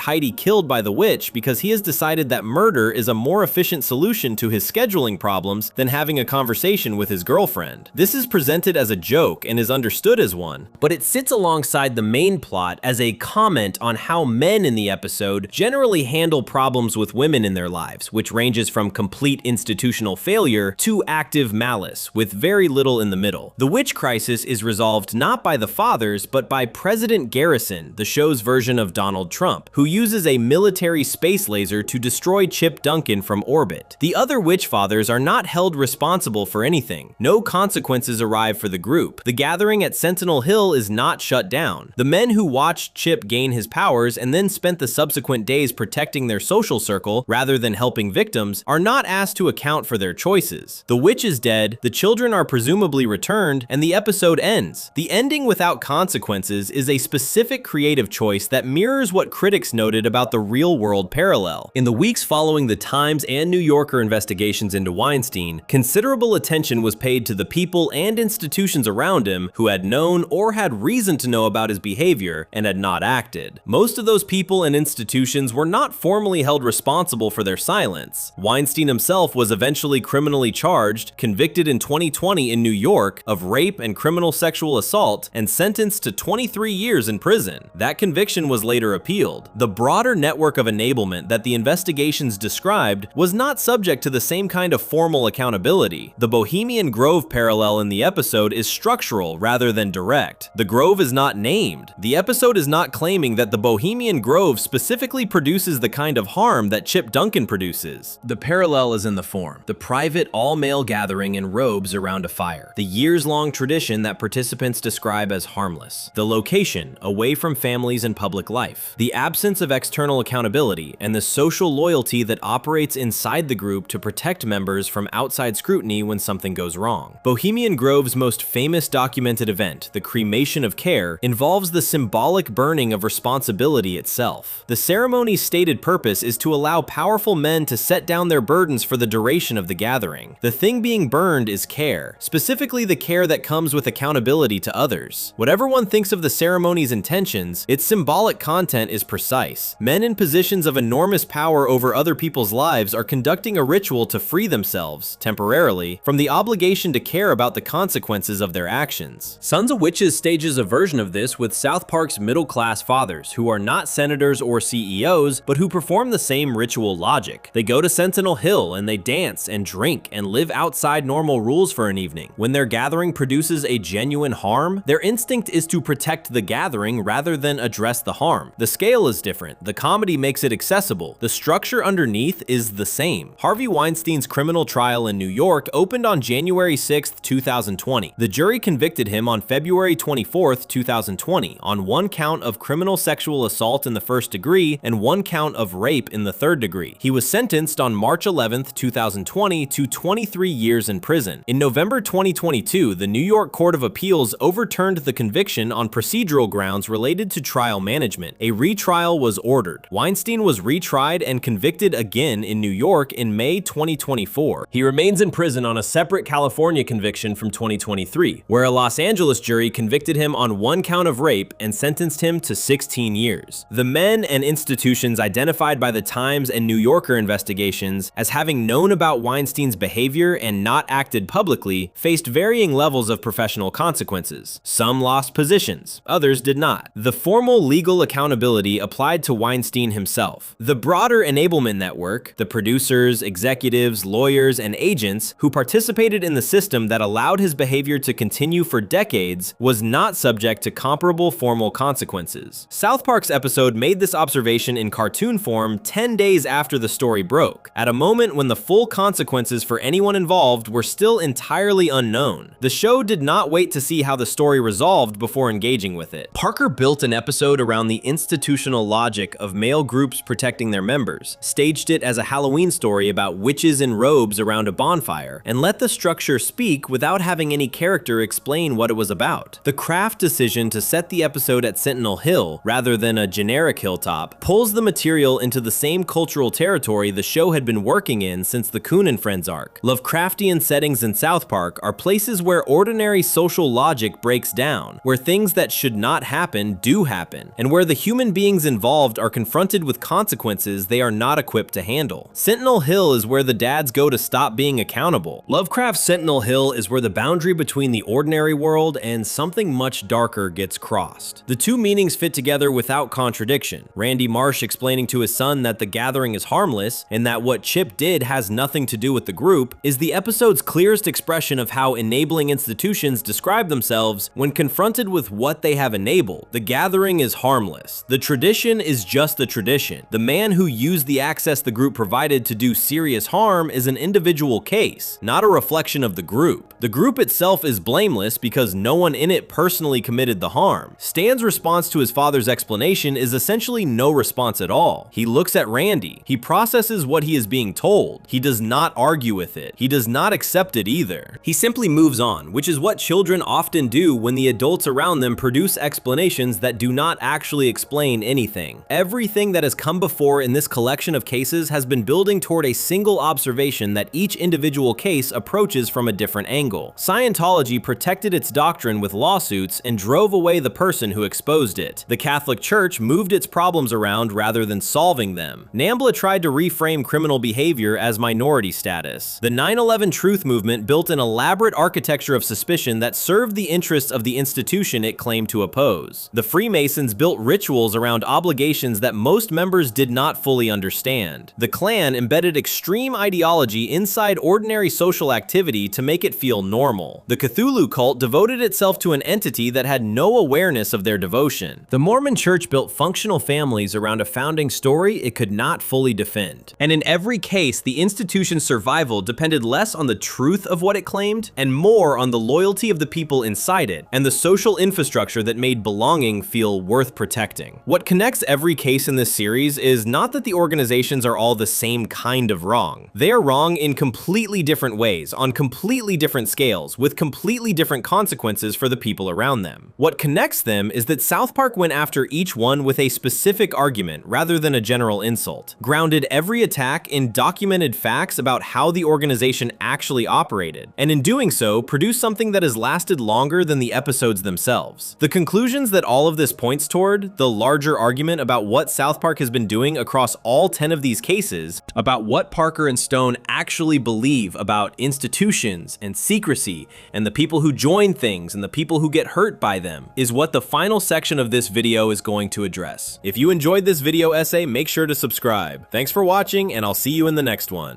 Heidi killed by the witch because he has decided that murder is a more efficient solution to his scheduling problems than having a conversation with his girlfriend. This is presented as a joke and is understood as one, but it sits alongside the main plot as a comment on how men in the episode generally handle problems with women in their lives, which ranges from complete institutional failure to active malice, with very little in the middle. The witch crisis is resolved not by the fathers, but by President Garrison, the show's version of Donald Trump, who uses a military space laser to destroy Chip Duncan from orbit. The other witch fathers are not held responsible for anything. No consequences arrive for the group. The gathering at Sentinel Hill is not shut down. The men who watched Chip gain his powers and then spent the subsequent days protecting their social circle rather than helping victims are not asked to account for their choices. The witch is dead, the children are presumably returned, and the episode ends. The ending without consequences is a specific creative choice that mirrors what critics noted about the real-world parallel. In the weeks following the Times and New Yorker investigations into Weinstein, considerable attention was paid to the people and institutions around him who had known or had reason to know about his behavior and had not acted. Most of those people people and institutions were not formally held responsible for their silence. Weinstein himself was eventually criminally charged, convicted in 2020 in New York of rape and criminal sexual assault, and sentenced to 23 years in prison. That conviction was later appealed. The broader network of enablement that the investigations described was not subject to the same kind of formal accountability. The Bohemian Grove parallel in the episode is structural rather than direct. The Grove is not named. The episode is not claiming that the Bohemian Grove specifically produces the kind of harm that Chip Duncan produces. The parallel is in the form: the private all-male gathering in robes around a fire, the years-long tradition that participants describe as harmless, the location away from families and public life, the absence of external accountability, and the social loyalty that operates inside the group to protect members from outside scrutiny when something goes wrong. Bohemian Grove's most famous documented event, the cremation of care, involves the symbolic burning of responsibility itself. The ceremony's stated purpose is to allow powerful men to set down their burdens for the duration of the gathering. The thing being burned is care, specifically the care that comes with accountability to others. Whatever one thinks of the ceremony's intentions, its symbolic content is precise. Men in positions of enormous power over other people's lives are conducting a ritual to free themselves, temporarily, from the obligation to care about the consequences of their actions. Sons of Witches stages a version of this with South Park's middle-class fathers, who are not senators or CEOs, but who perform the same ritual logic. They go to Sentinel Hill and they dance and drink and live outside normal rules for an evening. When their gathering produces a genuine harm, their instinct is to protect the gathering rather than address the harm. The scale is different. The comedy makes it accessible. The structure underneath is the same. Harvey Weinstein's criminal trial in New York opened on January 6, 2020. The jury convicted him on February 24, 2020, on one count of criminal sexual assault in the first degree and one count of rape in the third degree. He was sentenced on March 11, 2020 to 23 years in prison. In November 2022, the New York Court of Appeals overturned the conviction on procedural grounds related to trial management. A retrial was ordered. Weinstein was retried and convicted again in New York in May 2024. He remains in prison on a separate California conviction from 2023, where a Los Angeles jury convicted him on one count of rape and sentenced him to 16 years. The men and institutions identified by the Times and New Yorker investigations as having known about Weinstein's behavior and not acted publicly faced varying levels of professional consequences. Some lost positions, others did not. The formal legal accountability applied to Weinstein himself. The broader enablement network, the producers, executives, lawyers, and agents who participated in the system that allowed his behavior to continue for decades, was not subject to comparable formal consequences. South Park's episode made this observation in cartoon form 10 days after the story broke, at a moment when the full consequences for anyone involved were still entirely unknown. The show did not wait to see how the story resolved before engaging with it. Parker built an episode around the institutional logic of male groups protecting their members, staged it as a Halloween story about witches in robes around a bonfire, and let the structure speak without having any character explain what it was about. The craft decision to set the episode at Sentinel Hill, rather than a generic hilltop, pulls the material into the same cultural territory the show had been working in since the Coon and Friends arc. Lovecraftian settings in South Park are places where ordinary social logic breaks down, where things that should not happen do happen, and where the human beings involved are confronted with consequences they are not equipped to handle. Sentinel Hill is where the dads go to stop being accountable. Lovecraft's Sentinel Hill is where the boundary between the ordinary world and something much darker gets crossed. The two meanings fit together without contradiction. Randy Marsh explaining to his son that the gathering is harmless and that what Chip did has nothing to do with the group is the episode's clearest expression of how enabling institutions describe themselves when confronted with what they have enabled. The gathering is harmless. The tradition is just the tradition. The man who used the access the group provided to do serious harm is an individual case, not a reflection of the group. The group itself is blameless because no one in it personally committed the harm. Stan's response to his father's explanation is essentially no response at all. He looks at Randy. He processes what he is being told. He does not argue with it. He does not accept it either. He simply moves on, which is what children often do when the adults around them produce explanations that do not actually explain anything. Everything that has come before in this collection of cases has been building toward a single observation that each individual case approaches from a different angle. Scientology protected its doctrine with lawsuits and drove away the person who exposed it. The Catholic Church moved its problems around rather than solving them. NAMBLA tried to reframe criminal behavior as minority status. The 9/11 Truth movement built an elaborate architecture of suspicion that served the interests of the institution it claimed to oppose. The Freemasons built rituals around obligations that most members did not fully understand. The Klan embedded extreme ideology inside ordinary social activity to make it feel normal. The Cthulhu cult devoted itself to an entity that had no awareness of their devotion. The Mormon Church built functional families around a founding story it could not fully defend. And in every case, the institution's survival depended less on the truth of what it claimed and more on the loyalty of the people inside it and the social infrastructure that made belonging feel worth protecting. What connects every case in this series is not that the organizations are all the same kind of wrong. They are wrong in completely different ways, on completely different scales, with completely different consequences for the people around them. What connects them is that South Park went after each one with a specific argument rather than a general insult, grounded every attack in documented facts about how the organization actually operated, and in doing so, produced something that has lasted longer than the episodes themselves. The conclusions that all of this points toward, the larger argument about what South Park has been doing across all 10 of these cases, about what Parker and Stone actually believe about institutions and secrecy and the people who join things and the people who get hurt by them, is what the final section of this video is going to address. If you enjoyed this video essay, make sure to subscribe. Thanks for watching, and I'll see you in the next one.